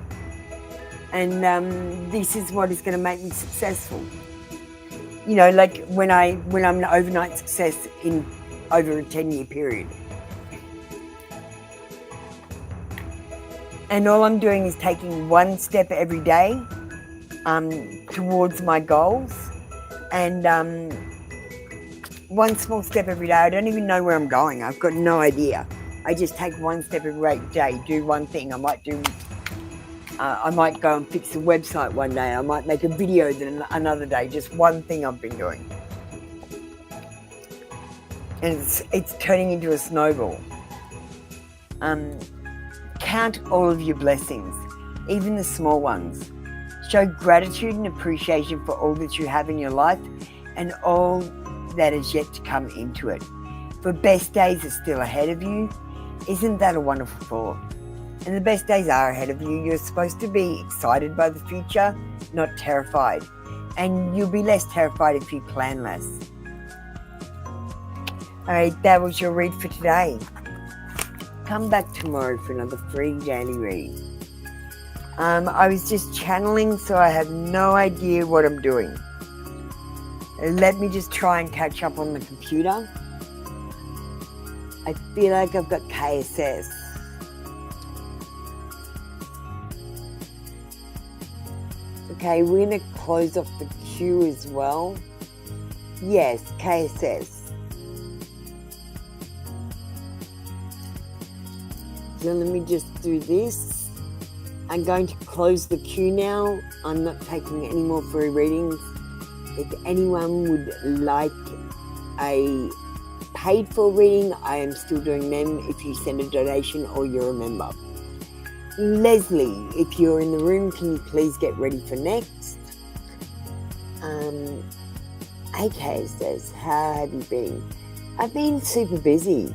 And this is what is going to make me successful. You know, like when I'm an overnight success in over a 10-year period. And all I'm doing is taking one step every day towards my goals. And one small step every day. I don't even know where I'm going. I've got no idea. I just take one step every day, do one thing. I might go and fix a website one day. I might make a video then another day. Just one thing I've been doing. And it's turning into a snowball. Count all of your blessings, even the small ones. Show gratitude and appreciation for all that you have in your life and all that is yet to come into it. For best days are still ahead of you. Isn't that a wonderful thought? And the best days are ahead of you. You're supposed to be excited by the future, not terrified. And you'll be less terrified if you plan less. Alright, that was your read for today. Come back tomorrow for another free daily read. I was just channeling, so I have no idea what I'm doing. Let me just try and catch up on the computer. I feel like I've got KSS. Okay, we're going to close off the queue as well. Yes, KSS. So let me just do this. I'm going to close the queue now. I'm not taking any more free readings. If anyone would like a paid for reading, I am still doing them if you send a donation or you're a member. Leslie, if you're in the room, can you please get ready for next? AK says, how have you been? I've been super busy.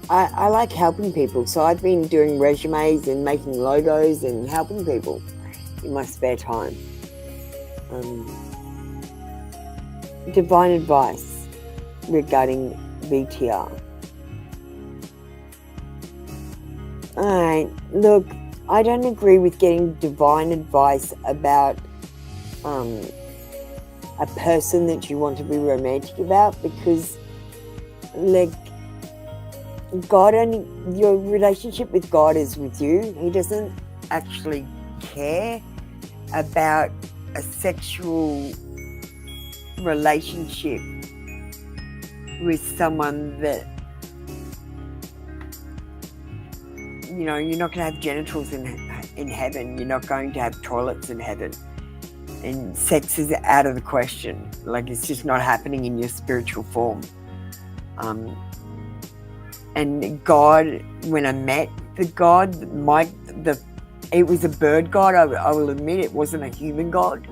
I like helping people, so I've been doing resumes and making logos and helping people in my spare time. Divine advice regarding VTR. Alright, look, I don't agree with getting divine advice about a person that you want to be romantic about, because like God only, your relationship with God is with you. He doesn't actually care about a sexual relationship with someone that, you know, you're not going to have genitals in heaven. You're not going to have toilets in heaven. And sex is out of the question. Like, it's just not happening in your spiritual form. And God, when I met the God, it was a bird God. I will admit it wasn't a human God.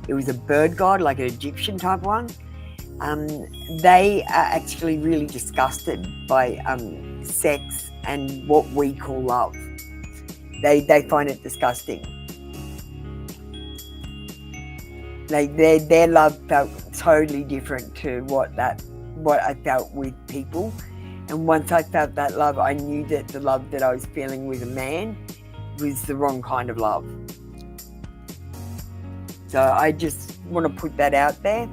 It was a bird God, like an Egyptian type one. They are actually really disgusted by sex and what we call love. They find it disgusting. Like their love felt totally different to what I felt with people. And once I felt that love, I knew that the love that I was feeling with a man was the wrong kind of love. So I just want to put that out there.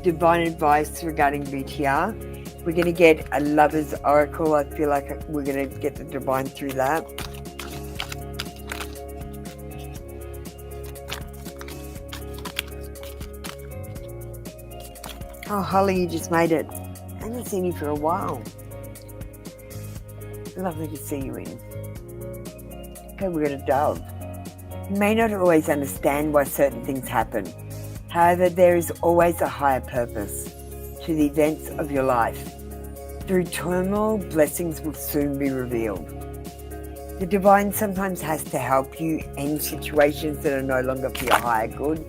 Divine advice regarding VTR. We're going to get a lover's oracle. I feel like we're going to get the divine through that. Oh, Holly, you just made it. I haven't seen you for a while. Lovely to see you in. Okay, we got a dove. You may not always understand why certain things happen. However, there is always a higher purpose to the events of your life. Through turmoil, blessings will soon be revealed. The divine sometimes has to help you end situations that are no longer for your higher good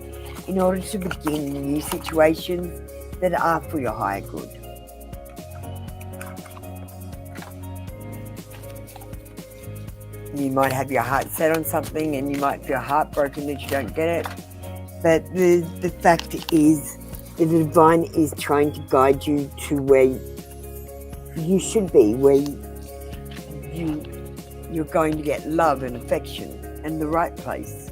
in order to begin new situations that are for your higher good. You might have your heart set on something and you might feel heartbroken that you don't get it. But the fact is, the divine is trying to guide you to where you should be, where you're going to get love and affection and the right place.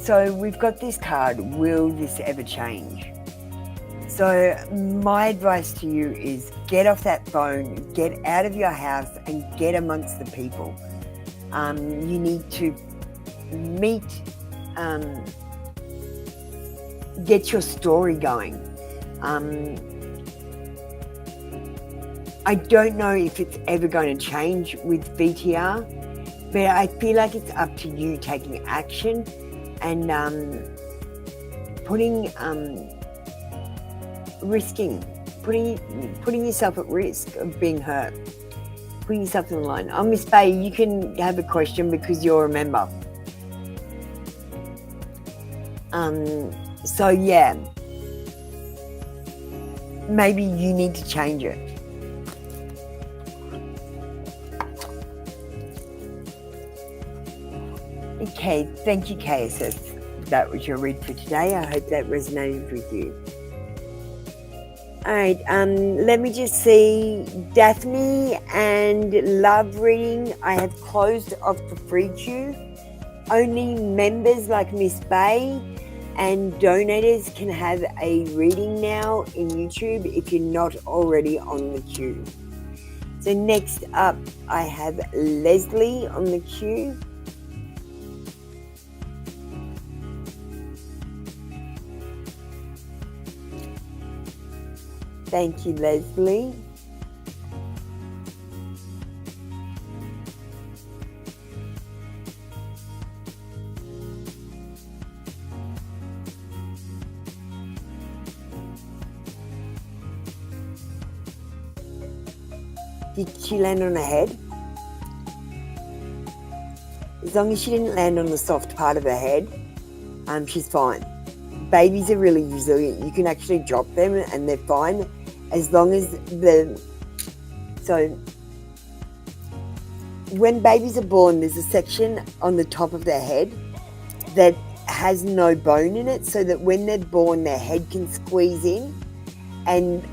So we've got this card, will this ever change? So my advice to you is get off that phone, get out of your house and get amongst the people. You need to meet, get your story going. I don't know if it's ever going to change with VTR, but I feel like it's up to you taking action and putting yourself at risk of being hurt, putting yourself in the line. Oh, Miss Bay, you can have a question because you're a member. So yeah, maybe you need to change it. Okay, thank you, KSS. That was your read for today. I hope that resonated with you. Alright, let me just see. Daphne and Love Reading, I have closed off the free queue. Only members like Miss Bay and donators can have a reading now in YouTube if you're not already on the queue. So next up, I have Leslie on the queue. Thank you, Leslie. Did she land on her head? As long as she didn't land on the soft part of her head, she's fine. Babies are really resilient. You can actually drop them and they're fine as long as when babies are born, there's a section on the top of their head that has no bone in it, so that when they're born, their head can squeeze in, and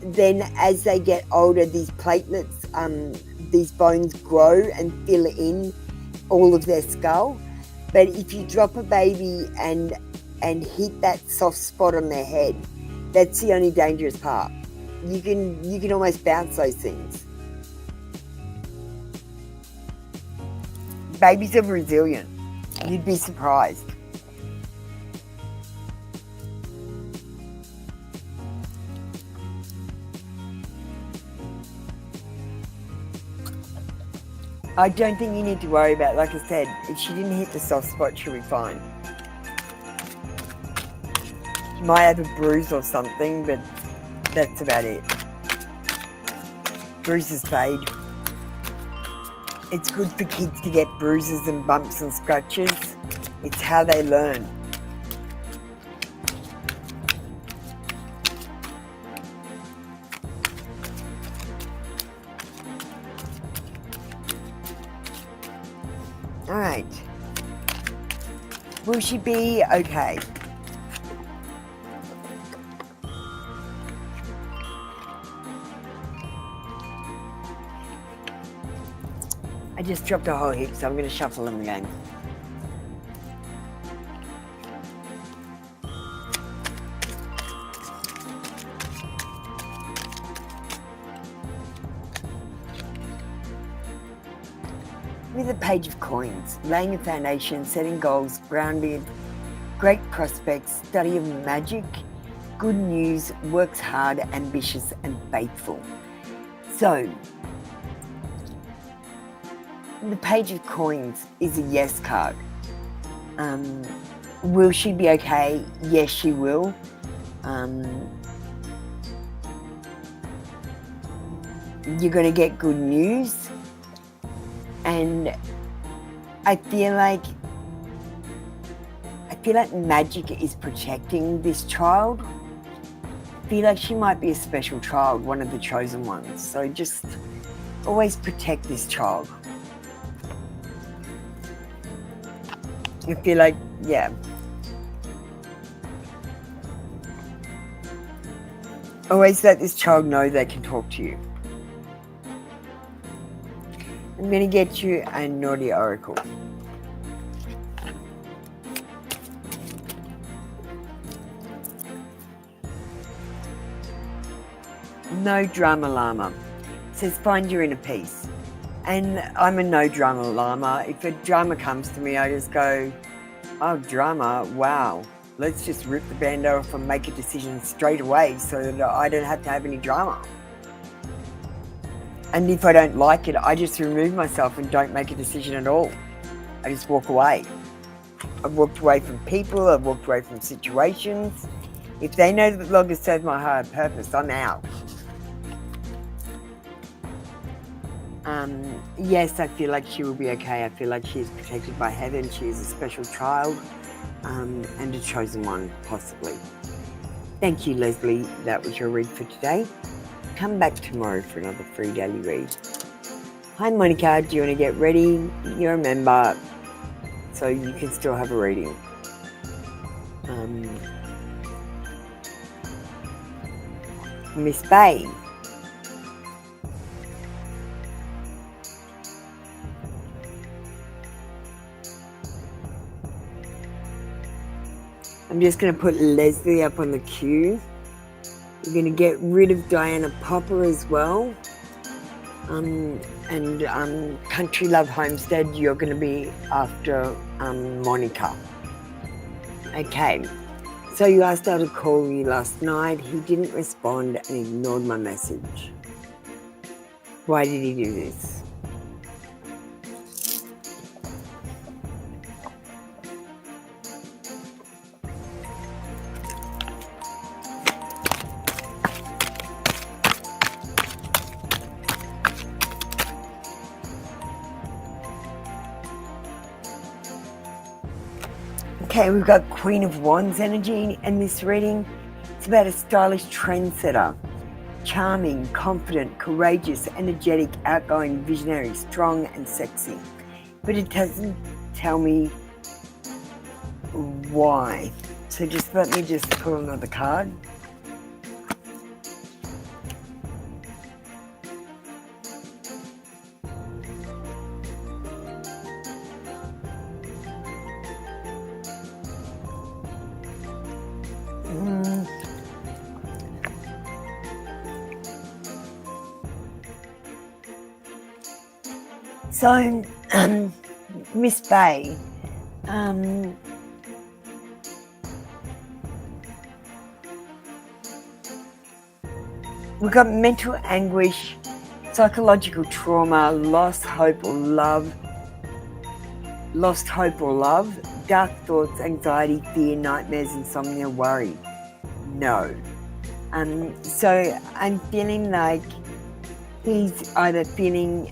then as they get older, these platelets, these bones grow and fill in all of their skull. But if you drop a baby and hit that soft spot on their head, that's the only dangerous part. You can almost bounce those things. Babies are resilient. You'd be surprised. I don't think you need to worry about, like I said, if she didn't hit the soft spot, she'll be fine. She might have a bruise or something, but that's about it. Bruises fade. It's good for kids to get bruises and bumps and scratches. It's how they learn. All right. Will she be okay? I just dropped a whole heap, so I'm going to shuffle them again. With a page of coins, laying a foundation, setting goals, grounded, great prospects, study of magic, good news, works hard, ambitious and faithful. So, the page of coins is a yes card. Will she be okay? Yes, she will. You're going to get good news. And I feel like magic is protecting this child. I feel like she might be a special child, one of the chosen ones. So just always protect this child. I feel like, yeah. Always let this child know they can talk to you. I'm going to get you a naughty oracle. No drama llama. It says find your inner peace. And I'm a no drama llama. If a drama comes to me, I just go, oh, drama, wow. Let's just rip the band off and make a decision straight away so that I don't have to have any drama. And if I don't like it, I just remove myself and don't make a decision at all. I just walk away. I've walked away from people, I've walked away from situations. If they know that longer serves my higher purpose, I'm out. Yes, I feel like she will be okay. I feel like she is protected by heaven. She is a special child and a chosen one, possibly. Thank you, Leslie. That was your read for today. Come back tomorrow for another free daily read. Hi, Monica. Do you want to get ready? You're a member, so you can still have a reading. Miss Bay. I'm just going to put Leslie up on the queue. We're going to get rid of Diana Popper as well. And Country Love Homestead, you're going to be after Monica. Okay. So you asked Al to call you last night. He didn't respond and ignored my message. Why did he do this? Okay, we've got Queen of Wands energy in this reading. It's about a stylish trendsetter. Charming, confident, courageous, energetic, outgoing, visionary, strong and sexy. But it doesn't tell me why. So just let me just pull another card. So, Miss Bay, we've got mental anguish, psychological trauma, lost hope or love, dark thoughts, anxiety, fear, nightmares, insomnia, worry. No. So I'm feeling like he's either feeling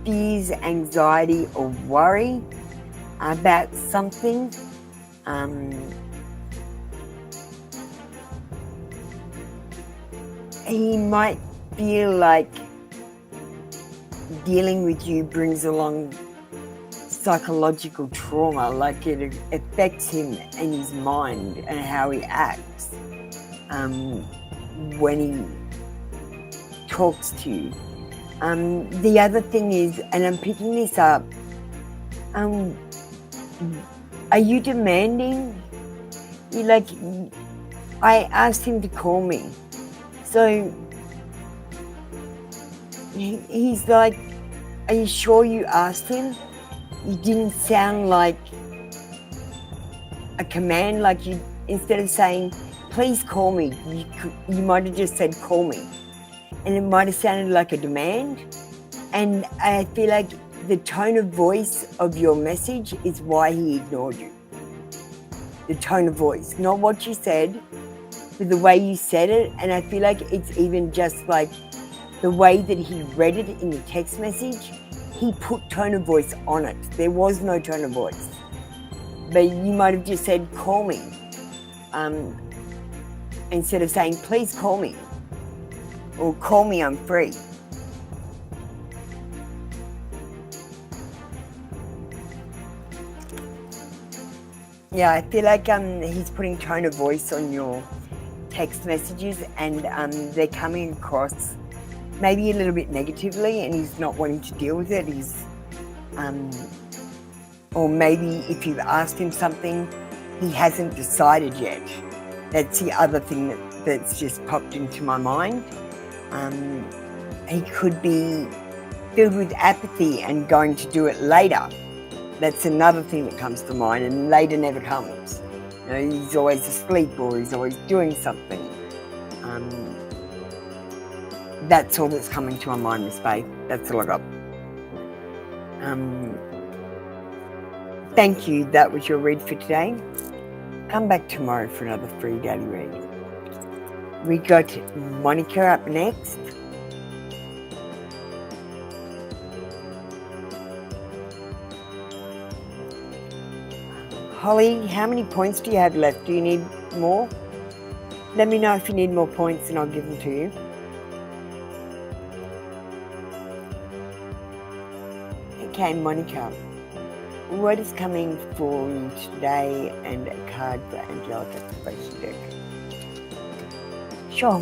fears, anxiety or worry about something. He might feel like dealing with you brings along psychological trauma, like it affects him and his mind and how he acts when he talks to you. The other thing is, and I'm picking this up, are you demanding? I asked him to call me. So he's like, are you sure you asked him? You didn't sound like a command, like you, instead of saying, please call me, you might have just said, call me. And it might have sounded like a demand. And I feel like the tone of voice of your message is why he ignored you. The tone of voice, not what you said, but the way you said it. And I feel like it's even just like the way that he read it in the text message, he put tone of voice on it. There was no tone of voice. But you might have just said, call me. Instead of saying, please call me. Or call me, I'm free. Yeah, I feel like he's putting tone of voice on your text messages, and they're coming across maybe a little bit negatively, and he's not wanting to deal with it. He's, or maybe if you've asked him something, he hasn't decided yet. That's the other thing that's just popped into my mind. He could be filled with apathy and going to do it later. That's another thing that comes to mind, and later never comes. You know, he's always asleep or he's always doing something. That's all that's coming to my mind, Miss Faith. That's all I got. Thank you. That was your read for today. Come back tomorrow for another free daily read. We got Monica up next. Holly, how many points do you have left? Do you need more? Let me know if you need more points and I'll give them to you. Okay, Monica, what is coming for you today, and a card for Angelic Activation deck? Sure.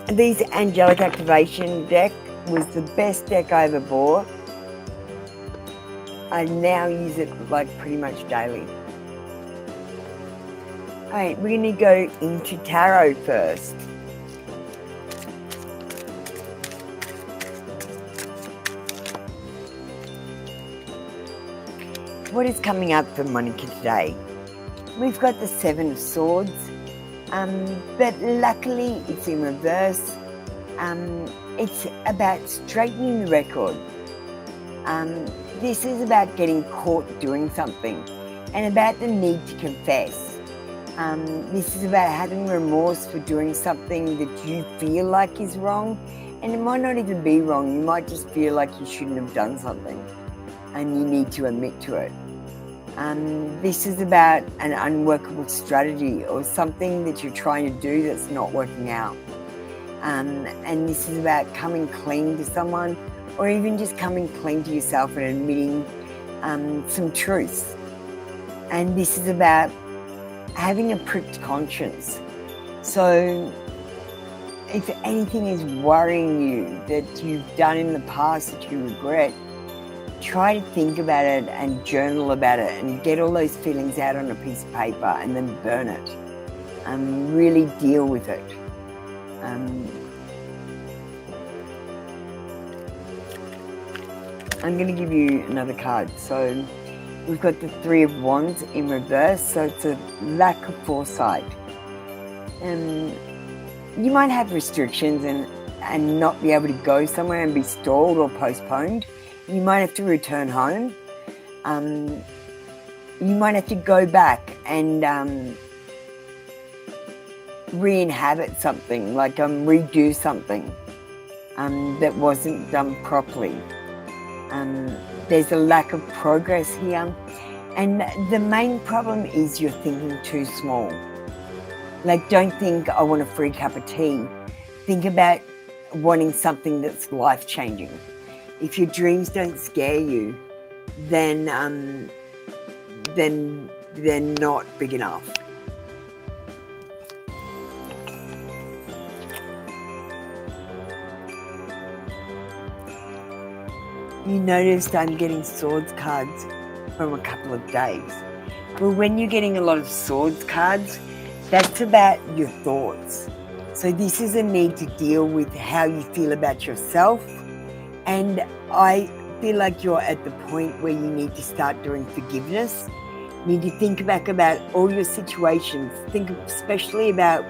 This Angelic Activation deck was the best deck I ever bought. I now use it like pretty much daily. Alright, we're going to go into tarot first. What is coming up for Monica today? We've got the Seven of Swords, but luckily it's in reverse. It's about straightening the record. This is about getting caught doing something and about the need to confess. This is about having remorse for doing something that you feel like is wrong, and it might not even be wrong. You might just feel like you shouldn't have done something. and you need to admit to it. This is about an unworkable strategy or something that you're trying to do that's not working out. And this is about coming clean to someone, or even just coming clean to yourself and admitting some truths. And this is about having a pricked conscience. So if anything is worrying you that you've done in the past that you regret, try to think about it and journal about it and get all those feelings out on a piece of paper and then burn it. Really deal with it. I'm going to give you another card. So we've got the Three of Wands in reverse, so it's a lack of foresight. You might have restrictions and not be able to go somewhere and be stalled or postponed. You might have to return home. You might have to go back and re-inhabit something, like redo something that wasn't done properly. There's a lack of progress here, and the main problem is you're thinking too small. Like, don't think I want a free cup of tea. Think about wanting something that's life-changing. If your dreams don't scare you, then they're not big enough. You noticed I'm getting swords cards from a couple of days. Well, when you're getting a lot of swords cards, that's about your thoughts. So this is a need to deal with how you feel about yourself. And I feel like you're at the point where you need to start doing forgiveness. You need to think back about all your situations. Think especially about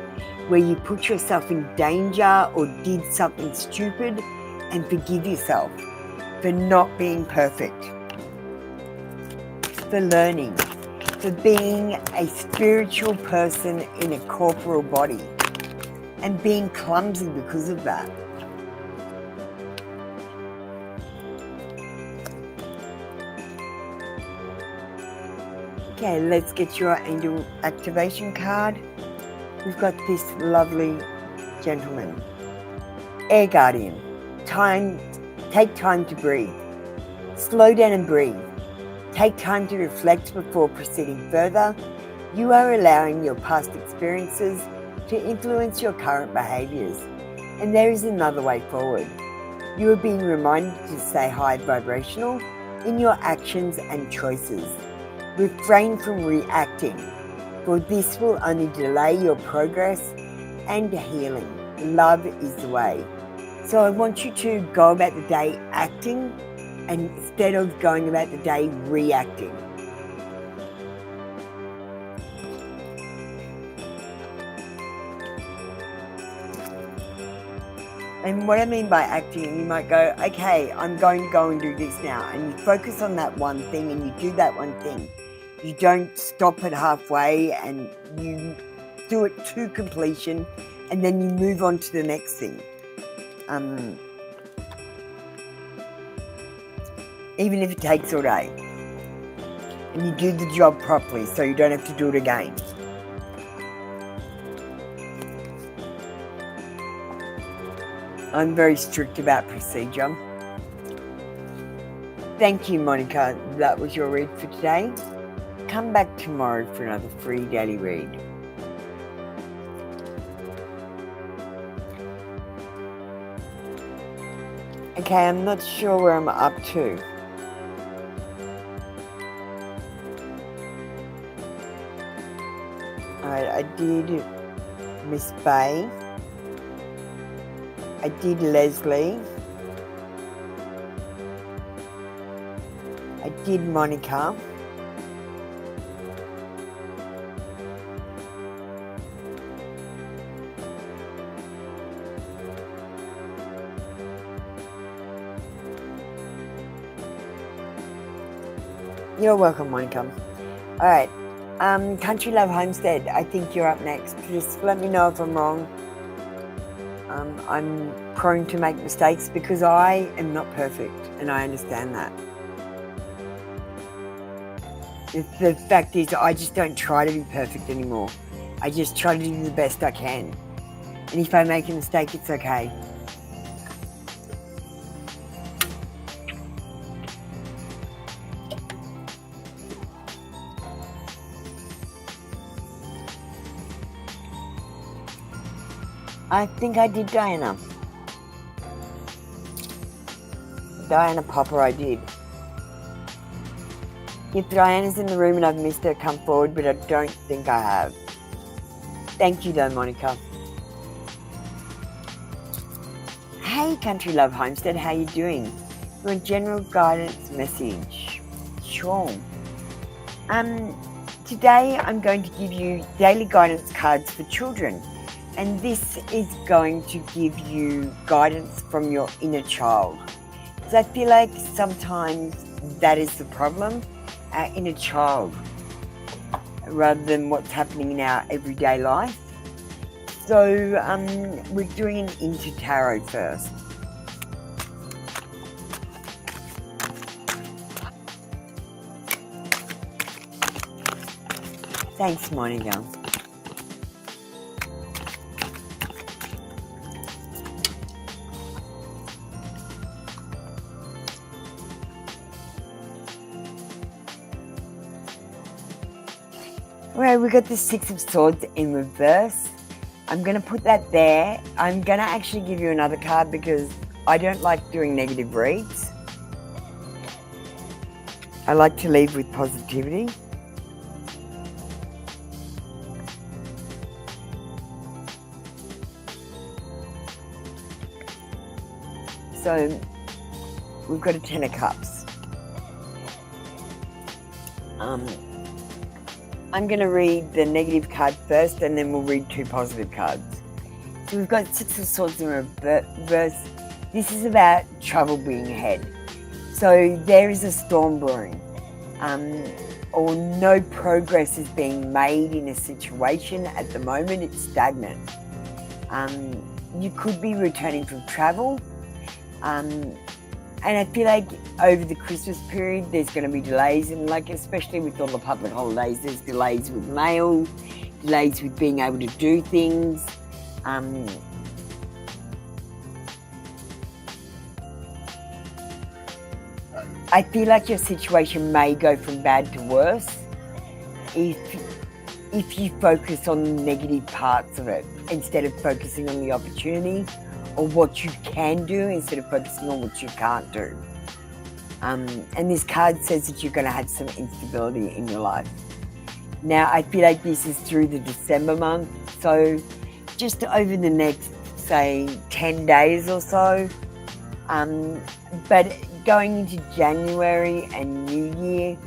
where you put yourself in danger or did something stupid, and forgive yourself for not being perfect, for learning, for being a spiritual person in a corporal body and being clumsy because of that. Okay, let's get your angel activation card. We've got this lovely gentleman. Air Guardian. Take time to breathe. Slow down and breathe. Take time to reflect before proceeding further. You are allowing your past experiences to influence your current behaviours, and there is another way forward. You are being reminded to stay high vibrational in your actions and choices. Refrain from reacting, for this will only delay your progress and healing. Love is the way. So I want you to go about the day acting instead of going about the day reacting. And what I mean by acting, you might go, okay, I'm going to go and do this now. And you focus on that one thing and you do that one thing. You don't stop it halfway and you do it to completion, and then you move on to the next thing. Even if it takes all day. And you do the job properly so you don't have to do it again. I'm very strict about procedure. Thank you, Monica. That was your read for today. Come back tomorrow for another free daily read. Okay, I'm not sure where I'm up to. Alright, I did Miss Bay. I did Leslie. I did Monica. You're welcome, Monica. Alright, Country Love Homestead, I think you're up next. Just let me know if I'm wrong. I'm prone to make mistakes because I am not perfect, and I understand that. The fact is, I just don't try to be perfect anymore. I just try to do the best I can. And if I make a mistake, it's okay. I think I did Diana. Diana Popper, I did. If Diana's in the room and I've missed her, come forward, but I don't think I have. Thank you though, Monica. Hey, Country Love Homestead, how you doing? Your general guidance message. Sure. Today I'm going to give you daily guidance cards for children. And this is going to give you guidance from your inner child. So I feel like sometimes that is the problem, our inner child, rather than what's happening in our everyday life. So we're doing an into tarot first. Thanks, Monica. Well, we got the Six of Swords in reverse. I'm going to put that there. I'm going to actually give you another card because I don't like doing negative reads. I like to leave with positivity. So, we've got a Ten of Cups. I'm going to read the negative card first and then we'll read two positive cards. So we've got Six of Swords in reverse. This is about trouble being ahead. So there is a storm brewing, or no progress is being made in a situation at the moment. It's stagnant. You could be returning from travel. And I feel like over the Christmas period, there's going to be delays, and like especially with all the public holidays, there's delays with mail, delays with being able to do things. I feel like your situation may go from bad to worse if you focus on the negative parts of it instead of focusing on the opportunity, or what you can do instead of focusing on what you can't do. And this card says that you're going to have some instability in your life. Now, I feel like this is through the December month, so just over the next, say, 10 days or so. But going into January and New Year,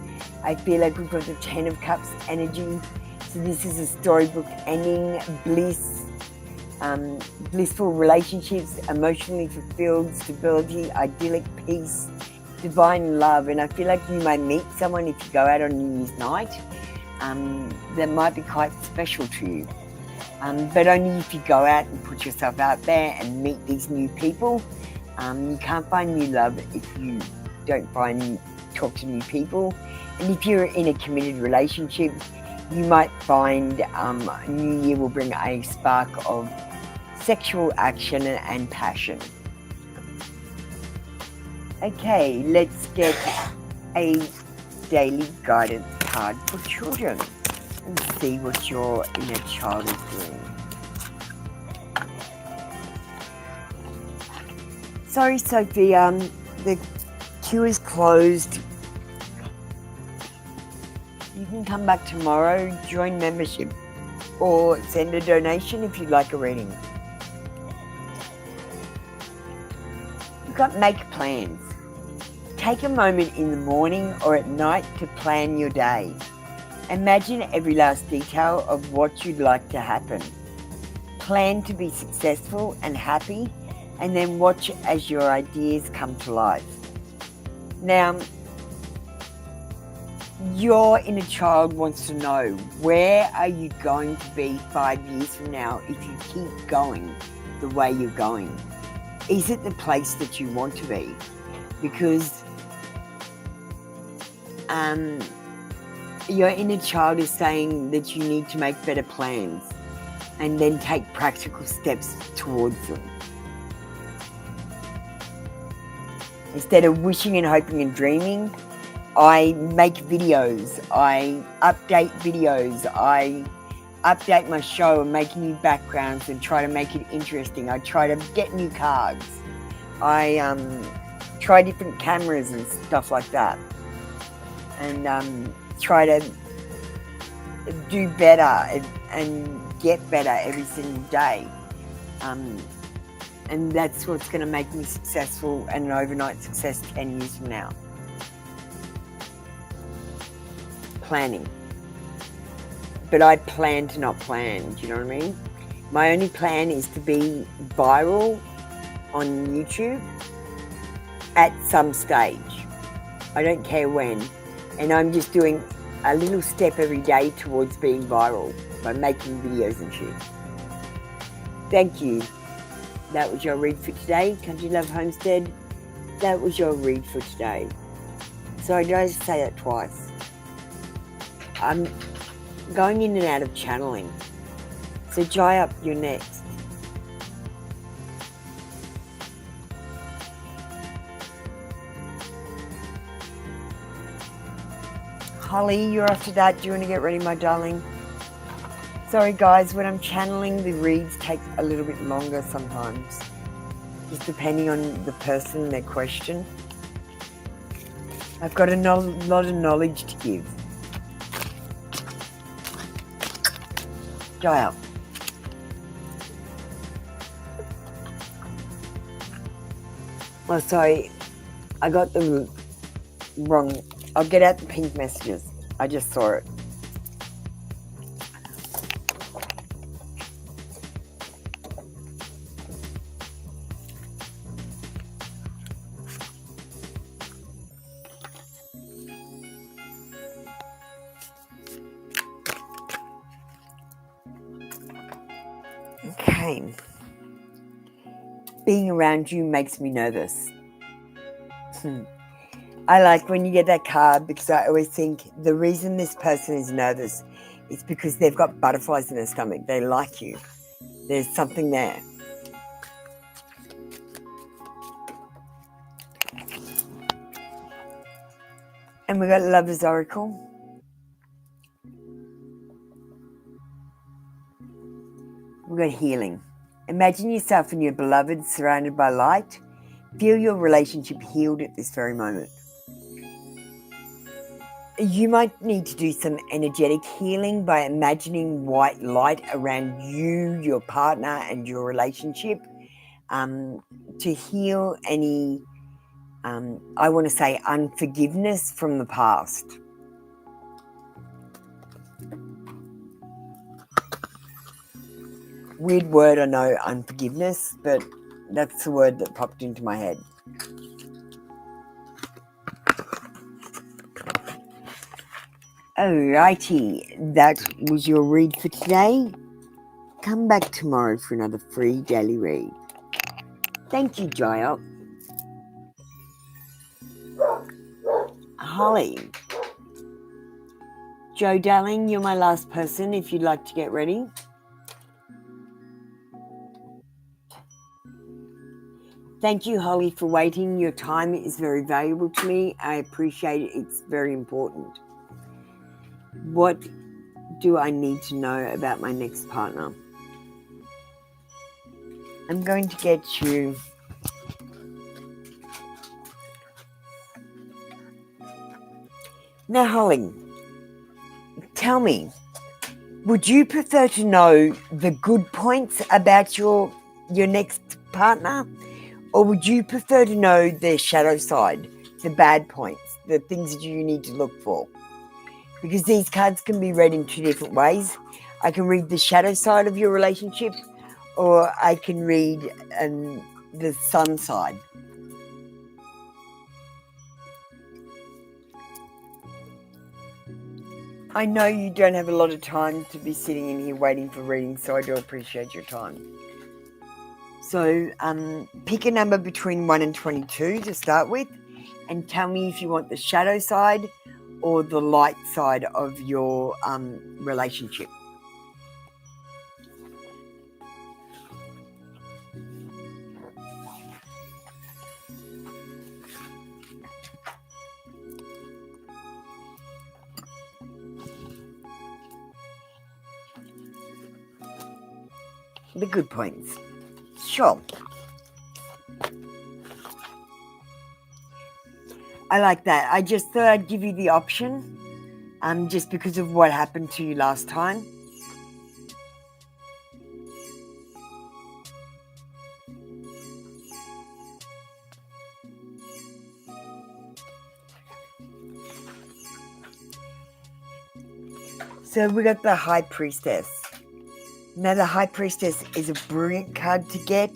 I feel like we've got the Ten of Cups energy. So this is a storybook ending, bliss, blissful relationships, emotionally fulfilled, stability, idyllic peace, divine love. And I feel like you may meet someone if you go out on New Year's night that might be quite special to you. But only if you go out and put yourself out there and meet these new people. You can't find new love if you don't talk to new people. And if you're in a committed relationship, you might find New Year will bring a spark of sexual action and passion. Okay, let's get a daily guidance card for children and see what your inner child is doing. Sorry, Sophie, the queue is closed. You can come back tomorrow, join membership, or send a donation if you'd like a reading. You've got make plans. Take a moment in the morning or at night to plan your day. Imagine every last detail of what you'd like to happen. Plan to be successful and happy, and then watch as your ideas come to life. Now, your inner child wants to know, where are you going to be 5 years from now if you keep going the way you're going? Is it the place that you want to be? Because Your inner child is saying that you need to make better plans and then take practical steps towards them. Instead of wishing and hoping and dreaming, I make videos, I update videos, I update my show and make new backgrounds and try to make it interesting. I try to get new cards. I try different cameras and stuff like that. And try to do better and get better every single day. And that's what's going to make me successful and an overnight success 10 years from now. Planning. But I plan to not plan, do you know what I mean? My only plan is to be viral on YouTube at some stage. I don't care when. And I'm just doing a little step every day towards being viral by making videos and shit. Thank you. That was your read for today. Country Love Homestead. That was your read for today. Sorry, did I just say that twice? I'm going in and out of channeling. So dry up, you're next. Holly, you're after that. Do you want to get ready, my darling? Sorry, guys. When I'm channeling, the reads take a little bit longer sometimes. Just depending on the person and their question. I've got a lot of knowledge to give. Dry up. Oh, sorry. I got the wrong. I'll get out the pink messages. I just saw it. Okay. Being around you makes me nervous. I like when you get that card because I always think the reason this person is nervous is because they've got butterflies in their stomach. They like you. There's something there. And we got Lover's Oracle. We got Healing. Imagine yourself and your beloved surrounded by light. Feel your relationship healed at this very moment. You might need to do some energetic healing by imagining white light around you, your partner, and your relationship to heal any, I want to say, unforgiveness from the past. Weird word, I know, unforgiveness, but that's the word that popped into my head. Alrighty, that was your read for today. Come back tomorrow for another free daily read. Thank you, Jaya. Holly. Joe, darling, you're my last person if you'd like to get ready. Thank you, Holly, for waiting. Your time is very valuable to me. I appreciate it. It's very important. What do I need to know about my next partner? I'm going to get you now, Holly. Tell me, would you prefer to know the good points about your next partner, or would you prefer to know their shadow side, the bad points, the things that you need to look for? Because these cards can be read in two different ways. I can read the shadow side of your relationship, or I can read the sun side. I know you don't have a lot of time to be sitting in here waiting for readings, so I do appreciate your time. So pick a number between 1 and 22 to start with, and tell me if you want the shadow side or the light side of your relationship. The good points. Sure. I like that. I just thought I'd give you the option, just because of what happened to you last time. So we got the High Priestess. Now the High Priestess is a brilliant card to get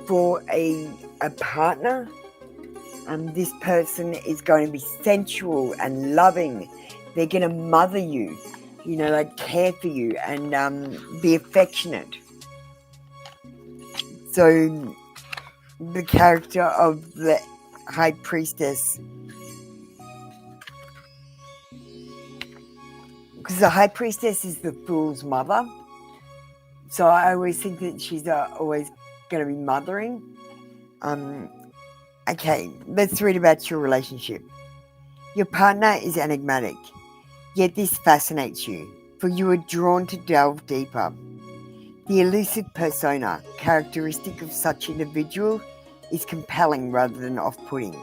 for a partner. This person is going to be sensual and loving. They're going to mother you, like care for you and be affectionate. So the character of the High Priestess, because the High Priestess is the Fool's mother. So I always think that she's always going to be mothering. Okay, let's read about your relationship. Your partner is enigmatic, yet this fascinates you, for you are drawn to delve deeper. The elusive persona, characteristic of such individual, is compelling rather than off-putting.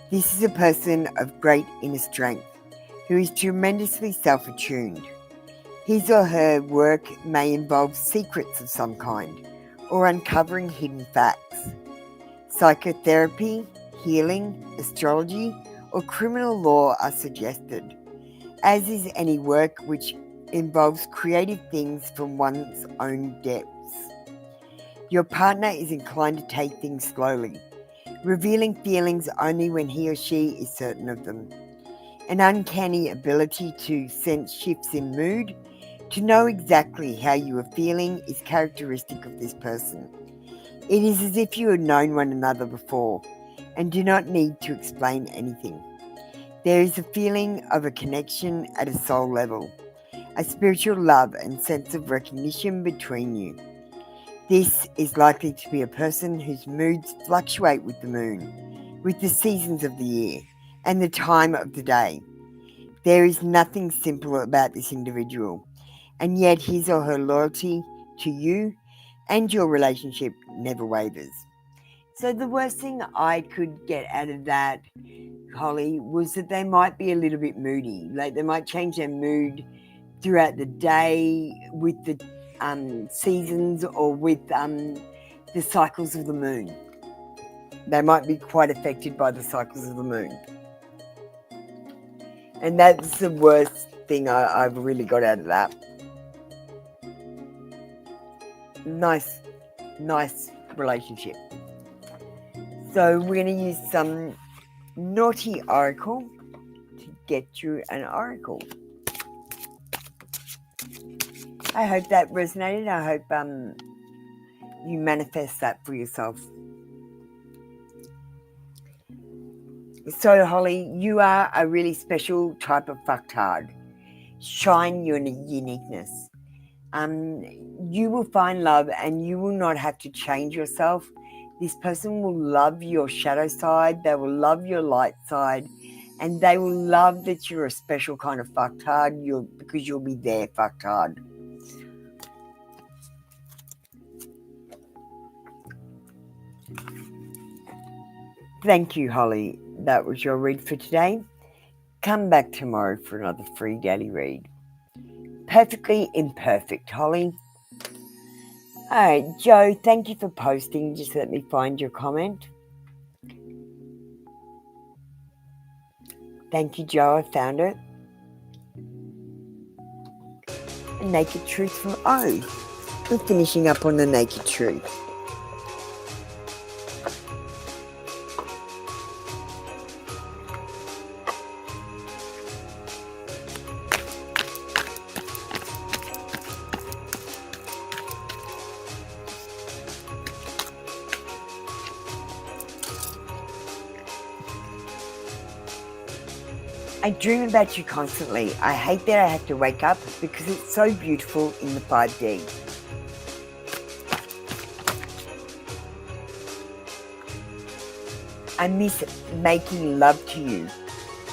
This is a person of great inner strength, who is tremendously self-attuned. His or her work may involve secrets of some kind, or uncovering hidden facts. Psychotherapy, healing, astrology, or criminal law are suggested, as is any work which involves creative things from one's own depths. Your partner is inclined to take things slowly, revealing feelings only when he or she is certain of them. An uncanny ability to sense shifts in mood, to know exactly how you are feeling, is characteristic of this person. It is as if you had known one another before and do not need to explain anything. There is a feeling of a connection at a soul level, a spiritual love and sense of recognition between you. This is likely to be a person whose moods fluctuate with the moon, with the seasons of the year, and the time of the day. There is nothing simple about this individual, and yet his or her loyalty to you and your relationship never wavers. So the worst thing I could get out of that, Holly, was that they might be a little bit moody. Like they might change their mood throughout the day with the seasons or with the cycles of the moon. They might be quite affected by the cycles of the moon. And that's the worst thing I've really got out of that. Nice relationship. So we're going to use some naughty oracle to get you an oracle. I hope that resonated. I hope you manifest that for yourself. So Holly, you are a really special type of fucktard. Shine your uniqueness. You will find love and you will not have to change yourself. This person will love your shadow side. They will love your light side. And they will love that you're a special kind of fucktard because you'll be their fucktard. Thank you, Holly. That was your read for today. Come back tomorrow for another free daily read. Perfectly imperfect, Holly. All right, Joe, thank you for posting. Just let me find your comment. Thank you, Joe. I found it. A Naked Truth from O. We're finishing up on the Naked Truth. I dream about you constantly. I hate that I have to wake up because it's so beautiful in the 5D. I miss making love to you.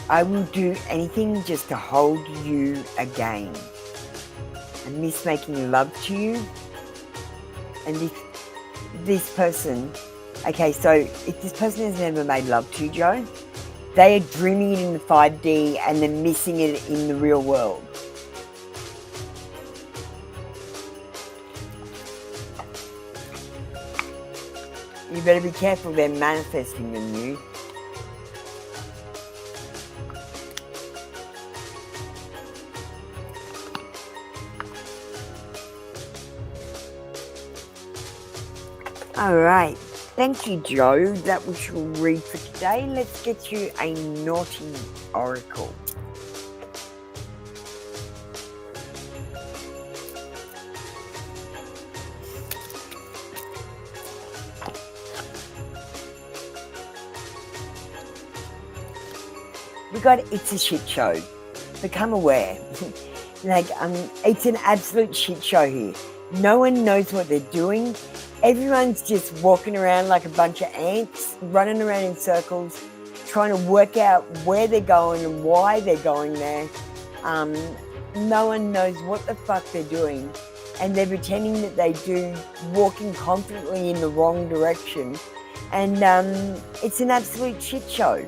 I will do anything just to hold you again. I miss making love to you. And this person, okay, so if this person has never made love to you, Joe, they are dreaming it in the 5D and they're missing it in the real world. You better be careful, they're manifesting them, you. Alright, thank you, Joe. That was your read for today. Let's get you a naughty oracle. We got It's a Shit Show. Become aware. It's an absolute shit show here. No one knows what they're doing. Everyone's just walking around like a bunch of ants, running around in circles, trying to work out where they're going and why they're going there. No one knows what the fuck they're doing, and they're pretending that they do, walking confidently in the wrong direction. And it's an absolute shit show.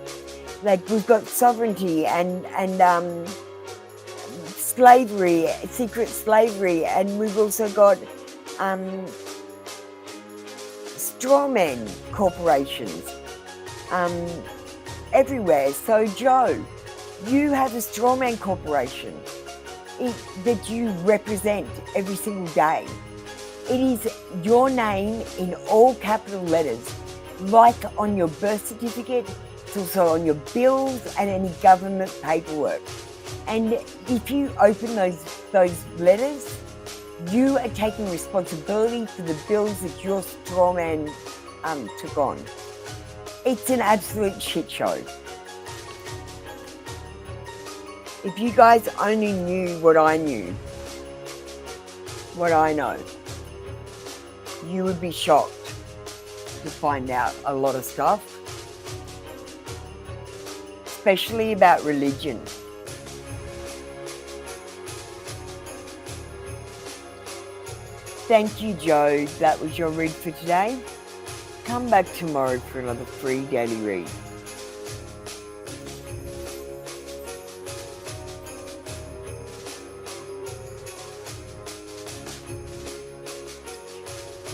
Like, we've got sovereignty and slavery, secret slavery, and we've also got strawman corporations everywhere. So, Joe, you have a strawman corporation that you represent every single day. It is your name in all capital letters, like on your birth certificate. It's also on your bills and any government paperwork. And if you open those letters, you are taking responsibility for the bills that your strawman took on. It's an absolute shit show. If you guys only knew what I knew, what I know, you would be shocked to find out a lot of stuff, especially about religion. Thank you, Joe. That was your read for today. Come back tomorrow for another free daily read.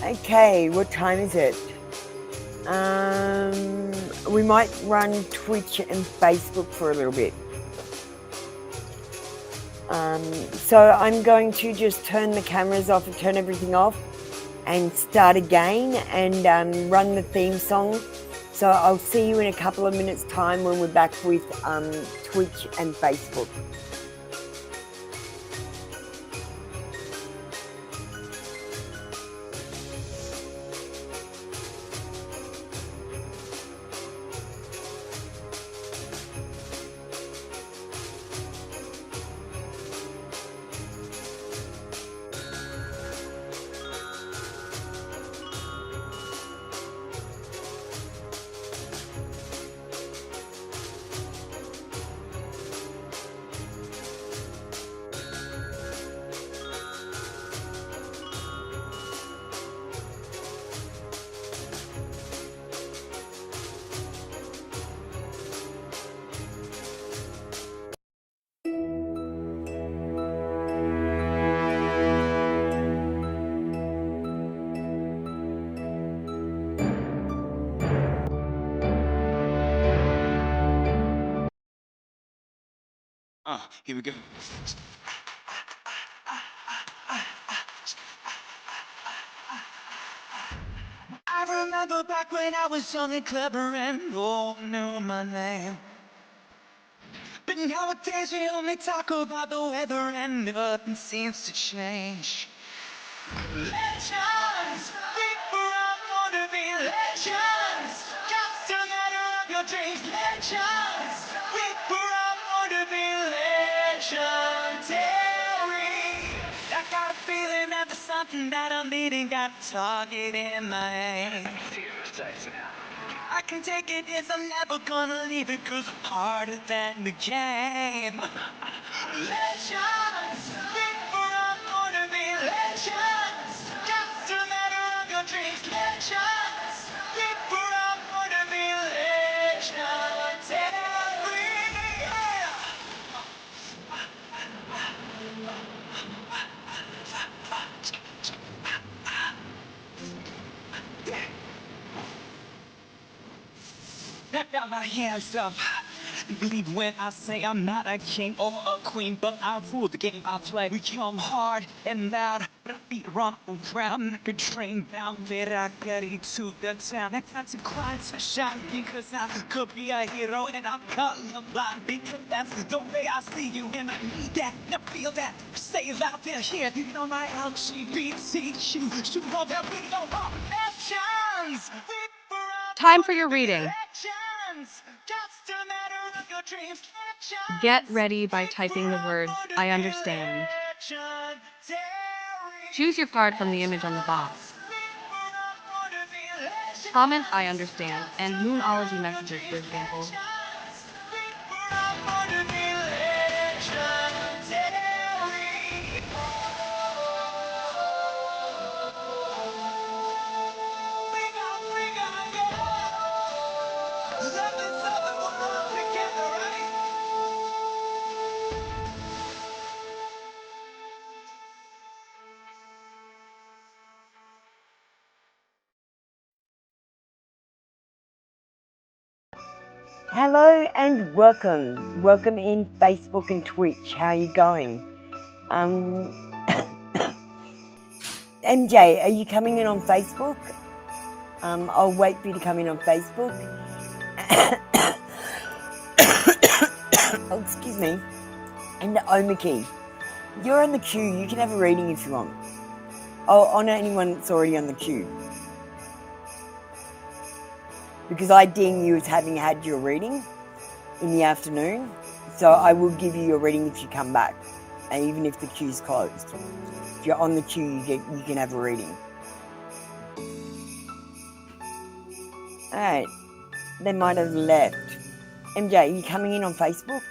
Okay, what time is it? We might run Twitch and Facebook for a little bit. So I'm going to just turn the cameras off and turn everything off and start again and run the theme song. So I'll see you in a couple of minutes' time when we're back with Twitch and Facebook. Here we go. I remember back when I was young and clever and all knew my name. But nowadays we only talk about the weather and nothing seems to change. Legends, people out want to be legends. Just a matter of your dreams. Legends, people out want to something that I'm needing, got a target in my hand. I can take it, yes, I'm never gonna leave it, cause I'm harder than the game. Legends, people are gonna be legends. Just a matter of your dreams, legends. People are gonna be legends. Let down my hands up. Believe when I say I'm not a king or a queen, but I rule the game I play. We come hard and loud, but I beat run around like a train bound. That I get into the town. That consequence I shine because I could be a hero and I'm colorblind because that's the way I see you and I need that. Now feel that. Say it loud there, here. You know my LGBTQ. Should know that we don't want actions. Time for your reading. Get ready by typing the words, I understand. Choose your card from the image on the box. Comment I understand and Moonology messages, for example. Hello and welcome. Welcome in Facebook and Twitch. How are you going? MJ, are you coming in on Facebook? I'll wait for you to come in on Facebook. Oh, excuse me. And Omaki, you're on the queue. You can have a reading if you want. I'll honour anyone that's already on the queue. Because I deem you as having had your reading in the afternoon. So I will give you your reading if you come back. And even if the queue's closed. If you're on the queue, you can have a reading. Alright. They might have left. MJ, are you coming in on Facebook?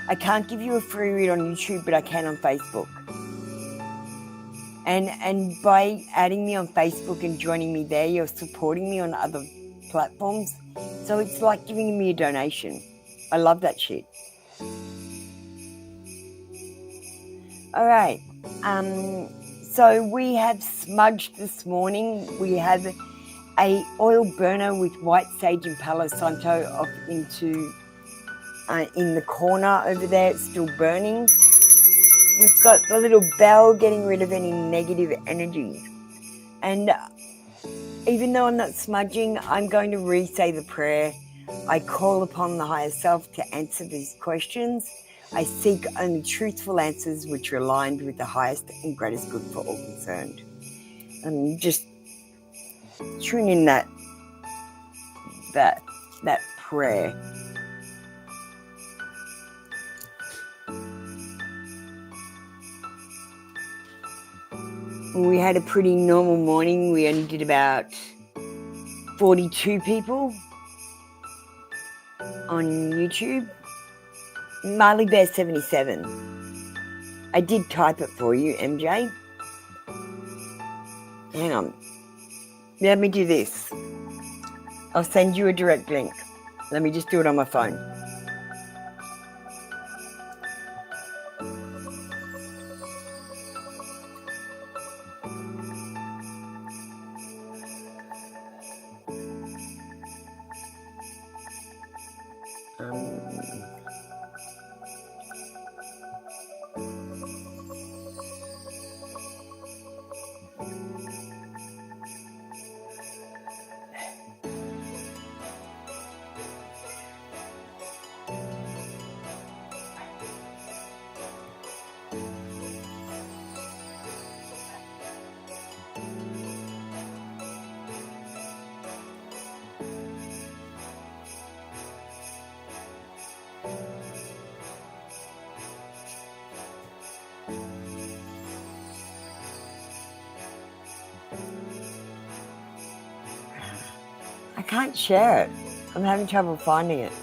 I can't give you a free read on YouTube, but I can on Facebook. And by adding me on Facebook and joining me there, you're supporting me on other platforms. So it's like giving me a donation. I love that shit. Alright. So we have smudged this morning. We have a oil burner with white sage and Palo Santo off into in the corner over there. It's still burning. We've got the little bell getting rid of any negative energy. And even though I'm not smudging, I'm going to re-say the prayer. I call upon the higher self to answer these questions. I seek only truthful answers which are aligned with the highest and greatest good for all concerned. And just tune in that prayer. We had a pretty normal morning. We only did about 42 people on YouTube. Marley Bear 77. I did type it for you, MJ. Hang on. Let me do this. I'll send you a direct link. Let me just do it on my phone. can't share it. I'm having trouble finding it.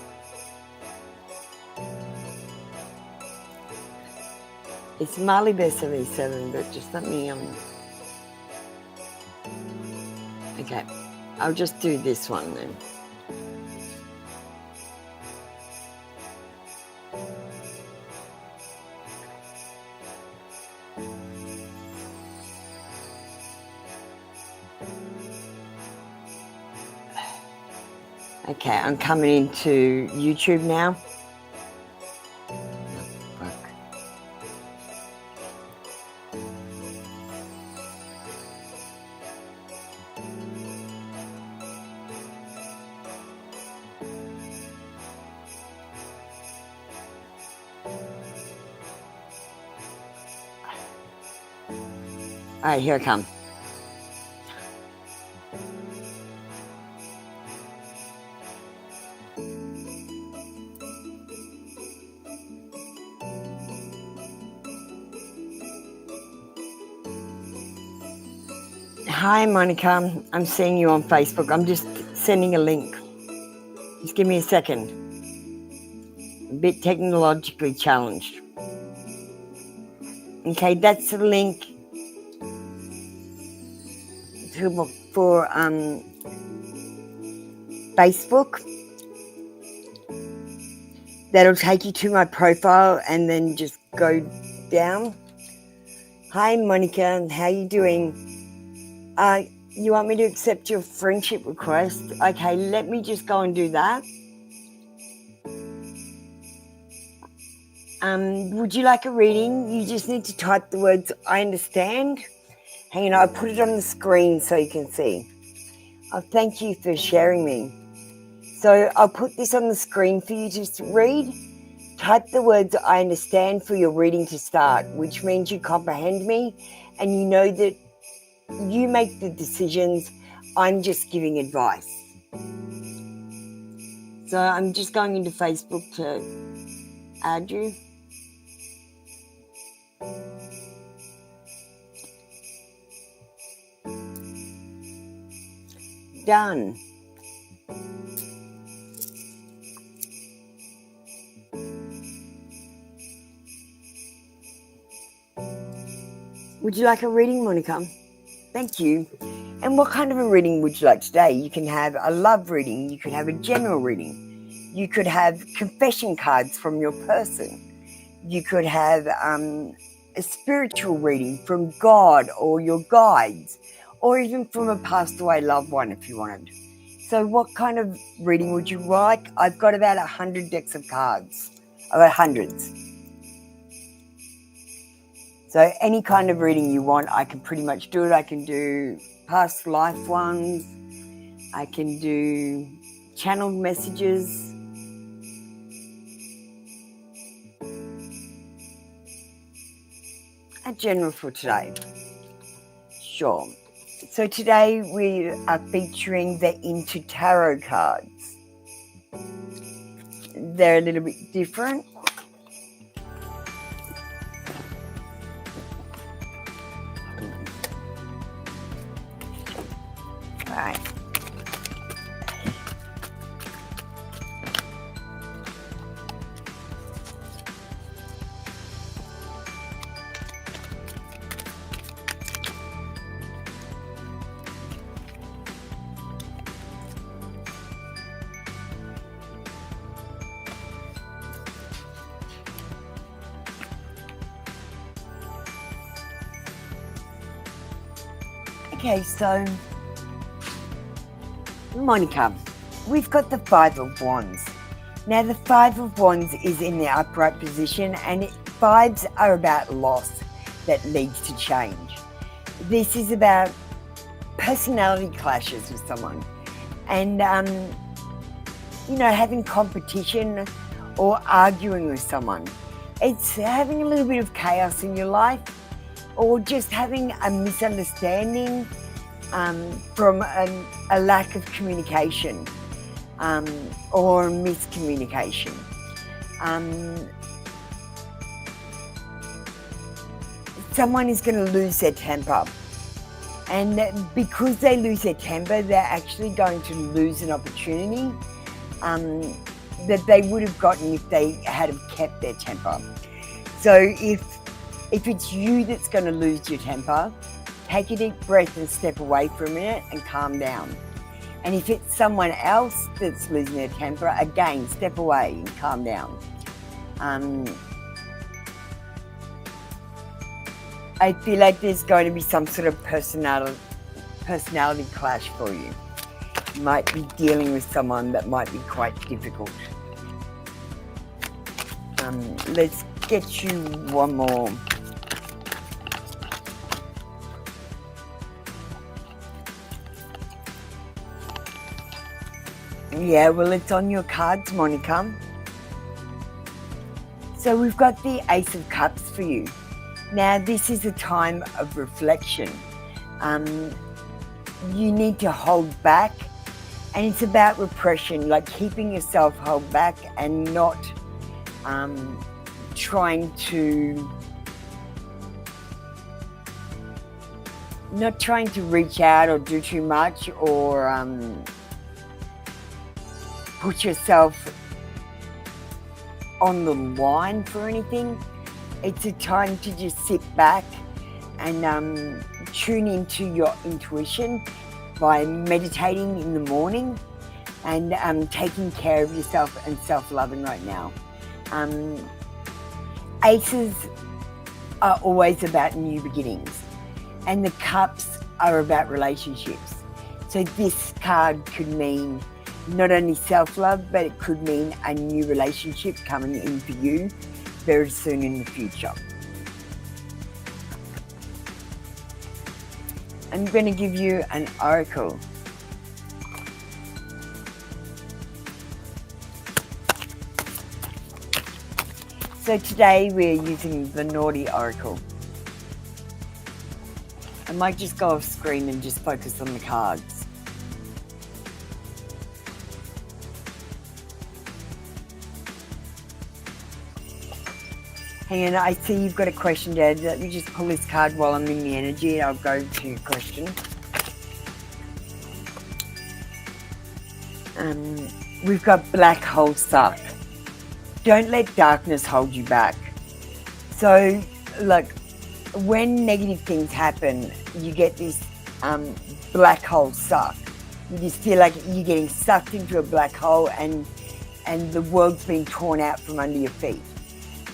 It's Marley Best LE7, but just let me, okay, I'll just do this one then. Okay, I'm coming into YouTube now. All right, here I come. Hi, Monica. I'm seeing you on Facebook. I'm just sending a link. Just give me a second. A bit technologically challenged. Okay, that's the link for Facebook. That'll take you to my profile and then just go down. Hi, Monica. How you doing? You want me to accept your friendship request? Okay, let me just go and do that. Would you like a reading? You just need to type the words, I understand. Hang on, I'll put it on the screen so you can see. Oh, thank you for sharing me. So I'll put this on the screen for you to read. Type the words, I understand, for your reading to start, which means you comprehend me and you know that you make the decisions. I'm just giving advice. So I'm just going into Facebook to add you. Done. Would you like a reading, Monica? Thank you. And what kind of a reading would you like today? You can have a love reading. You could have a general reading. You could have confession cards from your person. You could have a spiritual reading from God or your guides, or even from a passed away loved one if you wanted. So what kind of reading would you like? I've got about 100 decks of cards. I've got hundreds. So any kind of reading you want, I can pretty much do it. I can do past life ones. I can do channeled messages. A general for today. Sure. So today we are featuring the Into Tarot cards. They're a little bit different. Right. Okay, so Monica, we've got the Five of Wands. Now the Five of Wands is in the upright position, and fives are about loss that leads to change. This is about personality clashes with someone and, having competition or arguing with someone. It's having a little bit of chaos in your life, or just having a misunderstanding from a lack of communication or miscommunication. Someone is going to lose their temper. And because they lose their temper, they're actually going to lose an opportunity that they would have gotten if they had have kept their temper. So if it's you that's going to lose your temper, take a deep breath and step away for a minute and calm down. And if it's someone else that's losing their temper, again, step away and calm down. I feel like there's going to be some sort of personality clash for you. You might be dealing with someone that might be quite difficult. Let's get you one more. Yeah, well, it's on your cards, Monica. So we've got the Ace of Cups for you. Now, this is a time of reflection. You need to hold back, and it's about repression, like keeping yourself held back and not trying to reach out or do too much or put yourself on the line for anything. It's a time to just sit back and tune into your intuition by meditating in the morning and taking care of yourself and self-loving right now. Aces are always about new beginnings, and the cups are about relationships. So this card could mean not only self-love, but it could mean a new relationship coming in for you very soon in the future. I'm going to give you an oracle. So today we're using the Naughty Oracle. I might just go off screen and just focus on the cards. Hang on, I see you've got a question, Dad. Let me just pull this card while I'm in the energy and I'll go to your question. We've got Black Hole Suck. Don't let darkness hold you back. So, look, when negative things happen, you get this black hole suck. You just feel like you're getting sucked into a black hole and the world's being torn out from under your feet.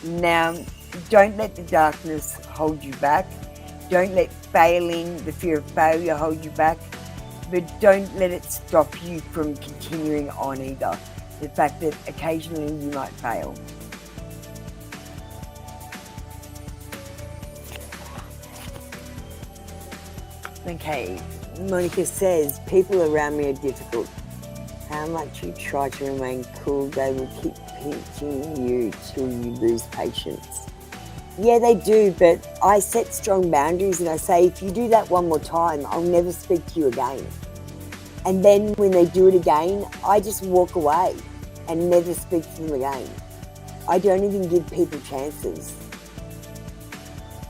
Now, don't let the darkness hold you back. Don't let failing, the fear of failure hold you back. But don't let it stop you from continuing on either. The fact that occasionally you might fail. Okay, Monica says, people around me are difficult. How much you try to remain cool, they will keep pinching you till you lose patience. Yeah, they do, but I set strong boundaries and I say, if you do that one more time, I'll never speak to you again. And then when they do it again, I just walk away and never speak to them again. I don't even give people chances.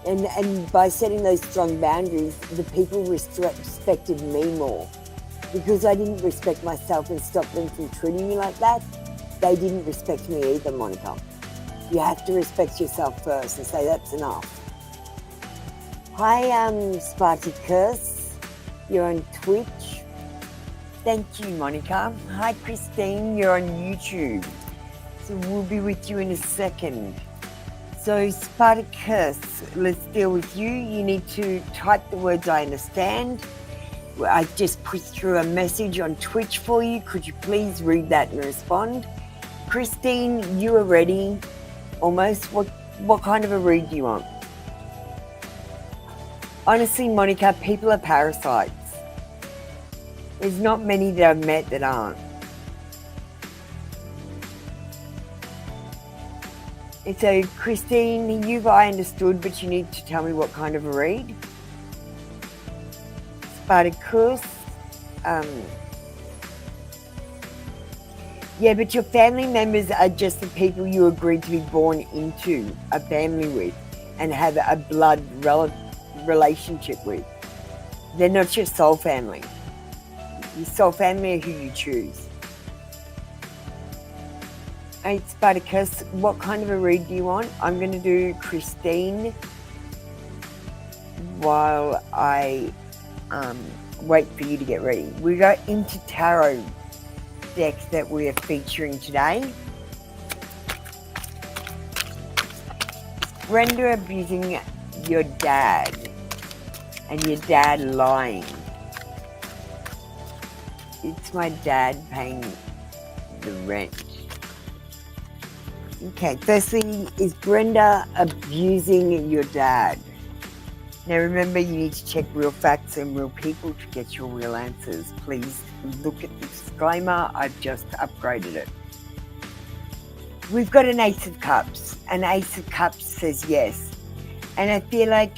And by setting those strong boundaries, the people respected me more. Because I didn't respect myself and stop them from treating me like that, they didn't respect me either, Monica. You have to respect yourself first and say that's enough. Hi, Spartacus. You're on Twitch. Thank you, Monica. Hi, Christine. You're on YouTube. So we'll be with you in a second. So, Spartacus, let's deal with you. You need to type the words I understand. I just put through a message on Twitch for you. Could you please read that and respond? Christine, you are ready. Almost. What kind of a read do you want? Honestly, Monica, people are parasites. There's not many that I've met that aren't. And so, Christine, I understood, but you need to tell me what kind of a read. Spartacus. Yeah, but your family members are just the people you agreed to be born into a family with and have a blood relationship with. They're not your soul family. Your soul family are who you choose. Hey, Spartacus, what kind of a read do you want? I'm going to do Christine while I wait for you to get ready. We go into tarot decks that we are featuring today. Brenda abusing your dad and your dad lying. It's my dad paying the rent. Okay, firstly, is Brenda abusing your dad? Now remember, you need to check real facts and real people to get your real answers. Please look at the disclaimer. I've just upgraded it. We've got an Ace of Cups. An Ace of Cups says yes. And I feel like,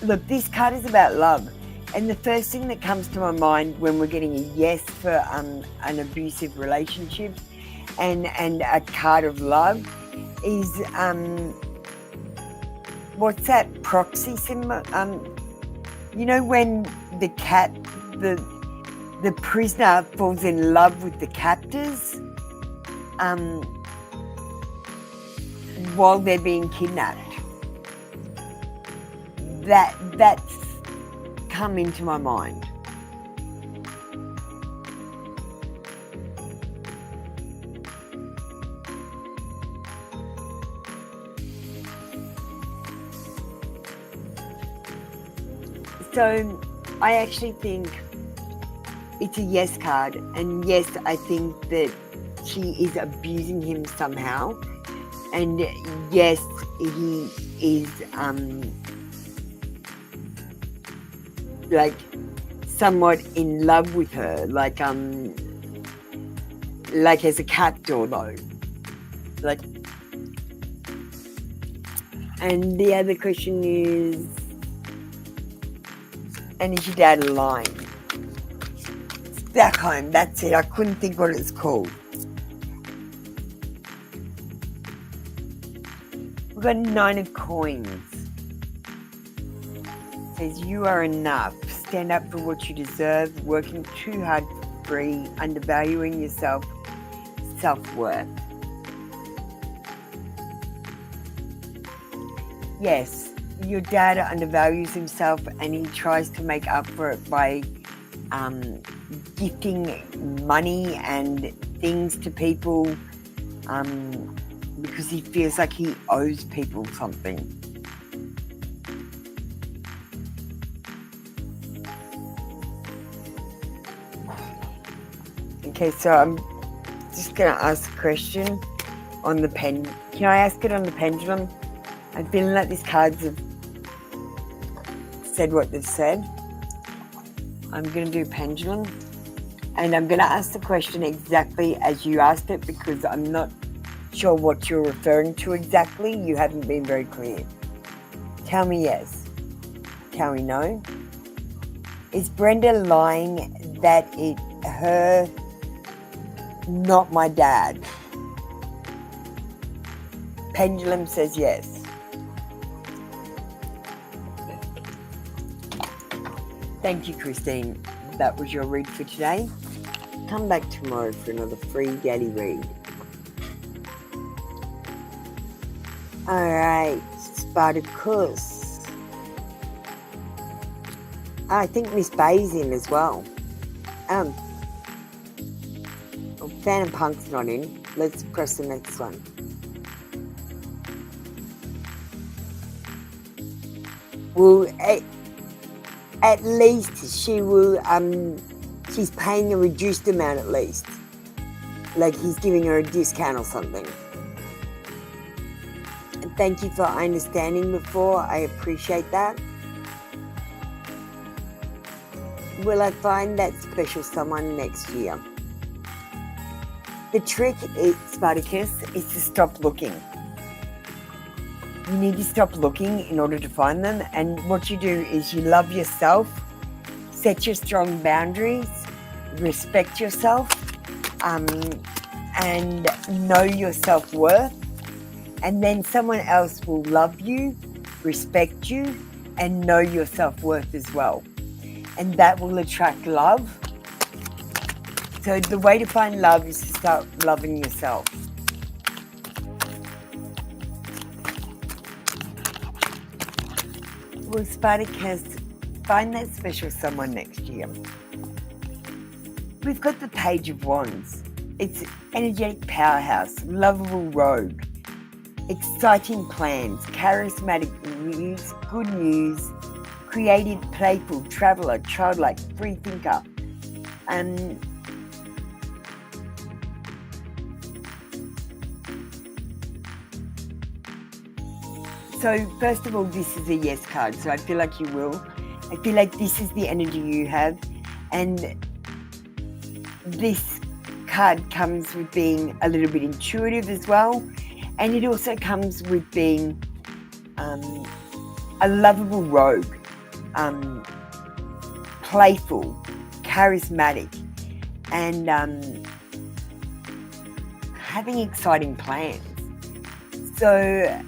look, this card is about love. And the first thing that comes to my mind when we're getting a yes for an abusive relationship and a card of love is, what's that proxy symbol? You know when the prisoner falls in love with the captors while they're being kidnapped. That's come into my mind. So I actually think it's a yes card, and yes, I think that she is abusing him somehow, and yes, he is like somewhat in love with her, like as a captor though, like. And the other question is, and is your dad lying? Stockholm, that's it. I couldn't think what it's called. We've got 9 of Coins. It says you are enough. Stand up for what you deserve. Working too hard for free. Undervaluing yourself. Self-worth. Yes. Your dad undervalues himself and he tries to make up for it by gifting money and things to people because he feels like he owes people something. Okay, so I'm just going to ask a question on the pen. Can I ask it on the pendulum? I'm feeling like these cards have said what they've said. I'm going to do pendulum. And I'm going to ask the question exactly as you asked it because I'm not sure what you're referring to exactly. You haven't been very clear. Tell me yes. Tell me no. Is Brenda lying that it her, not my dad? Pendulum says yes. Thank you, Christine. That was your read for today. Come back tomorrow for another free daily read. Alright, Spartacus. I think Miss Bay's in as well. Phantom Punk's not in. Let's press the next one. Well, at least she will, she's paying a reduced amount at least. Like he's giving her a discount or something. And thank you for understanding before. I appreciate that. Will I find that special someone next year? The trick is, Spartacus, is to stop looking. You need to stop looking in order to find them. And what you do is you love yourself, set your strong boundaries, respect yourself, and know your self-worth. And then someone else will love you, respect you, and know your self-worth as well. and that will attract love. So the way to find love is to start loving yourself. Well, Spartacus, find that special someone next year. We've got the Page of Wands. It's energetic powerhouse, lovable rogue, exciting plans, charismatic news, good news, creative, playful, traveller, childlike, free thinker. So first of all, this is a yes card, so I feel like you will. I feel like this is the energy you have, and this card comes with being a little bit intuitive as well, and it also comes with being a lovable rogue, playful, charismatic, and having exciting plans. So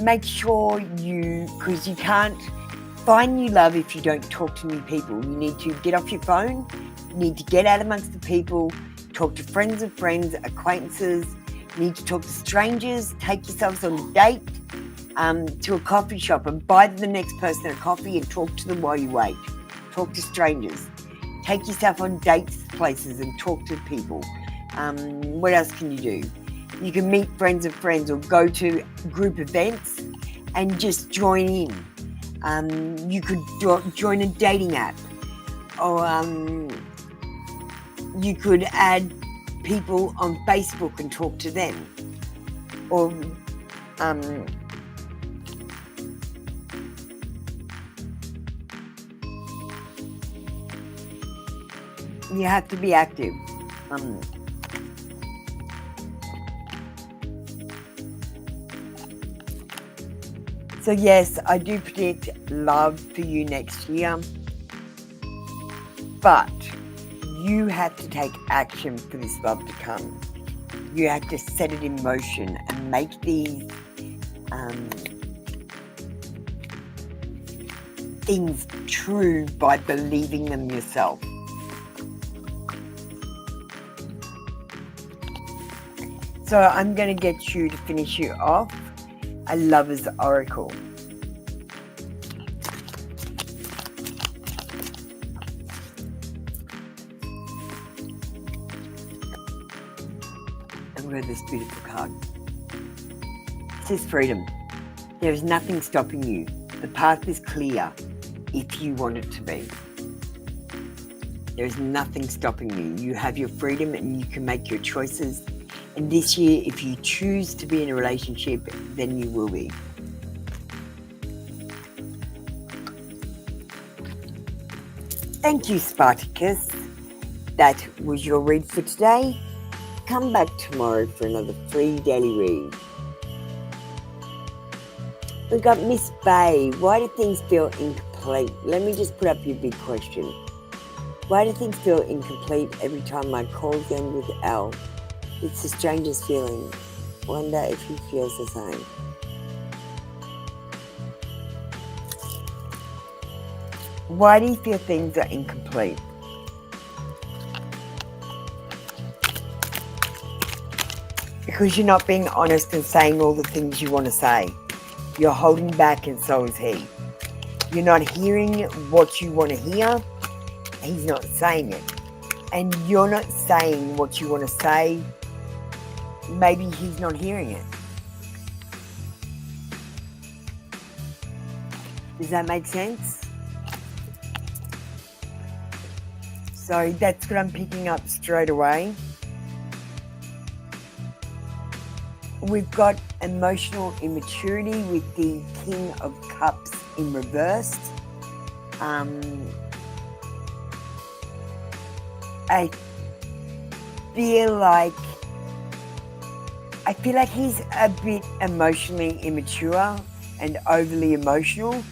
make sure because you can't find new love if you don't talk to new people. You need to get off your phone, you need to get out amongst the people, talk to friends of friends, acquaintances, you need to talk to strangers, take yourselves on a date to a coffee shop and buy the next person a coffee and talk to them while you wait. Talk to strangers. Take yourself on dates places and talk to people. What else can you do? You can meet friends of friends or go to group events and just join in. You could join a dating app, or you could add people on Facebook and talk to them, or you have to be active. So yes, I do predict love for you next year, but you have to take action for this love to come. You have to set it in motion and make these things true by believing them yourself. So I'm going to get you to finish you off a lover's oracle. And read this beautiful card. It says freedom. There is nothing stopping you. The path is clear if you want it to be. There is nothing stopping you. You have your freedom and you can make your choices. And this year, if you choose to be in a relationship, then you will be. Thank you, Spartacus. That was your read for today. Come back tomorrow for another free daily read. We've got Miss Bay. Why do things feel incomplete? Let me just put up your big question. Why do things feel incomplete every time my calls end with L? It's the strangest feeling. Wonder if he feels the same. Why do you feel things are incomplete? Because you're not being honest and saying all the things you want to say. You're holding back and so is he. You're not hearing what you want to hear. He's not saying it. And you're not saying what you want to say. Maybe he's not hearing it. Does that make sense? So that's what I'm picking up straight away. We've got emotional immaturity with the King of Cups in reverse. I feel like he's a bit emotionally immature and overly emotional,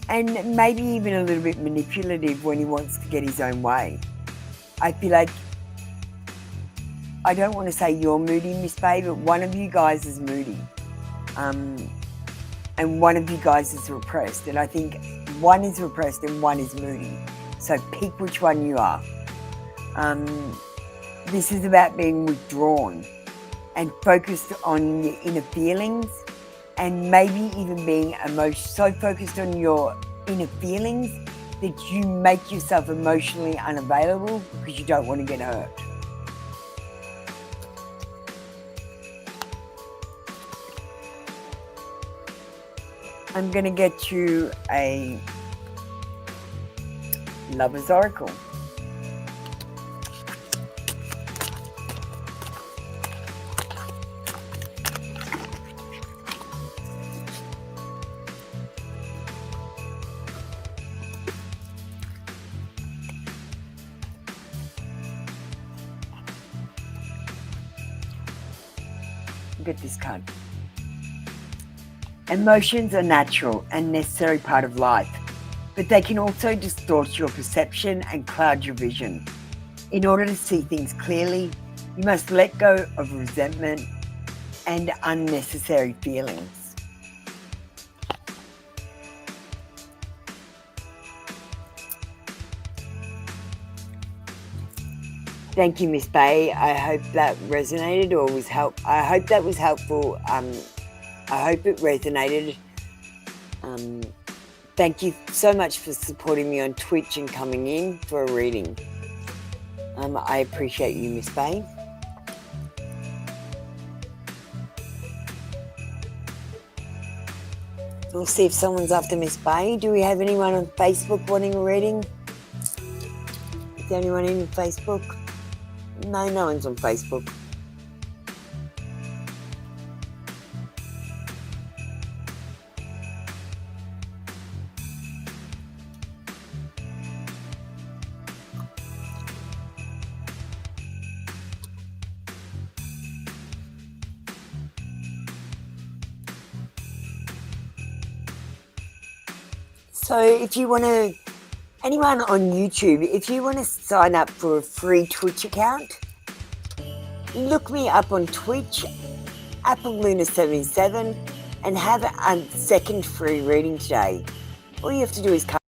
and maybe even a little bit manipulative when he wants to get his own way. I feel like, I don't want to say you're moody, Miss Bay, but one of you guys is moody. And one of you guys is repressed. And I think one is repressed and one is moody. So pick which one you are. This is about being withdrawn and focused on your inner feelings, and maybe even being so focused on your inner feelings that you make yourself emotionally unavailable because you don't want to get hurt. I'm going to get you a Lover's Oracle. Get this card. Emotions are natural and necessary part of life, but they can also distort your perception and cloud your vision. In order to see things clearly, you must let go of resentment and unnecessary feelings. Thank you, Miss Bay. I hope that resonated or was I hope that was helpful. I hope it resonated. Thank you so much for supporting me on Twitch and coming in for a reading. I appreciate you, Miss Bay. We'll see if someone's after Miss Bay. Do we have anyone on Facebook wanting a reading? Is there anyone in Facebook? No, no one's on Facebook. So if you want to, anyone on YouTube, if you want to sign up for a free Twitch account, look me up on Twitch, AppleLuna77, and have a second free reading today. All you have to do is come.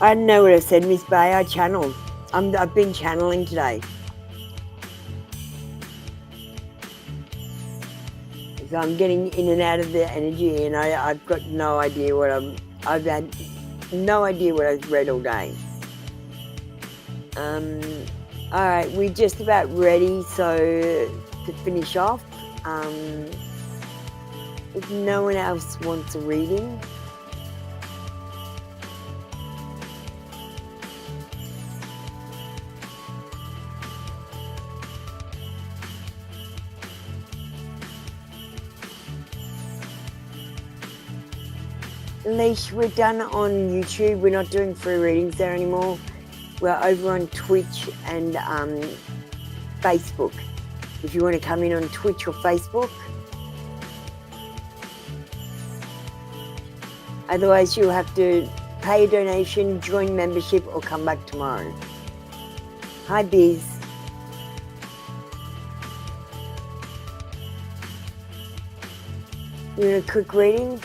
I don't know what I said, Miss Bay. I channeled. I've been channeling today. So I'm getting in and out of the energy, and I've got no idea what I've had no idea what I've read all day. All right, we're just about ready, so to finish off. If no one else wants a reading, Leash, we're done on YouTube. We're not doing free readings there anymore. We're over on Twitch and Facebook. If you want to come in on Twitch or Facebook. Otherwise, you'll have to pay a donation, join membership, or come back tomorrow. Hi, Biz. You want a quick reading?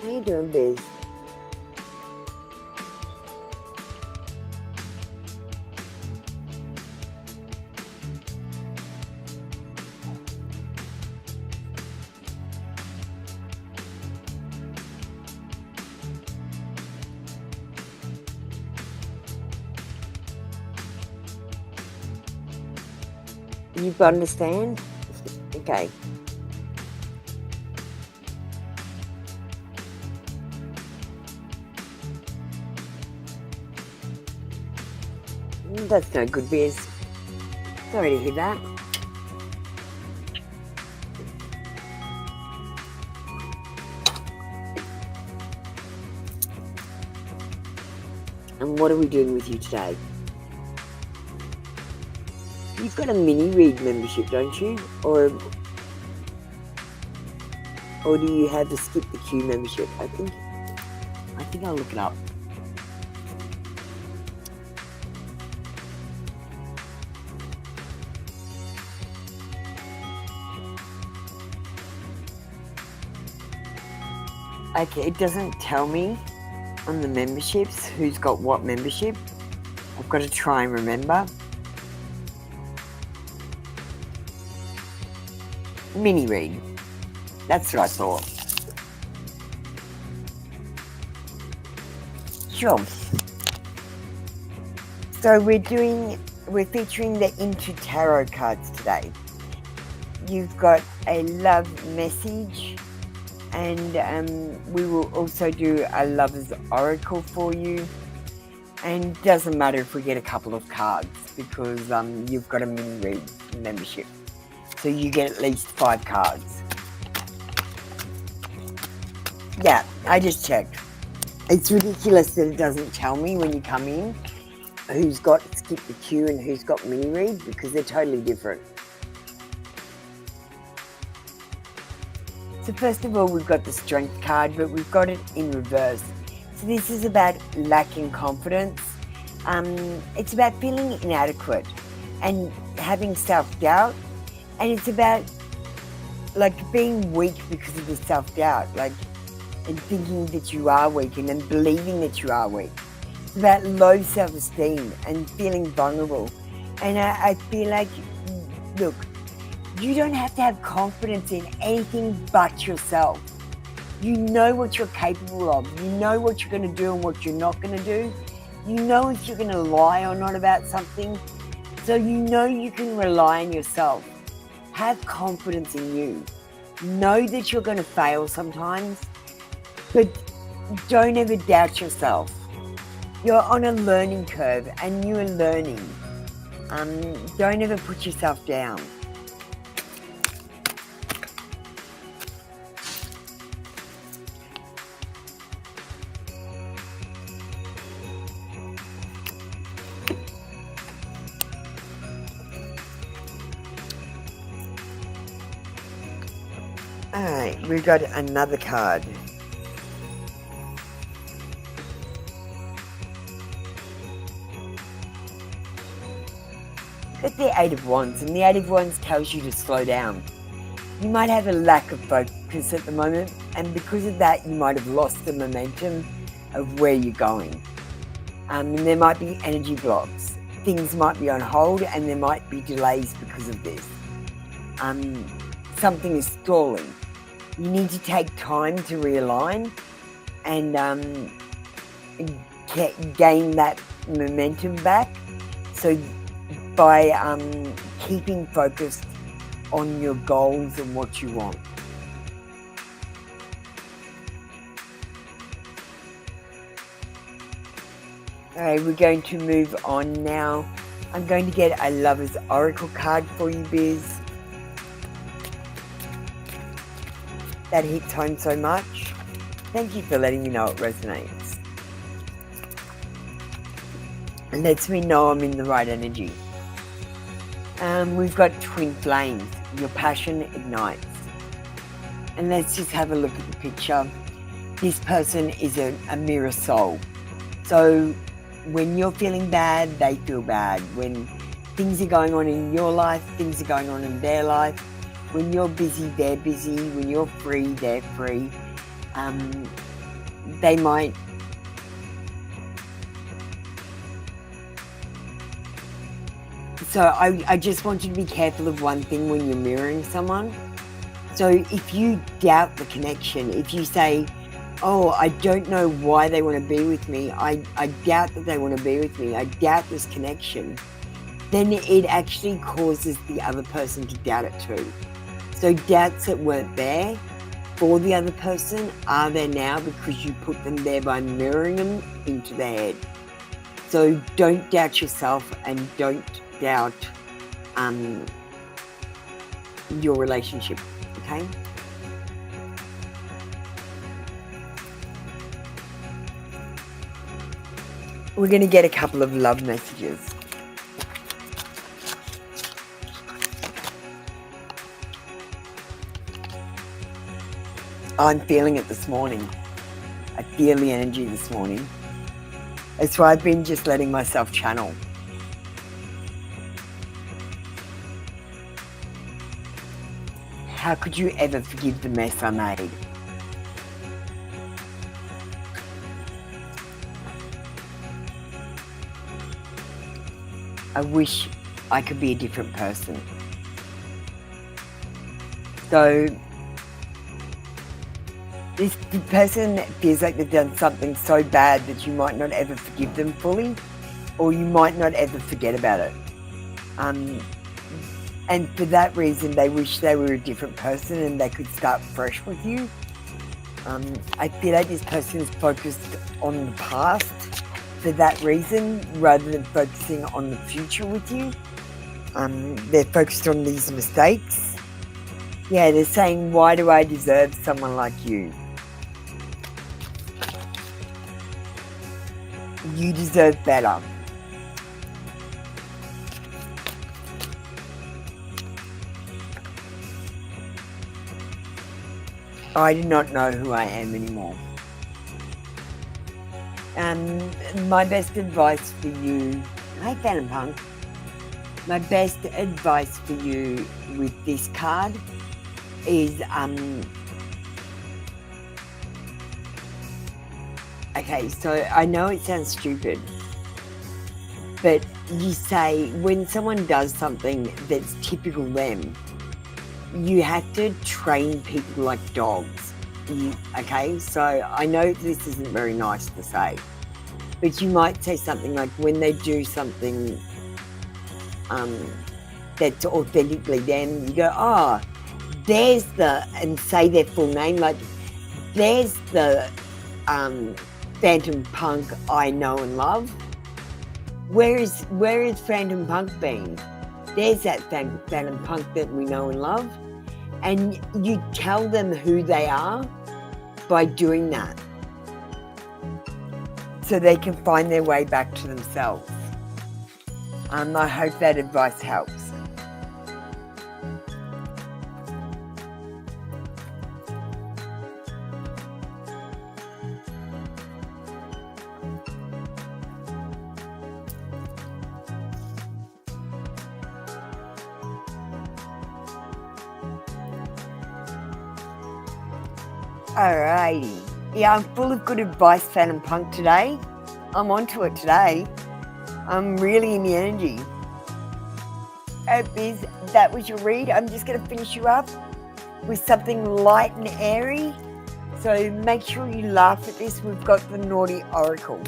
How you doing, Biz? You understand? Okay. That's no good, Biz. Sorry to hear that. And what are we doing with you today? You've got a mini read membership, don't you? Or do you have a skip the queue membership? I think I'll look it up. Okay, it doesn't tell me on the memberships who's got what membership. I've got to try and remember. Mini read. That's what I thought. Sure. So we're featuring the Into Tarot cards today. You've got a love message, and we will also do a lover's oracle for you. And it doesn't matter if we get a couple of cards because you've got a mini read membership. So you get at least 5 cards. Yeah, I just checked. It's ridiculous that it doesn't tell me when you come in who's got skip the queue and who's got mini read because they're totally different. So first of all, we've got the strength card, but we've got it in reverse. So this is about lacking confidence. It's about feeling inadequate and having self-doubt. And it's about like being weak because of the self-doubt, like and thinking that you are weak and then believing that you are weak. It's about low self-esteem and feeling vulnerable. And I feel like, look, you don't have to have confidence in anything but yourself. You know what you're capable of. You know what you're going to do and what you're not going to do. You know if you're going to lie or not about something. So you know you can rely on yourself. Have confidence in you. Know that you're going to fail sometimes, but don't ever doubt yourself. You're on a learning curve and you are learning. Don't ever put yourself down. Alright, we've got another card. Got the Eight of Wands, and the Eight of Wands tells you to slow down. You might have a lack of focus at the moment, and because of that, you might have lost the momentum of where you're going. And there might be energy blocks. Things might be on hold, and there might be delays because of this. Something is stalling. You need to take time to realign and gain that momentum back. So by keeping focused on your goals and what you want. Alright, we're going to move on now. I'm going to get a Lover's Oracle card for you, Biz. That hits home so much. Thank you for letting me know it resonates. It lets me know I'm in the right energy. We've got twin flames. Your passion ignites. And let's just have a look at the picture. This person is a mirror soul. So when you're feeling bad, they feel bad. When things are going on in your life, things are going on in their life. When you're busy, they're busy. When you're free, they're free. They might... So I just want you to be careful of one thing when you're mirroring someone. So if you doubt the connection, if you say, oh, I don't know why they want to be with me. I doubt that they want to be with me. I doubt this connection. then it actually causes the other person to doubt it too. So doubts that weren't there for the other person are there now because you put them there by mirroring them into their head. So don't doubt yourself and don't doubt your relationship, okay? We're going to get a couple of love messages. I'm feeling it this morning. I feel the energy this morning. That's why I've been just letting myself channel. How could you ever forgive the mess I made? I wish I could be a different person. So this person feels like they've done something so bad that you might not ever forgive them fully, or you might not ever forget about it. And for that reason, they wish they were a different person and they could start fresh with you. I feel like this person is focused on the past for that reason, rather than focusing on the future with you. They're focused on these mistakes. Yeah, they're saying, why do I deserve someone like you? You deserve better. I do not know who I am anymore. My best advice for you, hey Phantom Punk, my best advice for you with this card is, okay, so I know it sounds stupid, but you say when someone does something that's typical them, you have to train people like dogs. Okay, so I know this isn't very nice to say, but you might say something like, when they do something that's authentically them, you go, oh, there's the, and say their full name, like, there's the Phantom Punk I know and love. Where is Phantom Punk been? There's that Phantom Punk that we know and love. And you tell them who they are by doing that, so they can find their way back to themselves. I hope that advice helps. Alrighty. Yeah, I'm full of good advice, Phantom Punk, today. I'm onto it today. I'm really in the energy. Biz, that was your read. I'm just going to finish you up with something light and airy. So make sure you laugh at this. We've got the Naughty Oracle.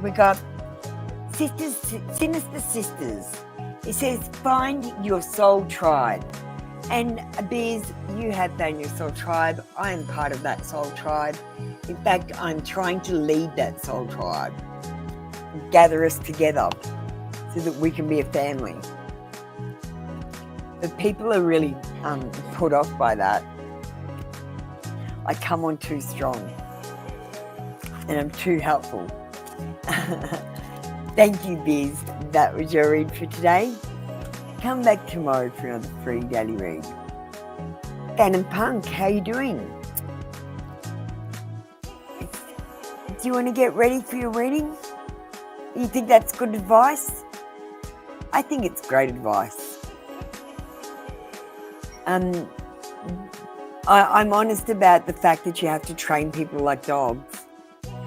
We got Sisters, Sinister Sisters. It says, find your soul tribe. And Biz, you have found your soul tribe. I am part of that soul tribe. In fact, I'm trying to lead that soul tribe. Gather us together so that we can be a family. But people are really put off by that. I come on too strong. And I'm too helpful. Thank you, Biz. That was your read for today. Come back tomorrow for another free daily read. Phantom Punk, how you doing? Do you want to get ready for your reading? You think that's good advice? I think it's great advice. I'm honest about the fact that you have to train people like dogs.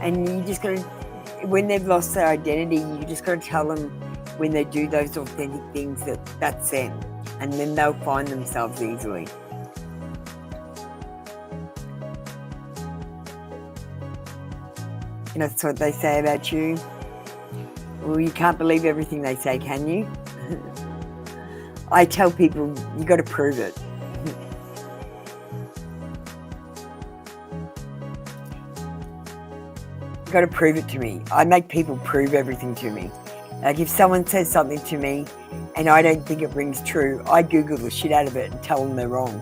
And you just got to, when they've lost their identity, you just got to tell them when they do those authentic things that that's them. and then they'll find themselves easily. And that's what they say about you. Well, you can't believe everything they say, can you? I tell people, you got to prove it. You got to prove it to me. I make people prove everything to me. Like if someone says something to me and I don't think it rings true, I Google the shit out of it and tell them they're wrong.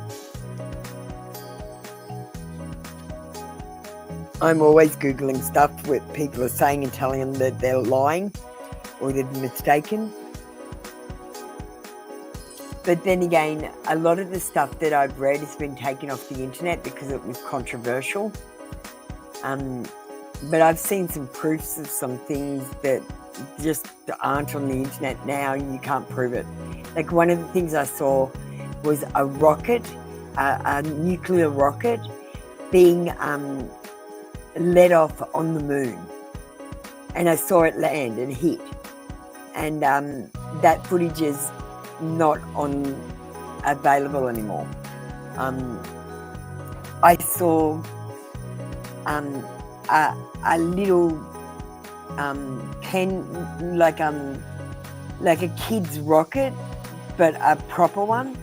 I'm always Googling stuff what people are saying and telling them that they're lying or they're mistaken. But then again, a lot of the stuff that I've read has been taken off the internet because it was controversial. But I've seen some proofs of some things that just aren't on the internet now and you can't prove it. Like one of the things I saw was a rocket, a nuclear rocket being let off on the moon. And I saw it land and hit. And that footage is not available anymore. I saw a little pen, like a kid's rocket, but a proper one,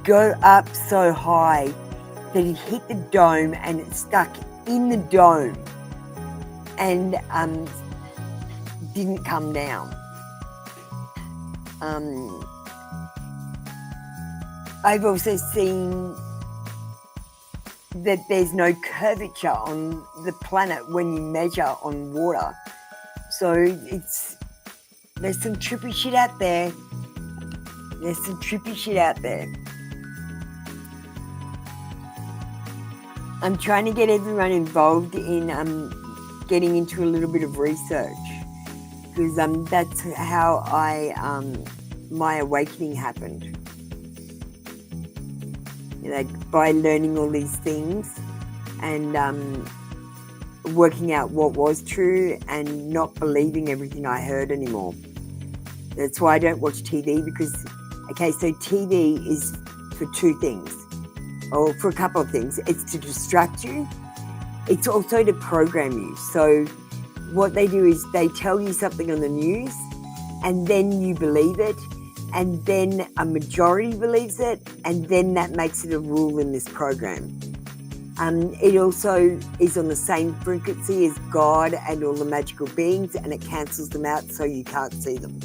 go up so high that it hit the dome and it stuck in the dome and didn't come down. I've also seen that there's no curvature on the planet when you measure on water. So there's some trippy shit out there. I'm trying to get everyone involved in getting into a little bit of research, because that's how my awakening happened. Like by learning all these things and working out what was true and not believing everything I heard anymore. That's why I don't watch TV, because, okay, so TV is for two things, or for a couple of things. It's to distract you. It's also to program you. So what they do is they tell you something on the news and then you believe it, and then a majority believes it, and then that makes it a rule in this program. It also is on the same frequency as God and all the magical beings, and it cancels them out so you can't see them.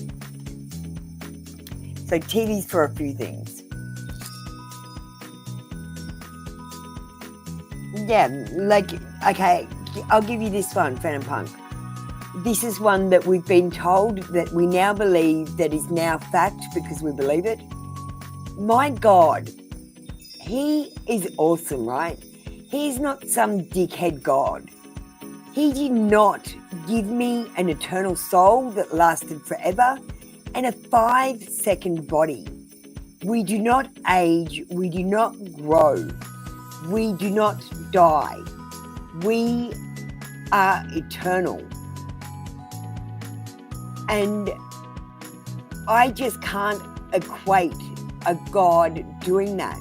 So TV's for a few things. Yeah, like, okay, I'll give you this one, Phantom Punk. This is one that we've been told that we now believe that is now fact because we believe it. My God, he is awesome, right? He's not some dickhead God. He did not give me an eternal soul that lasted forever and a 5-second body. We do not age. We do not grow. We do not die. We are eternal. And I just can't equate a God doing that.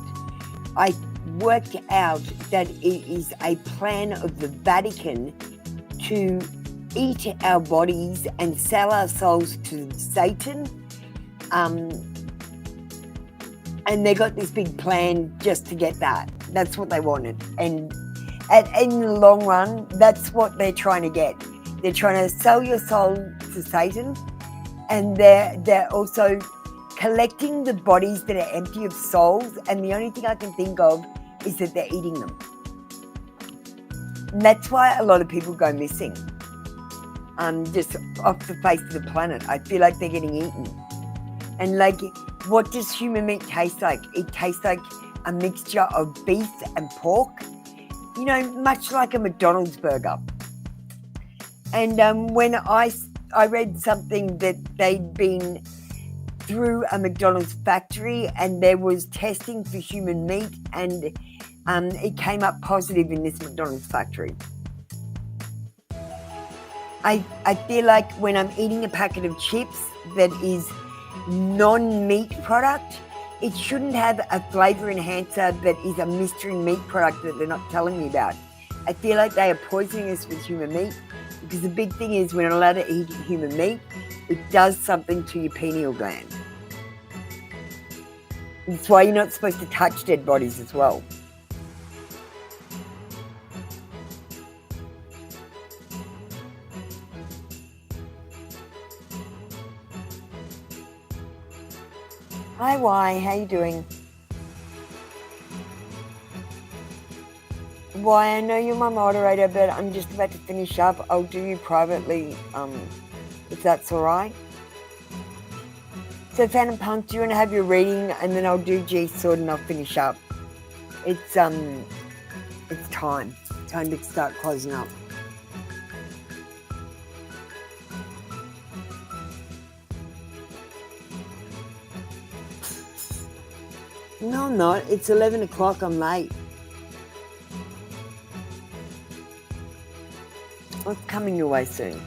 I worked out that it is a plan of the Vatican to eat our bodies and sell our souls to Satan. And they got this big plan just to get that. That's what they wanted. And in the long run, that's what they're trying to get. They're trying to sell your soul to Satan, and they're also collecting the bodies that are empty of souls, and the only thing I can think of is that they're eating them. And that's why a lot of people go missing, just off the face of the planet. I feel like they're getting eaten. And like, what does human meat taste like? It tastes like a mixture of beef and pork, you know, much like a McDonald's burger. And when I read something that they'd been through a McDonald's factory and there was testing for human meat, and it came up positive in this McDonald's factory. I feel like when I'm eating a packet of chips that is non-meat product, it shouldn't have a flavor enhancer that is a mystery meat product that they're not telling me about. I feel like they are poisoning us with human meat, because the big thing is we're not allowed to eat human meat. It does something to your pineal gland. That's why you're not supposed to touch dead bodies as well. Hi, Y. How you doing? Y, I know you're my moderator, but I'm just about to finish up. I'll do you privately, if that's all right. So, Phantom Punk, do you want to have your reading, and then I'll do G Sword and I'll finish up. It's time to start closing up. No, I'm not. It's 11 o'clock. I'm late. What's coming your way soon?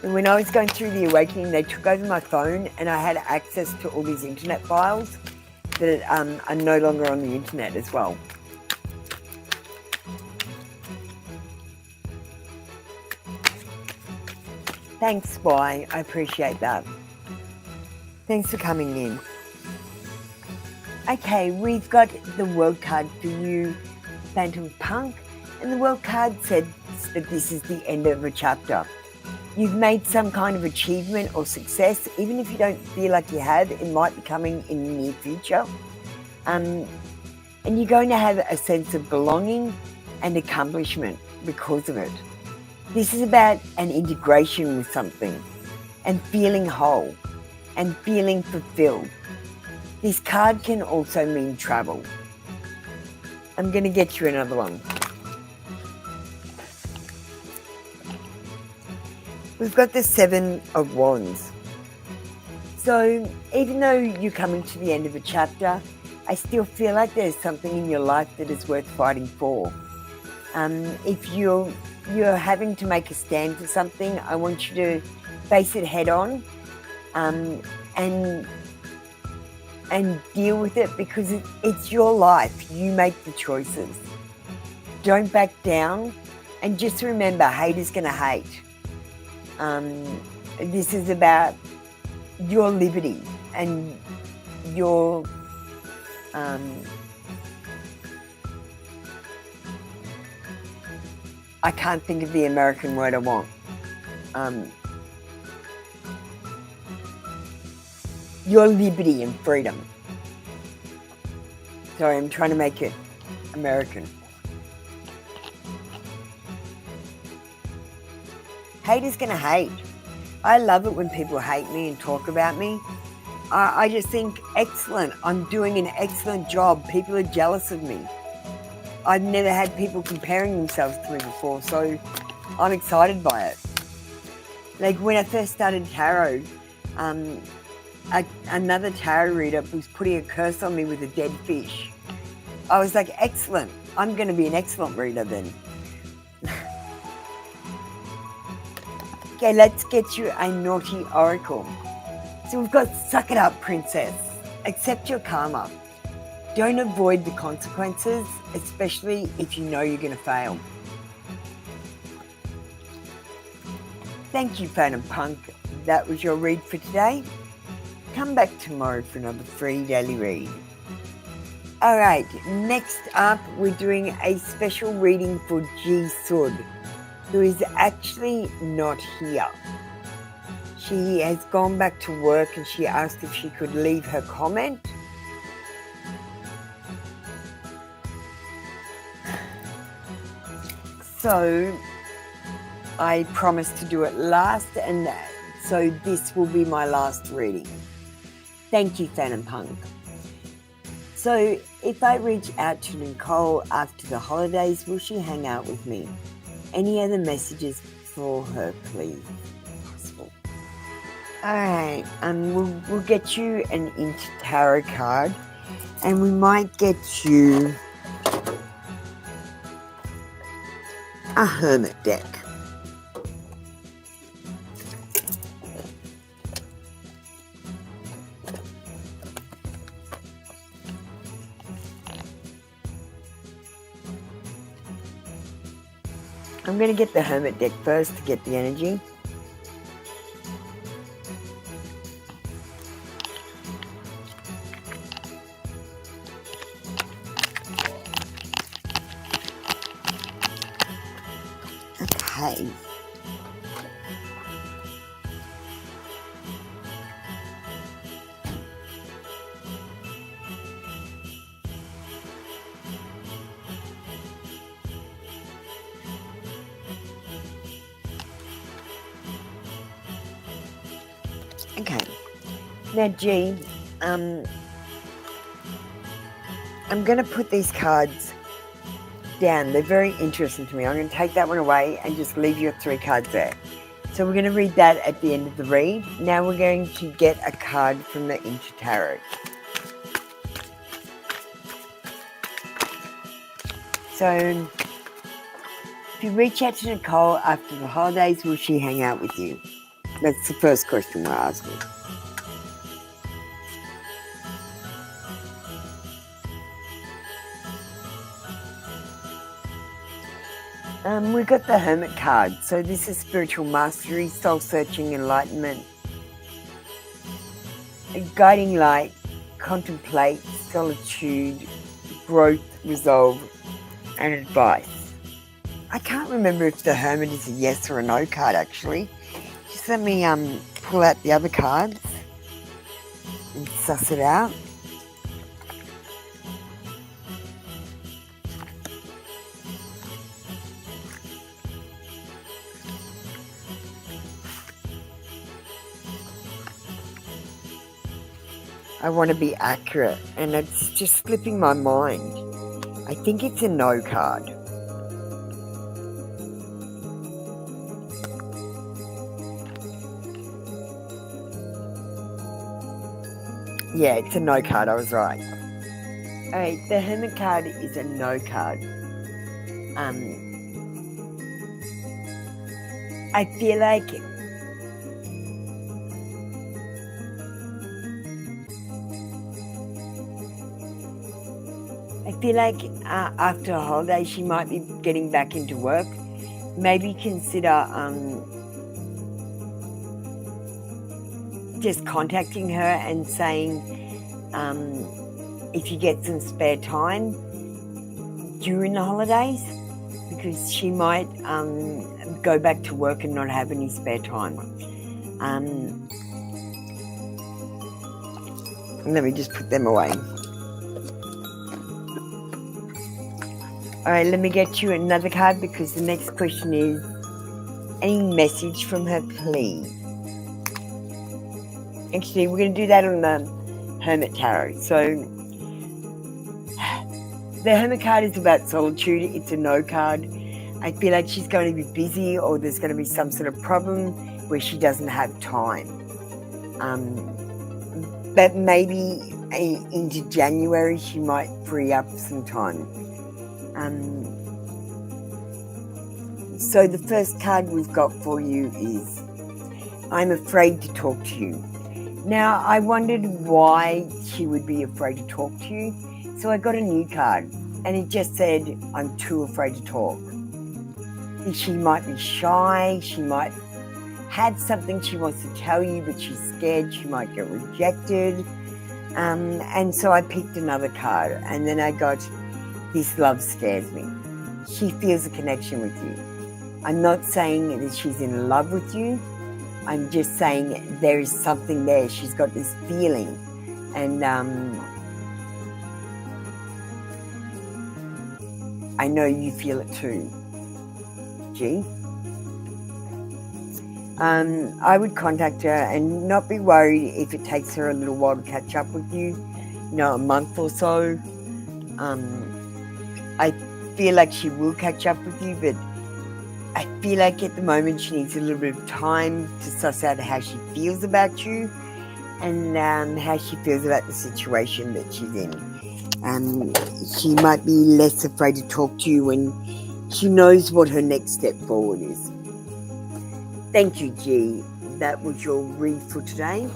And when I was going through the awakening, they took over my phone and I had access to all these internet files that are no longer on the internet as well. Thanks, Y. I appreciate that. Thanks for coming in. Okay, we've got the world card for you, Phantom Punk, and the world card said that this is the end of a chapter. You've made some kind of achievement or success, even if you don't feel like you have, it might be coming in the near future. And you're going to have a sense of belonging and accomplishment because of it. This is about an integration with something and feeling whole and feeling fulfilled. This card can also mean travel. I'm going to get you another one. We've got the Seven of Wands. So even though you're coming to the end of a chapter, I still feel like there's something in your life that is worth fighting for. If you're having to make a stand for something, I want you to face it head on and deal with it, because it's your life. You make the choices. Don't back down, and just remember, hate is going to hate. This is about your liberty and your I can't think of the American word I want. Your liberty and freedom. Sorry, I'm trying to make it American. Hate is going to hate. I love it when people hate me and talk about me. I just think, excellent. I'm doing an excellent job. People are jealous of me. I've never had people comparing themselves to me before, so I'm excited by it. Like when I first started tarot, another tarot reader was putting a curse on me with a dead fish. I was like, excellent. I'm going to be an excellent reader then. Okay, let's get you a naughty oracle. So we've got suck it up, princess. Accept your karma. Don't avoid the consequences, especially if you know you're going to fail. Thank you, Phantom Punk. That was your read for today. Come back tomorrow for another free daily read. Alright, next up we're doing a special reading for G Sud, who is actually not here. She has gone back to work and she asked if she could leave her comment. So I promised to do it last, and so this will be my last reading. Thank you, Phantom Punk. So if I reach out to Nicole after the holidays, will she hang out with me? Any other messages for her, please? Possible. All right, we'll get you an Tarot card, And we might get you a hermit deck. I'm going to get the hermit deck first to get the energy. Okay. Okay. Now, G, I'm going to put these cards down. They're very interesting to me. I'm going to take that one away and just leave your 3 cards there. So we're going to read that at the end of the read. Now we're going to get a card from the INSTA Tarot. So, if you reach out to Nicole after the holidays, will she hang out with you? That's the first question we're asking. We've got the Hermit card. So this is spiritual mastery, soul searching, enlightenment, a guiding light, contemplate, solitude, growth, resolve, and advice. I can't remember if the Hermit is a yes or a no card, actually. Just let me pull out the other cards and suss it out. I want to be accurate, and it's just slipping my mind. I think it's a no card. Yeah, it's a no card, I was right. Alright, the Hermit card is a no card. I feel like after a holiday she might be getting back into work. Maybe consider just contacting her and saying if you get some spare time during the holidays, because she might go back to work and not have any spare time. Let me just put them away. Alright, let me get you another card, because the next question is, any message from her, please? Actually, we're going to do that on the Hermit Tarot. So, the Hermit card is about solitude. It's a no card. I feel like she's going to be busy, or there's going to be some sort of problem where she doesn't have time. But maybe into January she might free up some time. So the first card we've got for you is, I'm afraid to talk to you. Now, I wondered why she would be afraid to talk to you. So I got a new card, and it just said, I'm too afraid to talk. She might be shy. She might have something she wants to tell you, but she's scared she might get rejected. And so I picked another card, and then I got, this love scares me. She feels a connection with you. I'm not saying that she's in love with you. I'm just saying there is something there. She's got this feeling. And I know you feel it too. G. I would contact her and not be worried if it takes her a little while to catch up with you. You know, a month or so. I feel like she will catch up with you, but I feel like at the moment she needs a little bit of time to suss out how she feels about you and how she feels about the situation that she's in. She might be less afraid to talk to you when she knows what her next step forward is. Thank you, G. That was your read for today.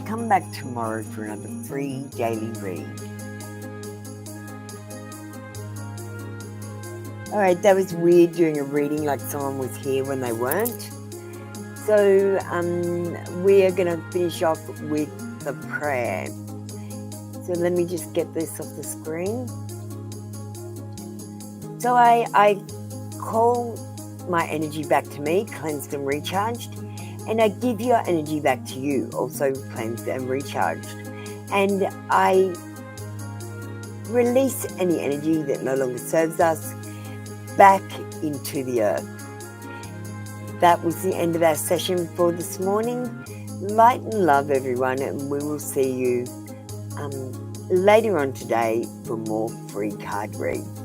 Come back tomorrow for another free daily read. Alright, that was weird doing a reading like someone was here when they weren't. So we're going to finish off with the prayer. So let me just get this off the screen. So I call my energy back to me, cleansed and recharged, and I give your energy back to you, also cleansed and recharged. And I release any energy that no longer serves us back into the earth. That was the end of our session for this morning. Light and love, everyone, and we will see you later on today for more free card reads.